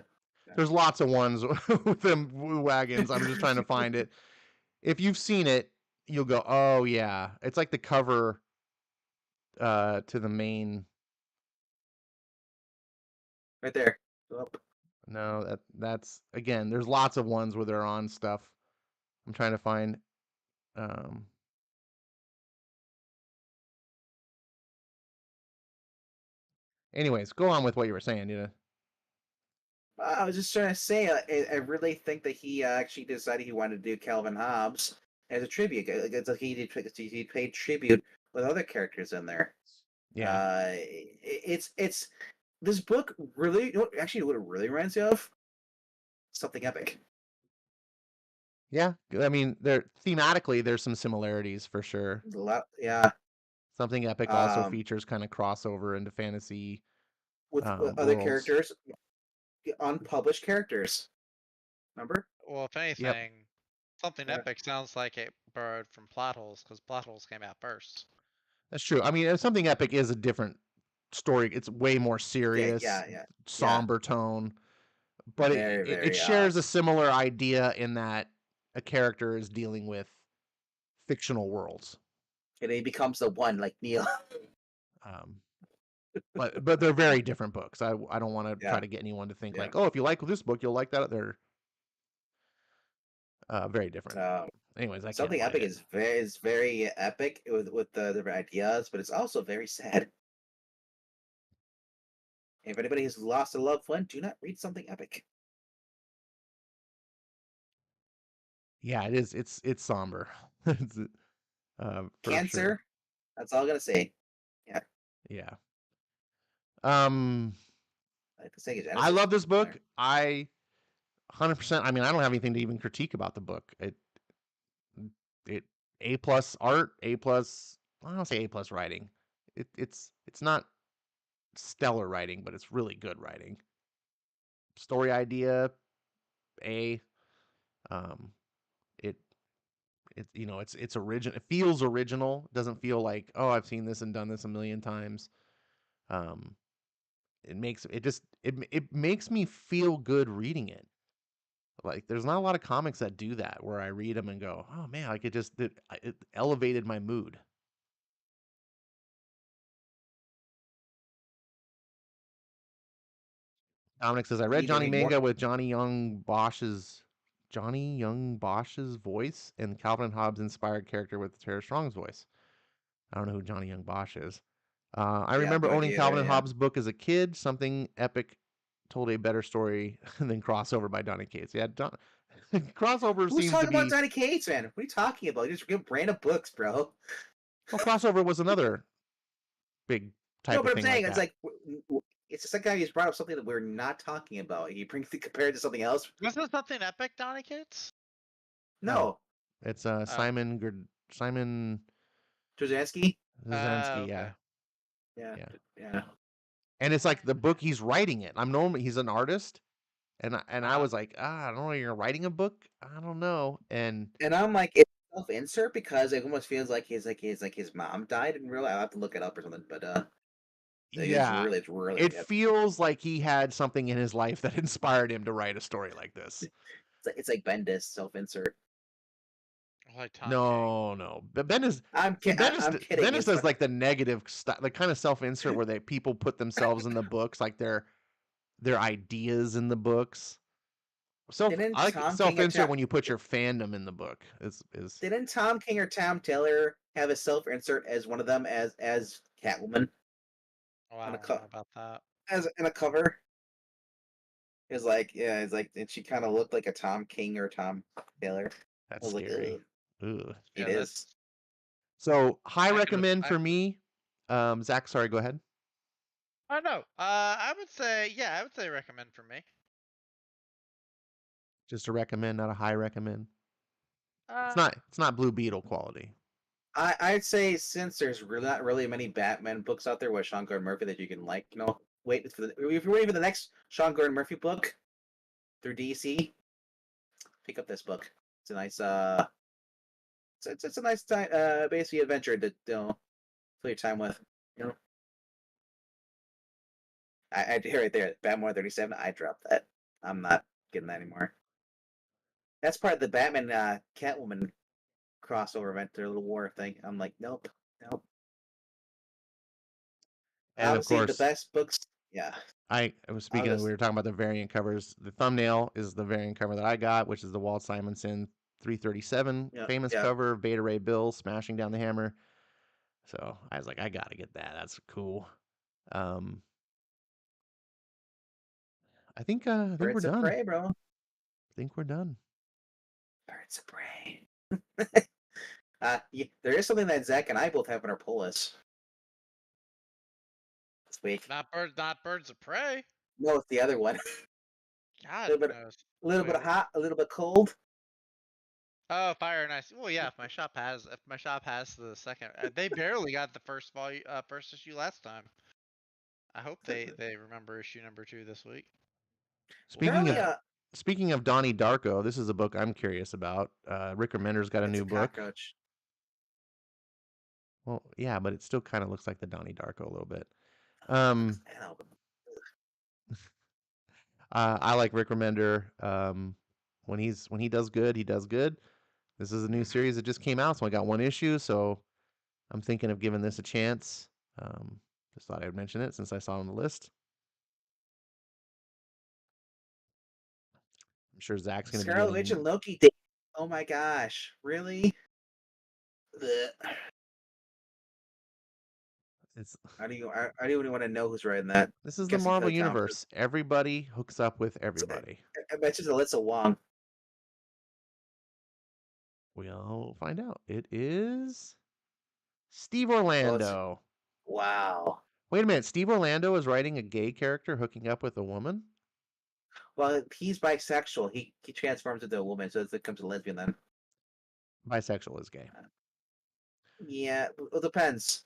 There's lots of ones with them wagons. I'm just trying to find it. If you've seen it, you'll go, oh yeah, it's like the cover to the main. right there. Oh, No, that's again. There's lots of ones where they're on stuff. I'm trying to find. Um, anyways, go on with what you were saying. I was just trying to say, I really think that he actually decided he wanted to do Calvin Hobbes as a tribute. It's like he paid tribute with other characters in there. Yeah, It's this book really, actually, what it really reminds me of, something epic. yeah. I mean, there thematically there's some similarities for sure. A lot, yeah. Something epic also Um, features kind of crossover into fantasy with other worlds. characters, unpublished characters. Remember? Well, if Yep, anything, something Yeah. epic sounds like it borrowed from plot holes because plot holes came out first. that's true. I mean, something epic is a different story. It's way more Yeah, serious, yeah, yeah, yeah. somber tone, but Very, it very. shares a similar idea in that a character is dealing with fictional worlds. And he becomes the one like Neil. Um, but they're very different books. I don't want to try Yeah, to get anyone to think yeah. like, oh, if you like this book, you'll like that. They're very different. Um, Anyways, I can't Something find epic it. is very epic with the different ideas, but it's also very sad. If anybody has lost a loved one, do not read something epic. Yeah, it is. It's somber. It's, for sure. Cancer. That's all I'm gonna say. Yeah, Yeah. Um, like the Sega I Genesis love this in book. there. 100%. I mean, I don't have anything to even critique about the book. It A plus art, A plus. I don't say A plus writing. It's not stellar writing, but it's really good writing. Story idea, A. Um, it it's original. It feels original. It doesn't feel like, oh, I've seen this and done this a million times. Um, it makes me feel good reading it. Like there's not a lot of comics that do that where I read them and go, oh man, like it elevated my mood. Dominic says, I We read need to Johnny read more. Manga with Johnny Young Bosch's voice and Calvin and Hobbes inspired character with Tara Strong's voice. I don't know who Johnny Young Bosch is. I Yeah, remember no owning idea Calvin either. and Yeah. Hobbes' book as a kid. Something epic told a better story than Crossover by Donny Cates. Yeah, Crossover Who's seems to talking about be. Donny Cates, man? What are you talking about? You just give random books, bro. Well, Crossover was another big type No, of but I'm thing saying like it's that. like it's the second guy who's brought up something that we're not talking about. He brings it compared to something else. Wasn't it something epic, Donny Kids? No, It's Oh, Simon Trzynski. Zazinski, okay. Yeah, yeah. yeah. And it's like the book he's writing it. I'm normally he's an artist, and I Uh-huh. was like, I don't know, you're writing a book. I don't know, and I'm like, it's self-insert because it almost feels like his mom died in real life. I'll have to look it up or something, but yeah, it's really it good. feels like he had something in his life that inspired him to write a story like this. It's like Bendis self-insert. I like Tom King. No, but Bendis. I'm See, I'm kidding. Bendis It's does like the negative stuff, the kind of self-insert where people put themselves in the books, like their ideas in the books. didn't I like Tom King or self-insert when you put your fandom in the book. Is didn't Tom King or Tom Taylor have a self-insert as one of them as Catwoman Oh, on I a don't know about that. as in a cover? It's like and she kind of looked like a Tom King or Tom Taylor. I that's was like, scary. ugh, Ugh. it Yeah, is. that's. So high I could. recommend for me. Zach, sorry, go ahead. I know. I would say, yeah, I would say recommend for me. Just a recommend, not a high recommend. Uh, It's not Blue Beetle quality. I'd say since there's really not really many Batman books out there with Sean Gordon Murphy that you can like, wait for if you're waiting for the next Sean Gordon Murphy book through DC, pick up this book. It's a nice it's a nice time basically adventure to fill your time with. You know, I do right there, Batman 37. I dropped that. I'm not getting that anymore. That's part of the Batman Catwoman crossover event, their little war thing. I'm like, nope. And of Obviously, the course, best books. Yeah, I was I'll speaking of, we just were talking about the variant covers. The thumbnail is the variant cover that I got, which is the Walt Simonson 337 yeah famous yeah. cover of Beta Ray Bill smashing down the hammer. So I was like, I gotta get that. That's cool. Um, I think we're Birds of done. Prey, bro. I think we're done. Birds of Prey. Yeah, there is something that Zach and I both have on our pull list this week. not birds of prey. No, it's the other one. God knows. A little Wait, bit hot, a little bit cold. oh, Fire and Ice. Well, yeah. If my shop has the second, they barely got the first issue last time. I hope they remember issue number 2 this week. Speaking Apparently, of speaking of Donnie Darko, this is a book I'm curious about. Rick Remender's got a it's new a book. cockroach. Well, yeah, but it still kind of looks like the Donnie Darko a little bit. I like Rick Remender. When he does good, he does good. This is a new series that just came out, so I got one issue. So I'm thinking of giving this a chance. Just thought I would mention it since I saw it on the list. I'm sure Zach's going to be Scarlet Witch getting. and Loki date. Oh my gosh, really? Ugh. It's I don't even want to know who's writing that. this is the Guessing Marvel Kelly Thompson. universe. Everybody hooks up with everybody. I bet it's Alyssa Wong. We'll find out. It is Steve Well, Orlando. wow. Wait a minute. Steve Orlando is writing a gay character hooking up with a woman? Well, he's bisexual. He transforms into a woman, so it becomes a lesbian then. Bisexual is gay. Yeah, it depends.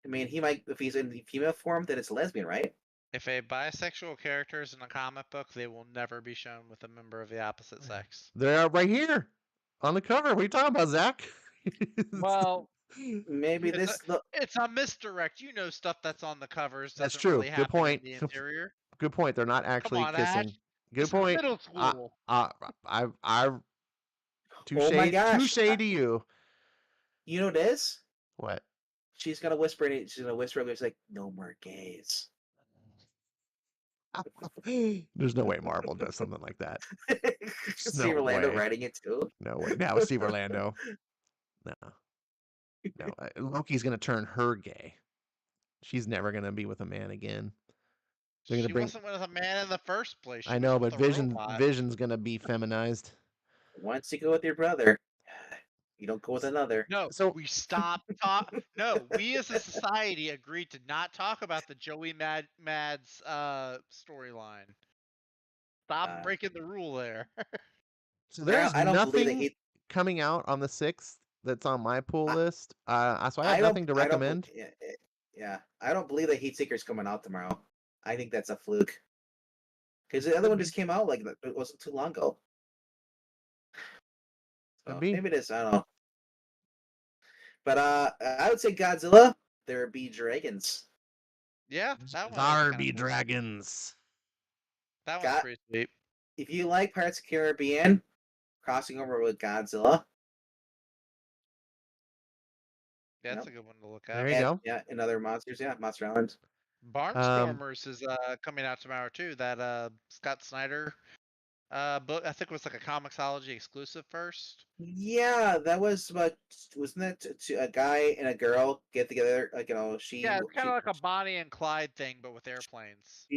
I mean, he might if he's in female form, then it's a lesbian, right? If a bisexual character is in a comic book, they will never be shown with a member of the opposite sex. They're right here on the cover. What are you talking about, Zach? Well, Maybe it's a misdirect. You know, stuff that's on the covers That's doesn't true. really Good happen point. in the interior. Good point. They're not Come actually on, Ash. kissing. Good It's point. middle I, school. I, touche, oh my gosh, touche to you. you know this? What? She's gonna whisper it. She's gonna whisper it. It's like no more gays. There's no way Marvel does something like that. See No Orlando way. writing it too. No way. Now with Steve Orlando. No. No. Loki's gonna turn her gay. She's never gonna be with a man again. They're gonna She bring. wasn't with a man in the first place. She I was know, with but a robot. Vision's gonna be feminized. Once you go with your brother, you don't go with another. No, So we stopped talk. No, we as a society agreed to not talk about the Joey Mads storyline. Stop breaking the rule there. so there's I don't believe that nothing he. coming out on the 6th that's on my pull I, list. So I have I don't. nothing to I don't. recommend. Yeah, I don't believe that Heat Seeker's coming out tomorrow. I think that's a fluke. Because the other one just came out like it wasn't too long ago. Could So be. maybe it is. I don't know. But I would say Godzilla. There be dragons. Yeah, that one. There be dragons. That one's pretty sweet. If you like Pirates of the Caribbean, crossing over with Godzilla. Yeah, that's a good one to look at. There you go. Yeah, and other monsters. Yeah, Monster Island. Barnstormers is coming out tomorrow too. That Scott Snyder book. I think it was like a Comixology exclusive first. Yeah, that was what wasn't that a guy and a girl get together? Like Yeah, it's kind of like a Bonnie and Clyde thing, but with airplanes.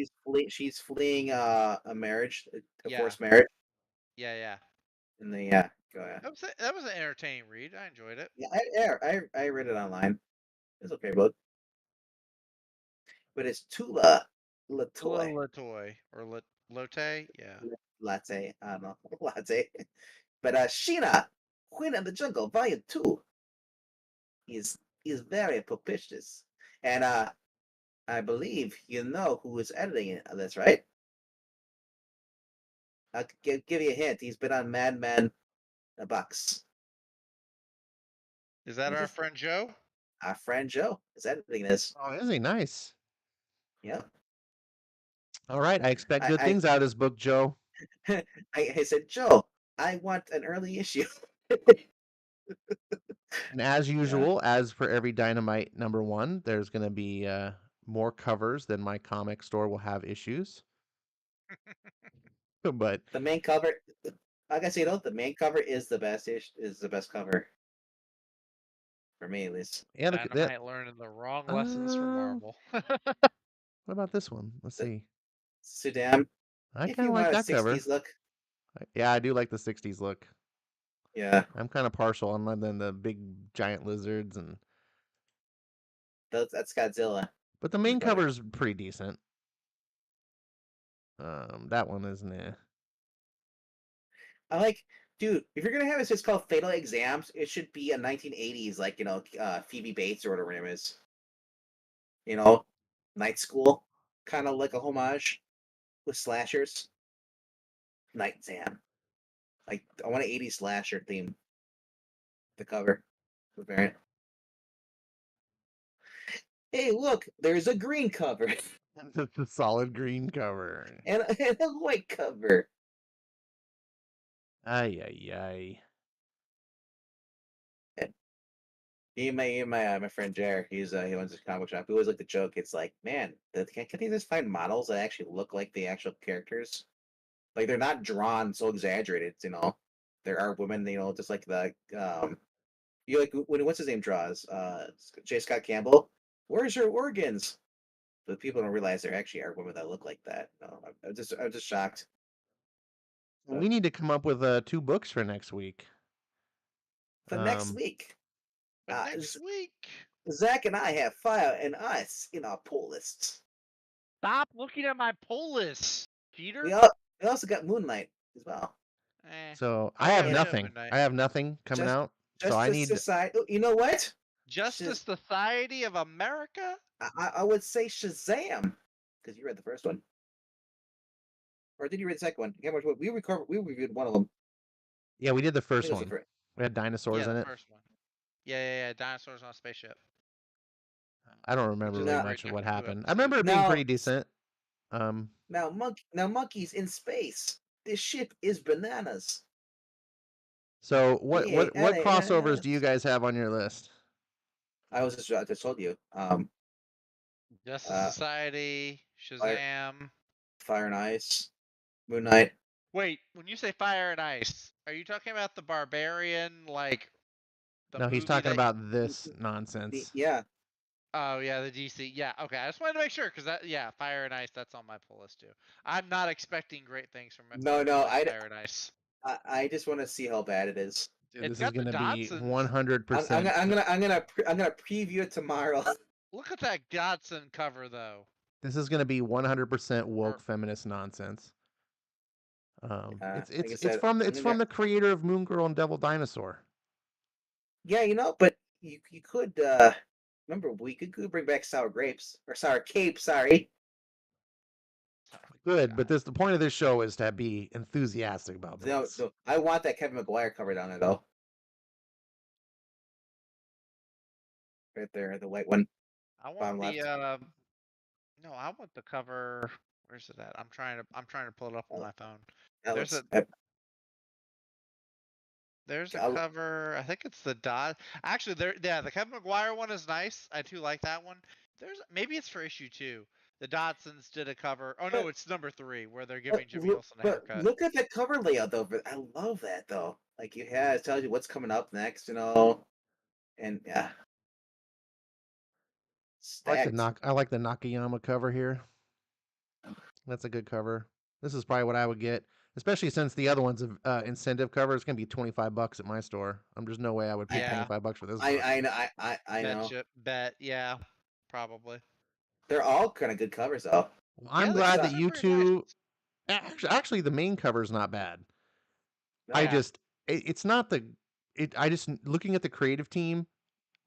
She's fleeing a marriage, a Yeah. forced marriage. Yeah. And then go ahead. That was an entertaining read. I enjoyed it. Yeah, I read it online. It's okay book. But it's Tula Latoy or Lotte, yeah. Latte. I don't know. Latte. But Sheena, Queen of the Jungle, Volume 2 is very propitious. And I believe you know who is editing it. That's right. I'll give you a hint. He's been on Mad Men Bucks. Is that our friend Joe? Our friend Joe is editing this. Oh, is he? Nice. Yeah. All right. I expect good things out of this book, Joe. I said, Joe, I want an early issue. And as usual, as for every Dynamite #1, there's going to be more covers than my comic store will have issues. But the main cover, like I say, the main cover is the best cover for me, at least. Yeah, look at that. Dynamite learning the wrong lessons from Marvel. What about this one? Let's see. Sudan. I kind of like that cover. Look. Yeah, I do like the 60s look. Yeah. I'm kind of partial on the big giant lizards and. That's Godzilla. But the main cover is pretty decent. That one is nah. I like, dude. If you're gonna have it's called Fatal Exams, it should be a 1980s, like Phoebe Bates or whatever her name is. Night School, kind of like a homage with slashers. Night Exam. Like I want an 80s slasher theme. The cover, the variant. Hey, look, there's a green cover. It's a solid green cover. and a white cover. Ay. My friend Jared, he owns a comic shop. He always like the joke. It's like, man, can they just find models that actually look like the actual characters? Like they're not drawn so exaggerated. There are women. Just like the you like what's his name draws? J. Scott Campbell. Where's your organs? But people don't realize there actually are women that look like that. No, I'm just shocked. We need to come up with 2 books for next week. For next week. Next week. Zach and I have fire and ice in our pull lists. Stop looking at my pull list, Peter. We also got Moonlight as well. So I have nothing. I have nothing coming out. So I need. Society. You know what? Justice Society of America. I would say Shazam, because you read the first one, or did you read the second one? We reviewed one of them. Yeah, we did the first one. We had dinosaurs in it. First one. Yeah. Dinosaurs on a spaceship. I don't remember really much of what happened. I remember it being pretty decent. Now monkeys in space. This ship is bananas. So what crossovers do you guys have on your list? I just told you. Justice Society, Shazam, Fire and Ice, Moon Knight. Wait, when you say Fire and Ice, are you talking about the Barbarian, like the No, he's movie talking that? about this nonsense. Yeah. Oh yeah, the DC. Yeah, okay. I just wanted to make sure because Fire and Ice. That's on my pull list too. I'm not expecting great things from No, a movie no. like Fire and Ice. I just want to see how bad it is. Dude, It's this is got the gonna be Dodsons. 100%. I'm gonna preview it tomorrow. Look at that Dodson cover though. This is gonna be 100% woke Or feminist nonsense. It's Like I it's it's said, from the, I'm it's from gonna. the creator of Moon Girl and Devil Dinosaur. Yeah, but you could remember we could bring back sour grapes or sour cape. Sorry. Good, but the point of this show is to be enthusiastic about books. No, I want that Kevin McGuire cover down there though. Right there, the white one, I want bottom the left. no, I want the cover. Where's it at? I'm trying to pull it up on my phone. That There's looks. There's a I'll- cover. I think it's the Dot. Actually, the Kevin McGuire one is nice. I do like that one. Maybe it's for issue 2. The Dodsons did a cover. Oh no, But- it's number 3 where they're giving Jimmy look, Olsen a but haircut. look at the cover layout though. But I love that though. Like it tells you what's coming up next. And yeah. Stacked. I like the Nakayama cover here. That's a good cover. This is probably what I would get, especially since the other one's incentive cover. It's gonna be $25 at my store. There's no way I would pay Yeah. $25 for this book. I know. Bet, yeah, probably. They're all kind of good covers though. I'm Yeah, glad they're that you very two. nice. Actually, the main cover's not bad. No, I just it's not the I just looking at the creative team.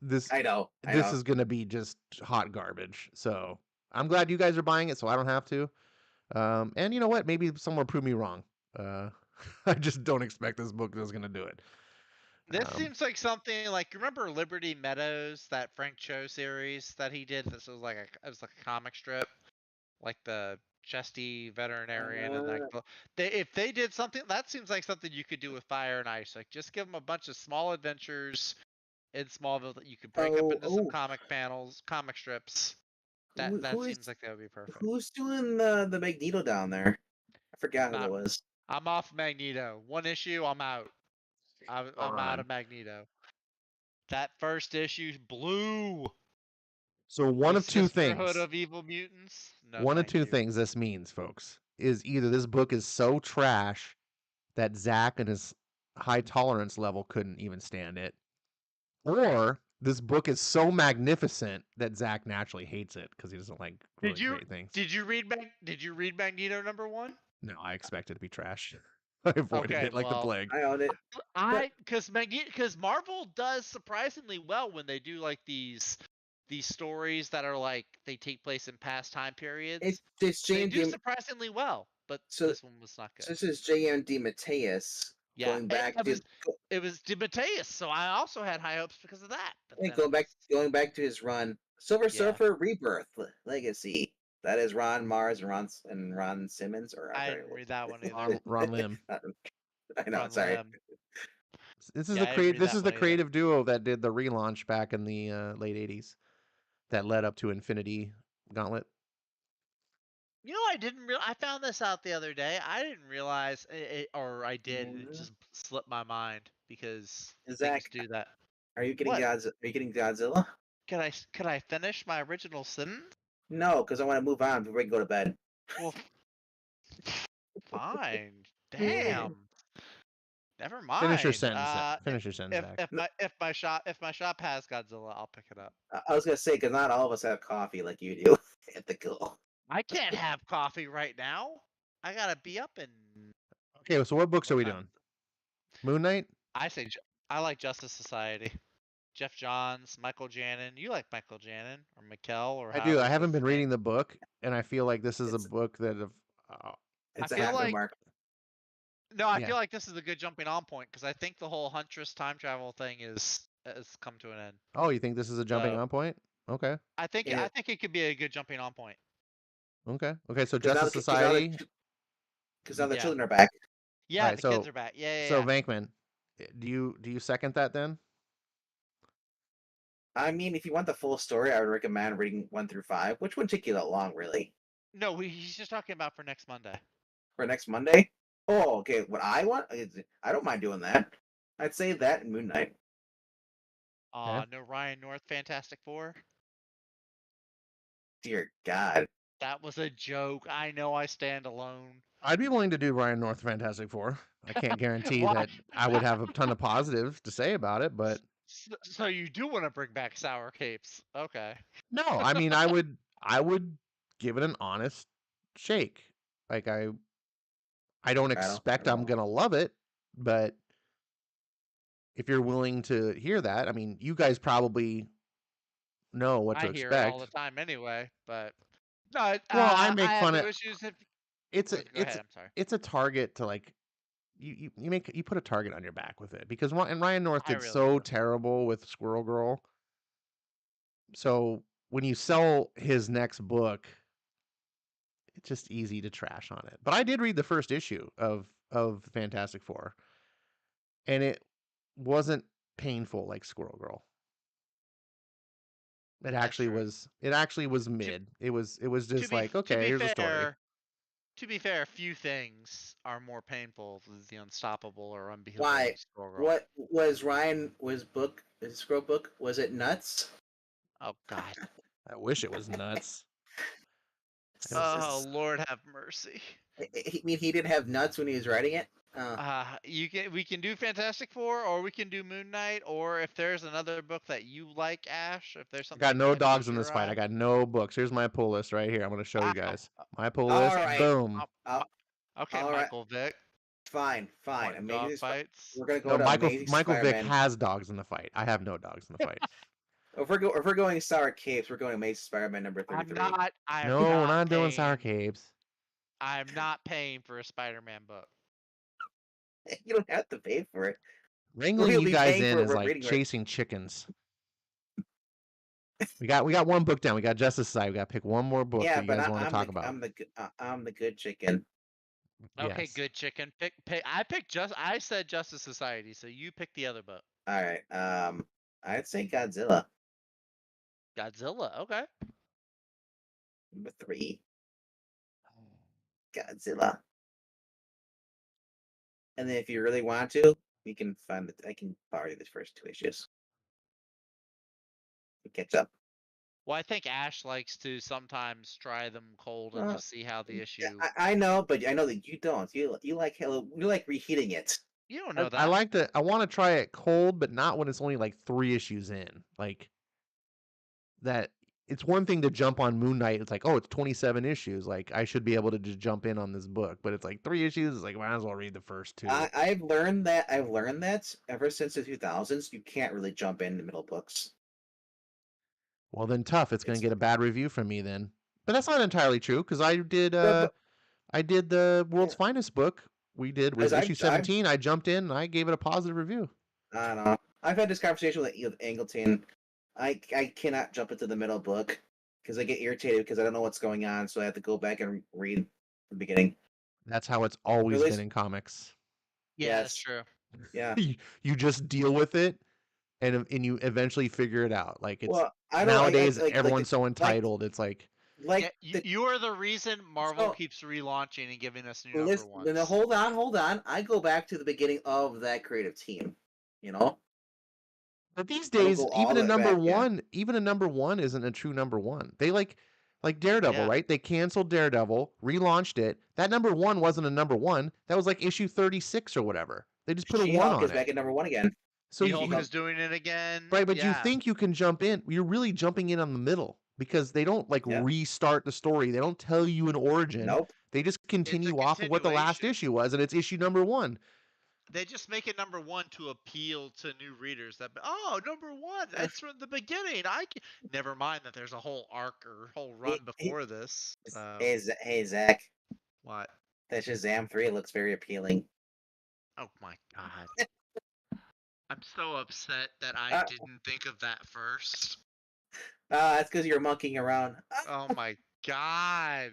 This I know. this is gonna be just hot garbage. So I'm glad you guys are buying it, so I don't have to. And you know what? Maybe someone will prove me wrong. I just don't expect this book is gonna do it. This seems like something like, remember Liberty Meadows, that Frank Cho series that he did? This was like it was like a comic strip, like the chesty veterinarian, and like if they did something, that seems like something you could do with Fire and Ice. Like just give them a bunch of small adventures in Smallville that you could break up into some comic panels, comic strips. That seems like that would be perfect. Who's doing the Magneto down there? I forgot who it was. I'm off Magneto. One issue, I'm out. I'm out of Magneto. That first issue blew. So one of two Sisterhood things. of Evil Mutants. No, one of thank two you. things this means, folks, is either this book is so trash that Zach and his high tolerance level couldn't even stand it, or this book is so magnificent that Zach naturally hates it because he doesn't like really great things. Did you read Magneto #1? No, I expect it to be trash. I avoided it like the plague. I own it. Because Marvel does surprisingly well when they do like these stories that are like they take place in past time periods. It's They do surprisingly well, but this one was not good. So this is J.M. DeMatteis going back it was DeMatteis, so I also had high hopes because of that. But going back to his run, Silver Surfer Rebirth Legacy. That is Ron Mars and Ron Simmons, or I didn't read that one either. Ron Lim. I know. Sorry. This is the creative duo that did the relaunch back in the late '80s, that led up to Infinity Gauntlet. You know, I found this out the other day. I didn't realize it, or I did. And it just slipped my mind because things do that. Are you getting Godzilla? Could I finish my original sentence? No, because I want to move on before we can go to bed. Well, fine. Damn. Never mind. Finish your sentence. Finish your sentence. If my shop has Godzilla, I'll pick it up. I was gonna say because not all of us have coffee like you do at the go. I can't have coffee right now. I gotta be up and. Okay, so what books are we doing? Moon Knight. I like Justice Society. Jeff Johns, Michael Janin. You like Michael Janin or Mikkel or? I do. I haven't been reading the book, and I feel like this is a book that it's a halfway mark. No, I feel like this is a good jumping on point because I think the whole Huntress time travel thing has come to an end. Oh, you think this is a jumping on point? Okay. I think it could be a good jumping on point. Okay. So Justice Society. Because now the children are back. Yeah, the kids are back. Yeah. So Vankman, do you second that then? I mean, if you want the full story, I would recommend reading 1 through 5, which wouldn't take you that long, really. No, he's just talking about for next Monday. For next Monday? Oh, okay. What I want? I don't mind doing that. I'd say that and Moon Knight. No Ryan North Fantastic Four. Dear God. That was a joke. I know I stand alone. I'd be willing to do Ryan North Fantastic Four. I can't guarantee Why? that I would have a ton of positives to say about it, but So you do want to bring back Sour Capes? Okay. no, I mean I would give it an honest shake. Like I don't expect I'm know. gonna love it, but if you're willing to hear that, I mean, you guys probably know what to I hear it all the expect. time anyway, but no, Well, I I make have fun no of issues if. it's a Go ahead. I'm sorry. it's a target to like you put a target on your back with it because and Ryan North I did really so do. terrible with Squirrel Girl. So when you sell his next book, it's just easy to trash on it. But I did read the first issue of Fantastic Four, and it wasn't painful like Squirrel Girl. It That's actually true. was. It actually was To mid. It was just like, to okay, be here's a story. fair, few things are more painful than the unstoppable or unbeatable Why? Squirrel Girl. What was Ryan was book? His scroll book? Was it nuts? Oh God. I wish it was nuts. Oh Lord, have mercy. I mean, he didn't have nuts when he was writing it. We can do Fantastic Four, or we can do Moon Knight, or if there's another book that you like, Ash, if there's I something got that no catches dogs in your this fight. I eye. got no books. Here's my pull list right here. I'm going to show you Wow. guys. My pull All list. right. Boom. Okay, all right. Michael Vick. Fine. Wanting dog fights. We're gonna go No, to Amazing Michael Vick Spider-Man. has dogs in the fight. I have no dogs in the fight. If we're going Sour Capes, we're going Amazing Spider-Man number 33. I'm No, we're not not doing paying. sour capes. I'm not paying for a Spider-Man book. You don't have to pay for it. Wrangling We'll you be guys paying in for is like reading it. chasing chickens. We got one book down. We got Justice Society. We got to pick one more book that you guys want to talk about. I'm the good chicken. Okay, Yes. good chicken. Pick. I said Justice Society, so you pick the other book. All right. I'd say Godzilla. Godzilla. Okay. Number 3. Godzilla. And then if you really want to, we can find it. I can borrow you the first 2 issues. We catch up. Well, I think Ash likes to sometimes try them cold and just see how the issue. I know, but I know that you don't. You like reheating it. You don't know that. I like to. I want to try it cold, but not when it's only like 3 issues in. Like that. It's one thing to jump on Moon Knight. It's like, oh, it's 27 issues. Like I should be able to just jump in on this book. But it's like 3 issues. It's like might as well read the first 2. I've learned that ever since the 2000s, you can't really jump in the middle books. Well, then tough. It's going to get a bad review from me then. But that's not entirely true because I did the World's Finest book. We did with issue 17. I jumped in and I gave it a positive review. I don't know. I've had this conversation with Angleton. I cannot jump into the middle book because I get irritated because I don't know what's going on, so I have to go back and read the beginning. That's how it's always been in comics. Yeah, that's true. Yeah. You just deal with it and you eventually figure it out. Like it's nowadays everyone's so entitled. It's like you are the reason Marvel keeps relaunching and giving us new number ones. No, hold on. I go back to the beginning of that creative team. You know. But these days, even a number one isn't a true number one. They like Daredevil, right? They canceled Daredevil, relaunched it. That number one wasn't a number one. That was like issue 36 or whatever. They just put a 1 on it. She-Hulk is back at number 1 again. So She-Hulk is doing it again. Right, but you think you can jump in. You're really jumping in on the middle because they don't restart the story. They don't tell you an origin. Nope. They just continue off of what the last issue was, and it's issue number 1. They just make it number 1 to appeal to new readers. That number 1, that's from the beginning. Never mind that there's a whole arc or whole run before this. Hey Zach. What? That Shazam 3 looks very appealing. Oh my god. I'm so upset that I didn't think of that first. That's because you're monkeying around. Oh my god.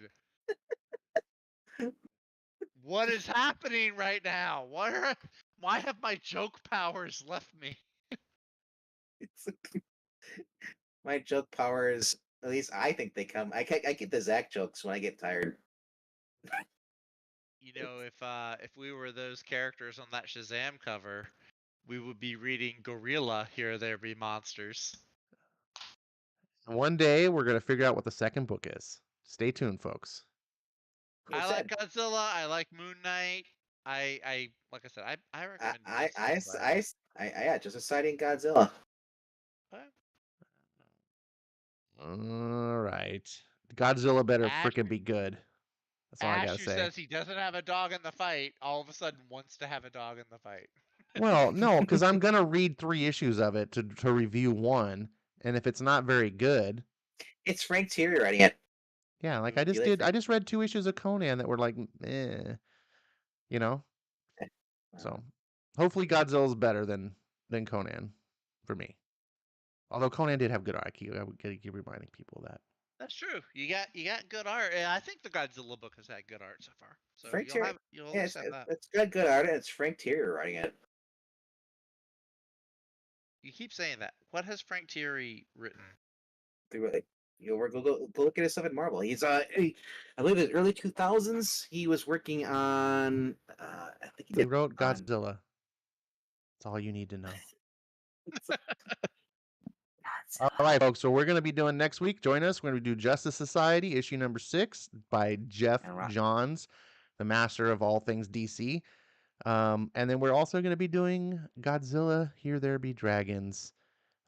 What is happening right now? Why have my joke powers left me? My joke powers At least I think they come. I get the Zach jokes when I get tired. You know, if we were those characters on that Shazam cover, we would be reading Gorilla, Here There Be Monsters. One day we're gonna figure out what the second book is. Stay tuned, folks. I like Godzilla. I like Moon Knight. I like I said, I recommend yeah, just a sighting Godzilla. All right. Godzilla better Ash- freaking be good. That's all I Ash, gotta who say. says he doesn't have a dog in the fight, all of a sudden wants to have a dog in the fight. Well, no, because I'm gonna read 3 issues of it to review one, and if it's not very good, It's Frank Thierry writing it. yeah, like Do I you just like did. I Frank? just read 2 issues of Conan that were like, you know. Okay. So hopefully Godzilla's better than Conan for me. Although Conan did have good art, I would keep reminding people of that. That's true. You got good art. And I think the Godzilla book has had good art so far. So Frank Thierry. you'll Yeah, understand that. it's got good art, and it's Frank Thierry writing it. You keep saying that. What has Frank Thierry written? Go look at his stuff at Marvel. He's I believe in the early 2000s. He was working on. I think he He did wrote on. Godzilla. That's all you need to know. All right, folks. So we're going to be doing next week. Join us. We're going to do Justice Society, issue number 6 by Jeff Johns, the master of all things DC. And then we're also going to be doing Godzilla, Here There Be Dragons,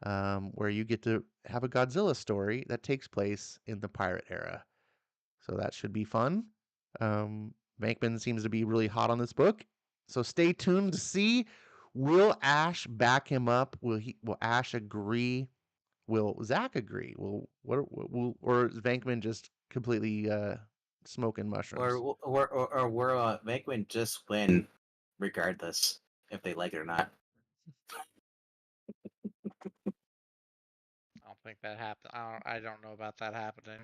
where you get to have a Godzilla story that takes place in the pirate era. So that should be fun. Bankman seems to be really hot on this book. So stay tuned to see, will Ash back him up? Will Ash agree? Will Zach agree? Or is Venkman just completely smoking mushrooms? Or will Venkman just win, regardless if they like it or not? I don't think that happened. I don't know about that happening.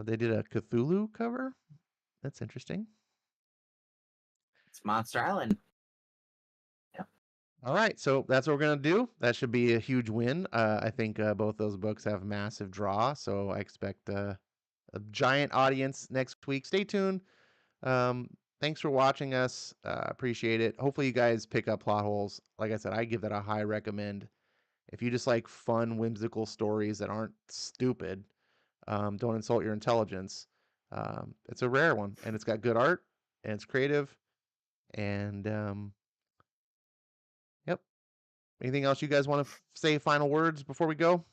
They did a Cthulhu cover. That's interesting. It's Monster Island. All right, so that's what we're gonna do. That should be a huge win. I think both those books have massive draw, so I expect a giant audience next week. Stay tuned. Thanks for watching us. Appreciate it. Hopefully you guys pick up Plot Holes. Like I said, I give that a high recommend. If you just like fun, whimsical stories that aren't stupid, don't insult your intelligence. It's a rare one, and it's got good art, and it's creative, and yep. Anything else you guys want to say? Final words before we go?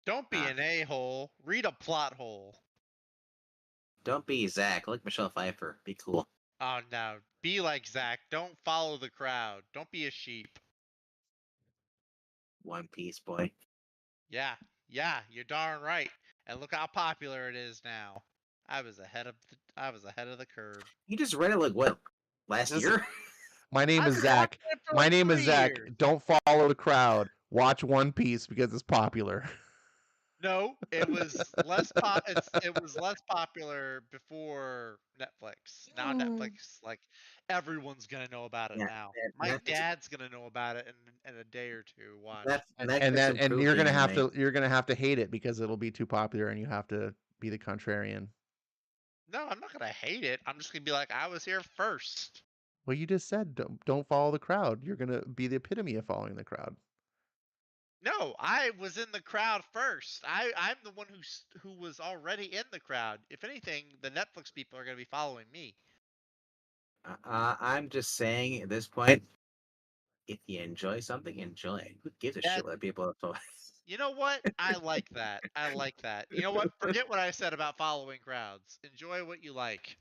Don't be an a-hole. Read a plot hole. Don't be Zach. Look Michelle Pfeiffer. Be cool. Oh no. Be like Zach. Don't follow the crowd. Don't be a sheep. One Piece boy. Yeah, you're darn right. And look how popular it is now. I was ahead of the curve. You just read it like what? Last year? My name I've is been Zach. watching it for My like name is 3 Zach. years. Don't follow the crowd. Watch One Piece because it's popular. No, it was less it was less popular before Netflix. Now Netflix, like everyone's gonna know about it Yeah, now. and My Netflix- dad's gonna know about it in a day or two. Watch. And you're gonna have to hate it because it'll be too popular and you have to be the contrarian. No, I'm not gonna hate it. I'm just gonna be like, I was here first. Well, you just said don't follow the crowd. You're gonna be the epitome of following the crowd. No, I was in the crowd first. I'm the one who was already in the crowd. If anything, the Netflix people are gonna be following me. I'm just saying at this point, if you enjoy something, enjoy it. Who gives a shit what people are? You know what? I like that. I like that. You know what? Forget what I said about following crowds. Enjoy what you like.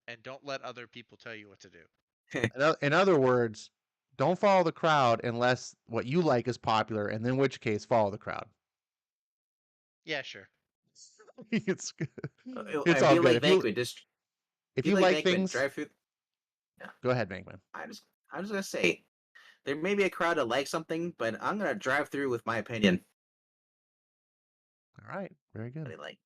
And don't let other people tell you what to do. In other words, don't follow the crowd unless what you like is popular, and in which case follow the crowd. Yeah, sure. it's It's all good. Like if you like things, drive through. Yeah. Go ahead, Bankman. I'm just gonna say, there may be a crowd that likes something, but I'm gonna drive through with my opinion. All right, very good. Like.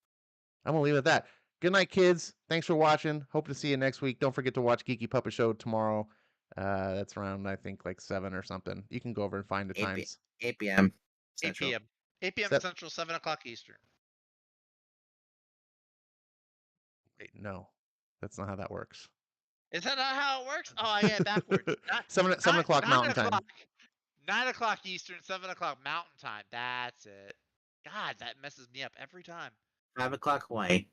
I'm gonna leave it at that. Good night, kids. Thanks for watching. Hope to see you next week. Don't forget to watch Geeky Puppet Show tomorrow. That's around, I think, like 7 or something. You can go over and find the times. 8 p.m. 8 Central. p.m. 8 p.m. Sep- Central, 7 o'clock Eastern. Wait, no, that's not how that works. Is that not how it works? Oh, I get it backwards. 7 o'clock 9 Mountain Time. o'clock. 9 o'clock Eastern, 7 o'clock Mountain Time. That's it. God, that messes me up every time. 5 o'clock Hawaii.